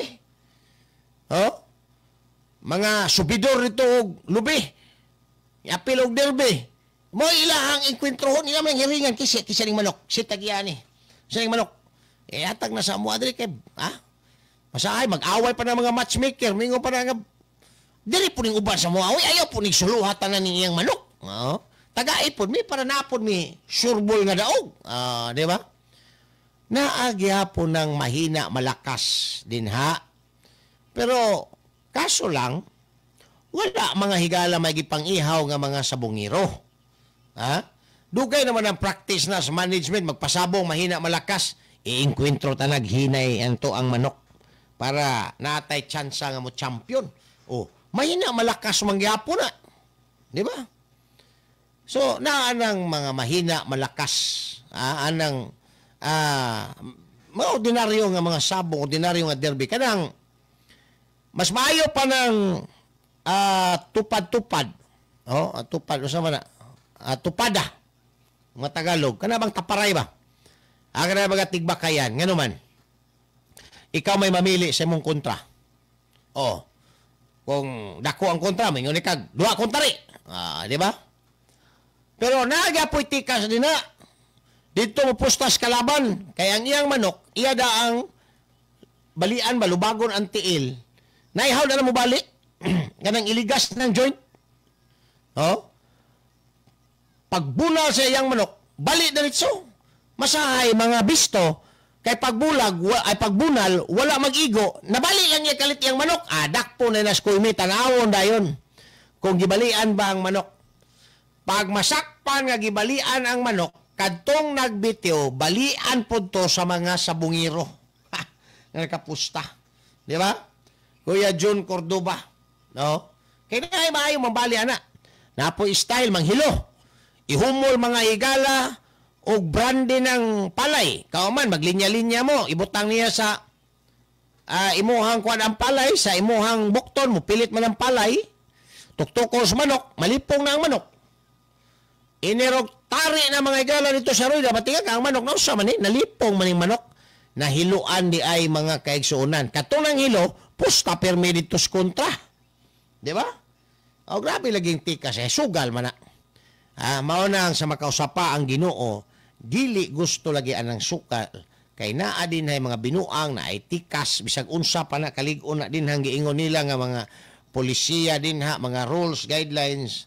Mga subidor nito og lubi. Apil og derby. Mo ilahang inkwentrohon ila man hiringan kisa ning manok. Sitagyani. Sa ning manok. Atag na sa mo adri kay, Masahay mag-away pa ng mga matchmaker, mingo pa nga diri po ning uban sa mo. Ayaw po ning suluhatan na niyang manok. Tagaipon mi para napon mi surbol nga daog. Di ba? Naagyapon ng mahina malakas din ha. Pero kaso lang wala mga higala may gipangihaw nga mga sabongiro. Dugay naman ang practice na sa management magpasabong mahina malakas iinkwentro tanag hinay anto ang manok para natay tsansa nga mo champion. Mahina malakas mangyapon na. Di ba? So, naanang mga mahina, malakas, anang mga ordinaryo nga mga sabong, ordinaryo nga derby. Kanang, mas maayo pa ng tupad-tupad. Tupad, usama na. Tupada. Mga Tagalog. Kanabang taparay ba? Kana mga tigbakayan. Nga naman, ikaw may mamili sa imong kontra. Kung dako ang kontra, may ngunikag, duha kontra rin. Di ba? Pero nagapoy tikas din na. Dito mo pustas kalaban. Kaya ang iyang manok, iya daang balian, balubagon ang tiil. Naihaw na mo balik. Ganang iligas ng joint. Pagbunal sa iyang manok, balik na ritso. Masahay mga bisto, kay pagbunal, wala mag-igo, nabalik lang niya kalit iyang manok. Dakpo na naskoy tanawon dayon. Kung gibalian ba ang manok, pag masakpan nga gibalian ang manok, kadtong nagbitiw, balian po to sa mga sabungiro. Nakapusta. Di ba? Kuya John Cordoba. Kaya na maayo mambali ana. Napo style, manghilo. Ihumol mga higala o brande ng palay. Kauman, maglinya-linya mo. Ibutang niya sa imuhang kuan ang palay, sa imuhang bukton mo, pilit man ang palay. Tuktukol sa manok, malipong na ang manok. Inirog tari na mga igala dito sa ruida, matingag ang manok na usa man nalipong maning manok. Nahiluan di ay mga kaigsuunan. Katunang hilo, pusta permi dito sa kontra. Di ba? Grabe laging tikas sugal man na. Maunang sa makausapa ang Ginoo, dili gusto lagi anang sukal. Kay naa din ay mga binuang na ay tikas, bisag unsa pa na kalig-on na din hang giingon nila nga mga polisiya din mga rules, guidelines.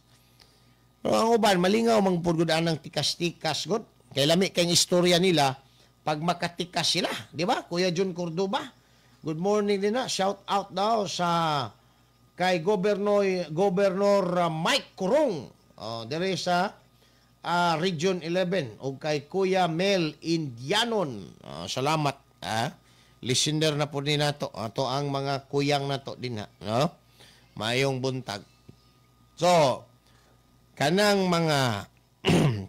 Pero ang uban, malingaw mangpurgudaan ng tikas-tikas, God. Kaya lami kayong istorya nila, pag makatikas sila. Di ba? Kuya John Cordoba. Good morning din na. Shout out daw sa kay Governor Mike Curong. Dire sa Region 11. O kay Kuya Mel Indianon. Salamat. Listener na po din nato. Ito ang mga kuyang nato din mayong buntag. So, kanang mga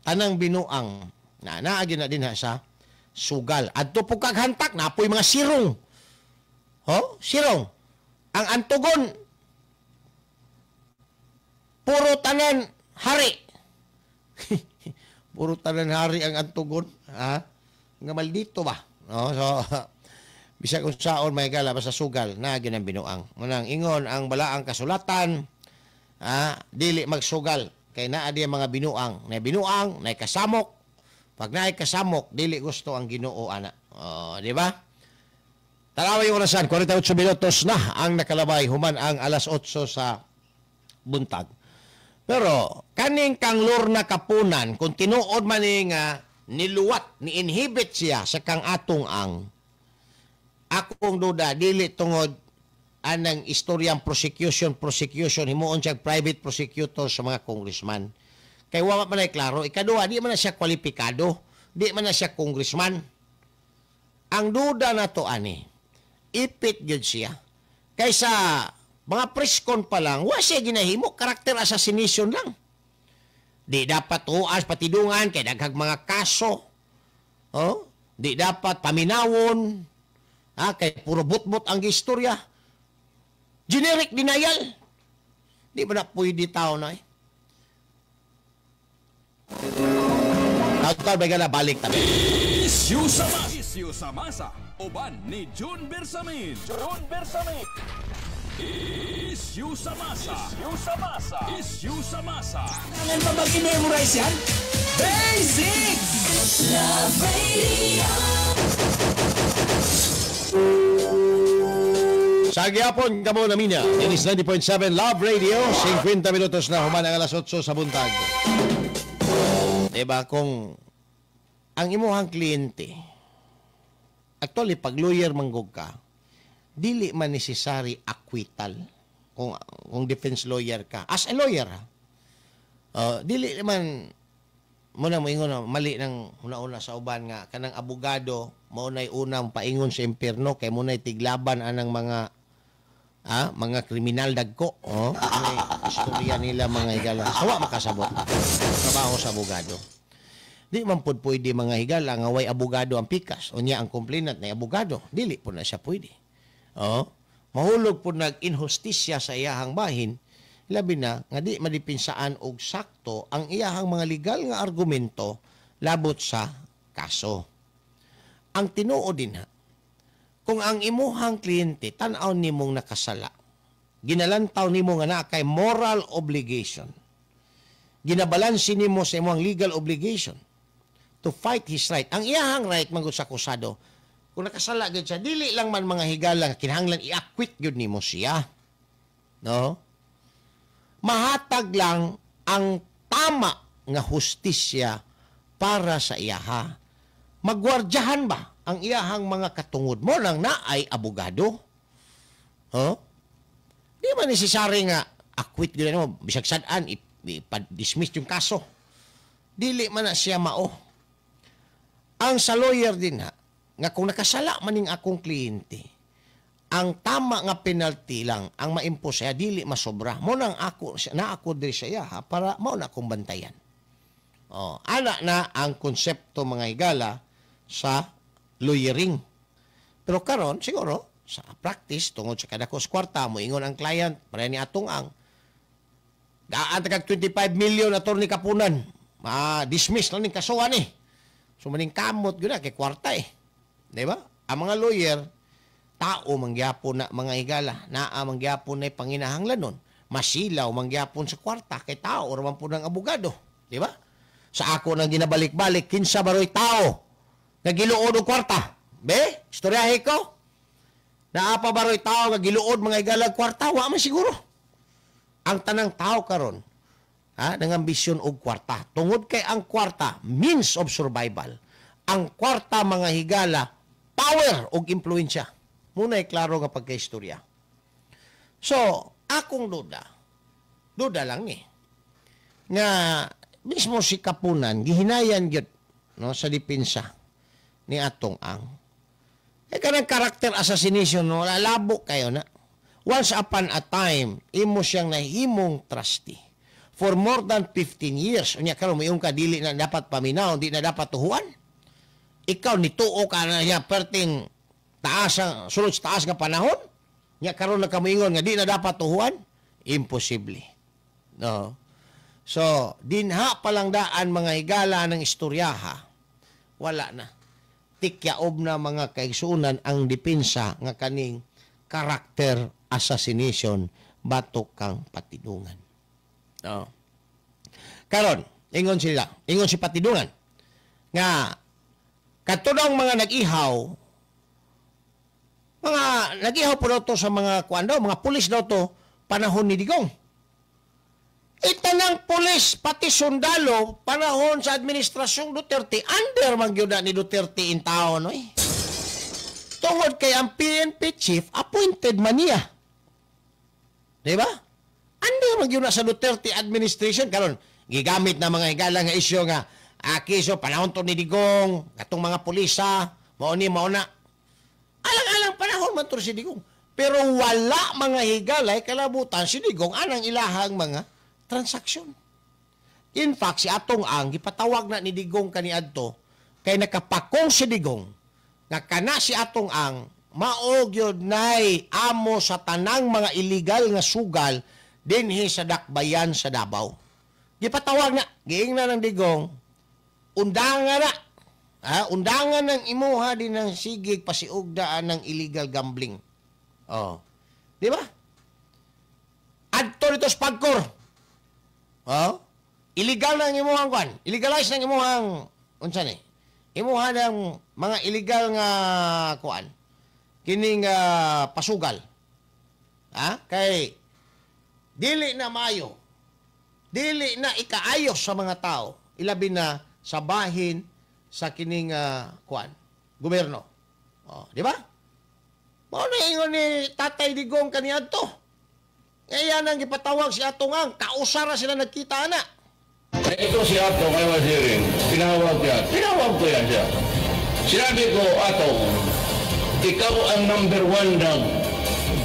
tanang binuang na naagi na din sa sugal. Adto po kaghantak na apoy mga sirong. Sirong. Ang antugon puro tanan hari. Puro tanan hari ang antugon, ha? Nga maldito ba? So bisag kung saon may gala basta sugal na ginang binuang. Munang ingon ang balaang kasulatan, dili magsugal kay naa diya mga binuang. Na binuang, na kasamok. Pag naay kasamok, dili gusto ang Ginoo ana. Di ba? Taraway yung orasan, 48 minutos na ang nakalabay human ang alas 8 sa buntag. Pero kaning kang Lorna Kapunan kung tinuod man nga niluwat, ni-inhibit siya sa kang atong ang akong duda dili tungod anang istoryang prosecution himuon siya private prosecutor sa mga congressman. Kay wa man ay klaro, ikaduha di man na siya kwalipikado, di man na siya congressman. Ang duda na to ani, ipit gyud siya. Kaysa mga preskon pa lang, wa siya ginahimo, character assassination lang. Di dapat uas patidungan kay daghang mga kaso. Di dapat paminawon. Kay puro butbot ang istorya. Generic denial. Di ba na pwede tao na Tawag ba na balik tabi? Isyu sa masa. Uban ni June Bersamin. Isyu sa masa. Kailan pa ba i-memorize yan? Basic! Love Radio! Sa gyapon kamo na minya, ini 90.7 Love Radio, 50 minutos na human ang alas 8 sa buntag. Diba kung ang imuhang kliyente, actually pag lawyer manggog ka, dili man necessary acquittal kung defense lawyer ka. As a lawyer, dili man muna mo ingon mali ng una-una sa uban nga kanang abogado maunay unang paingon sa impierno kay munay tiglaban anang mga kriminal dagko. May istorya nila mga higala. Sawa makasabot. Trabaho sa abogado. Di man pud pwede mga higala nga way abogado ang pikas. Unya ang complainant na abogado. Dili po na siya pwede. Mahulog po nag-inhustisya sa iyahang bahin. Labi na nga di madipinsaan og sakto ang iyahang mga legal nga argumento labot sa kaso. Ang tinuod din kung ang imuhang kliyente tan-aw nimong nakasala, ginalantaw nimo nga na kay moral obligation, ginabalansi nimo sa imong legal obligation to fight his right. Ang iyahang right manggod sa akusado, kung nakasala gud siya, dili lang man mga higala kinahanglan i-acquit gyud nimo siya. No? Mahatag lang ang tama nga hustisya para sa iyaha. Magwardyahan ba ang iyahang mga katungod mo nang naay abogado? Di man necessary nga acquit gyud mo bisag sad-an ipa-dismiss yung kaso. Dili man na siya mao. Ang sa lawyer din nga kung nakasala maning akong kliyente, ang tama nga penalty lang ang ma-impose siya, dili masobra. Mo nang ako diri sa iya para mao na akong bantayan. Ana na ang konsepto mga higala sa lawyering. Pero karon siguro sa practice tungod sa kadakos kwarta mo ingon ang client para ni atong ang gaan tag 25 million attorney Kapunan. Dismiss lang ning kasuhan So maning kamot gyud kay kwarta Di ba? Ang mga lawyer tao mangyapon na mga higala, naa mangyapon na panginahanglanon, masilaw mangyapon sa kwarta kay tao ra man pud ang abogado, di ba? Sa ako nang ginabalik-balik kinsa baroy tao nga giluod og kwarta. Be, istoryahe ko. Naa pa baroy tao nga giluod mga higala kwarta, wa man siguro. Ang tanang tao karon nang ambisyon og kwarta. Tungod kay ang kwarta means of survival. Ang kwarta mga higala power og impluwensya. Muna'y klaro nga pagkaistorya. So, akong duda lang nga mismo si Kapunan, gihinayan gyud sa depensa ni atong ang. Kanang character assassination, lalabo kayo na. Once upon a time, imo siyang nahimong trustee. For more than 15 years, unya karon mayong kadili na dapat paminaw, di na dapat tuhuan. ikaw nituo ka na niya perting taas sulod sa taas nga panahon nya karon na kamoingon nga di na dapat tuhuan, imposible. No. So dinha palang daan mga higala ng istoryaha, wala na tikyaob na mga kaigsuunan ang depensa nga kaning character assassination batok kang patidungan. No. Karon ingon si patidungan nga katulong mga nag-ihaw po daw to sa mga mga pulis daw to panahon ni Digong. Itanang pulis pati sundalo panahon sa administrasyong Duterte, under man gyud ni Duterte in taon oy. Tungod kay ang PNP chief appointed man niya. Di ba? Under man gyud sa Duterte administration karon gigamit na mga higala nga isyu nga kiso panahon to ni Digong, katong mga pulisa, mao na. Alang-alang panahon man to si Digong. Pero wala mga higalay kalabutan si Digong anang ilahang mga transaksyon. In fact, si Atong Ang gipatawag na ni Digong kaniadto kay nakapakong si Digong nga kana si Atong Ang mao gyud nay amo sa tanang mga illegal nga sugal dinhi sa dakbayan sa Davao. Gipatawag na giingnan ng Digong undangan na. Undangan ng imuha din ng sigig pasiugdaan ng illegal gambling. Oh. Di ba? Adto dito sa pagkor. Oh. Illegal na ng imuhang kwan. Illegalize ng imuhang unsa ni? Imuha ng mga illegal nga kuan. Kining pasugal. Kay dili na mayo. Dili na ikaayos sa mga tao. Ilabi na sa bahin sa kining gobyerno. Oh, di ba? Mao na ingon ni Tatay Digong kaniadto. Kaya nang gipatawag si Atong Ang, kausara sila nagkita na. Ito si Atong ay masiring. Tinawag ko yan siya. Sinabi ko, Atong, ikaw ang number 1 na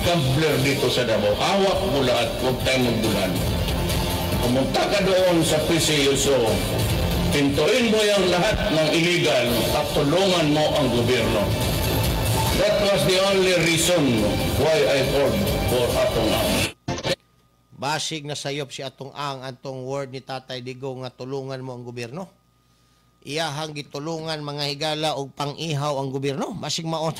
gambler dito sa Davao. Hawak mo lahat, huwag tayo magdulan. Pumunta ka doon sa PCUSO. Pintuin mo yung lahat ng illegal at tulungan mo ang gobyerno. That was the only reason why I fought for Atong Ang. Basig na sayop si Atong Ang antong word ni Tatay Digong nga tulungan mo ang gobyerno. Iyahang gitulungan mga higala og pang-ihaw ang gobyerno. Basig maot.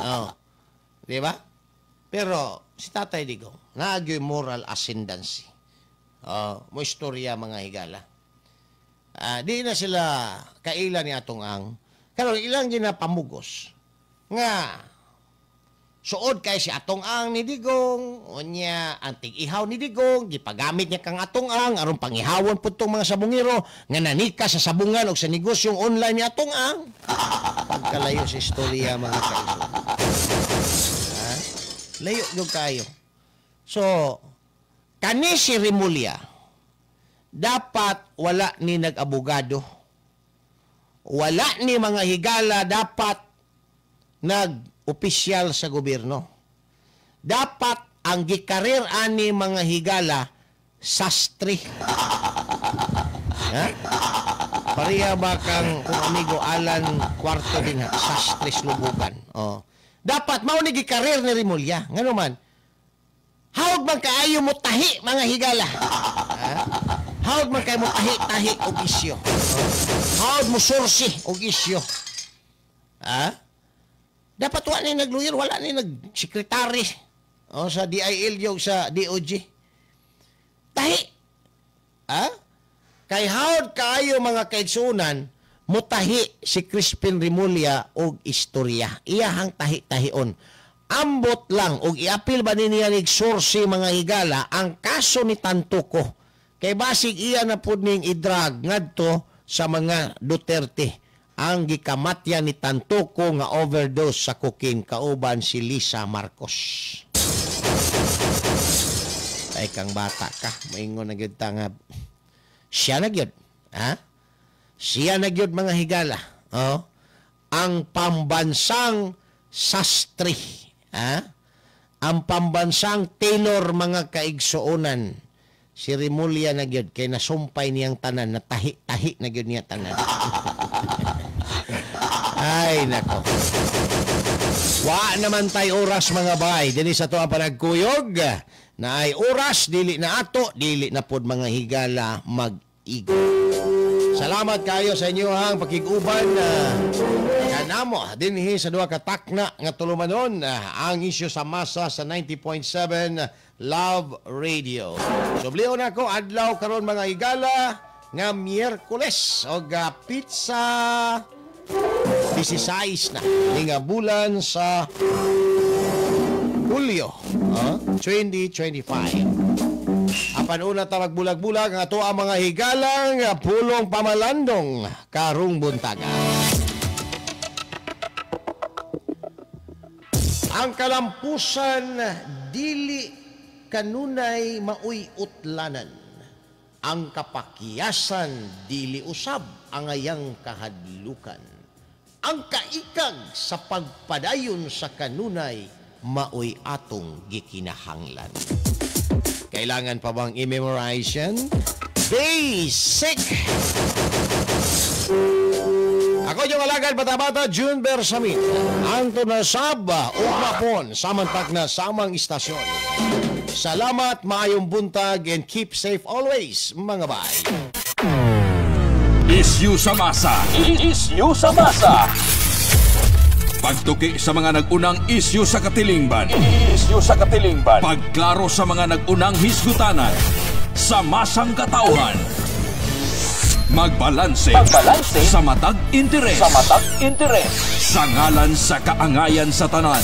Oh. Di ba? Pero si Tatay Digong, naagyo'y moral ascendancy. Mo istorya mga higala. Di na sila kaila ni Atong Ang. Karon ilang ginapamugos nga suod kay si Atong Ang ni Digong, unya antig ihaw ni Digong, gipagamit niya kang Atong Ang aron pangihawon pud tong mga sabungero nga nanika sa sabungan o sa negosyong online ni Atong Ang. Pagkalayo sa istorya mga kaibigan. Layo gyud kayo. So, kani si Remulla, dapat wala ni nag-abogado. Wala ni mga higala dapat nag-opisyal sa gobyerno. Dapat ang gikarir ani mga higala sastre. Pareha ba kang kung amigo Alan Cuarto din sastre slubugan. Dapat mao ni gikarir ni Remulla. Ngano man? Hawag man kaayo mo tahi mga higala. Hawag man kayo mo tahi og isyo. Hawag mo sursi og isyo. Dapat wala ni nag-lawyer, wala ni nag-sekretary sa DIL o sa DOJ. Tahi. Kay hawag kaayo mga kaigsunan, mutahi si Crispin Remulla og istorya. Iyahang tahi-tahion. Ambot lang og iapil ba niya nig sursi mga higala ang kaso ni Tantuco. Kay basig iya na pud ning idrag ngadto sa mga Duterte. Ang gikamatyan ni Tantuco nga overdose sa cocaine kauban si Lisa Marcos. Ay kang bata ka, maingon na gyud ta nga siya na gyud, Siya na gyud mga higala, ang pambansang sastre. Ang pambansang tailor mga kaigsuonan Sirimulya na gyud kay nasumpay niyang tanan, natahi-tahi na gyud niya tanan. Ay nako. Wa naman tay oras mga bay, dinhi sa to ang panagkuyog na ay oras dili na ato, dili na pod mga higala mag-igo. Salamat kayo sa inyo hang pakiguban kanamo dinhi sa duha ka takna nga tulumanon ang isyu sa masa sa 90.7 Love Radio. Subliyo na ko adlaw karon mga higala nga Miyerkules og pizza 16 na nga bulan sa Hulyo 2025. Apan una ta magbulag-bulag ang ato ang mga higalang pulong pamalandong karong buntaga. Ang kalampusan dili kanunay maoy utlanan. Ang kapakyasan dili usab ang ayang kahadlukan. Ang kaikag sa pagpadayon sa kanunay maoy atong gikinahanglan. Kailangan pa bang i-memorize yan? Basic! Ako yung alagad bata-bata, June Bersamin. Anto na saba, upapon, samantag na samang istasyon. Salamat, maayong buntag, and keep safe always, mga bay. Isyu sa masa. Isyu sa masa. Pagtuki sa mga nag-unang isyu sa katilingban. Isyu sa katilingban. Pagklaro sa mga nag-unang hisgutanan. Sa masang katauhan. Magbalanse. Sa matag interes. Sa ngalan sa kaangayan sa tanan.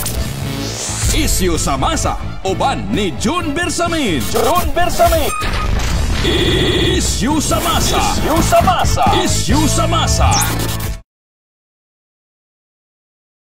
Isyu sa masa. Uban ni June Bersamin. Isyu sa masa. Isyu sa masa.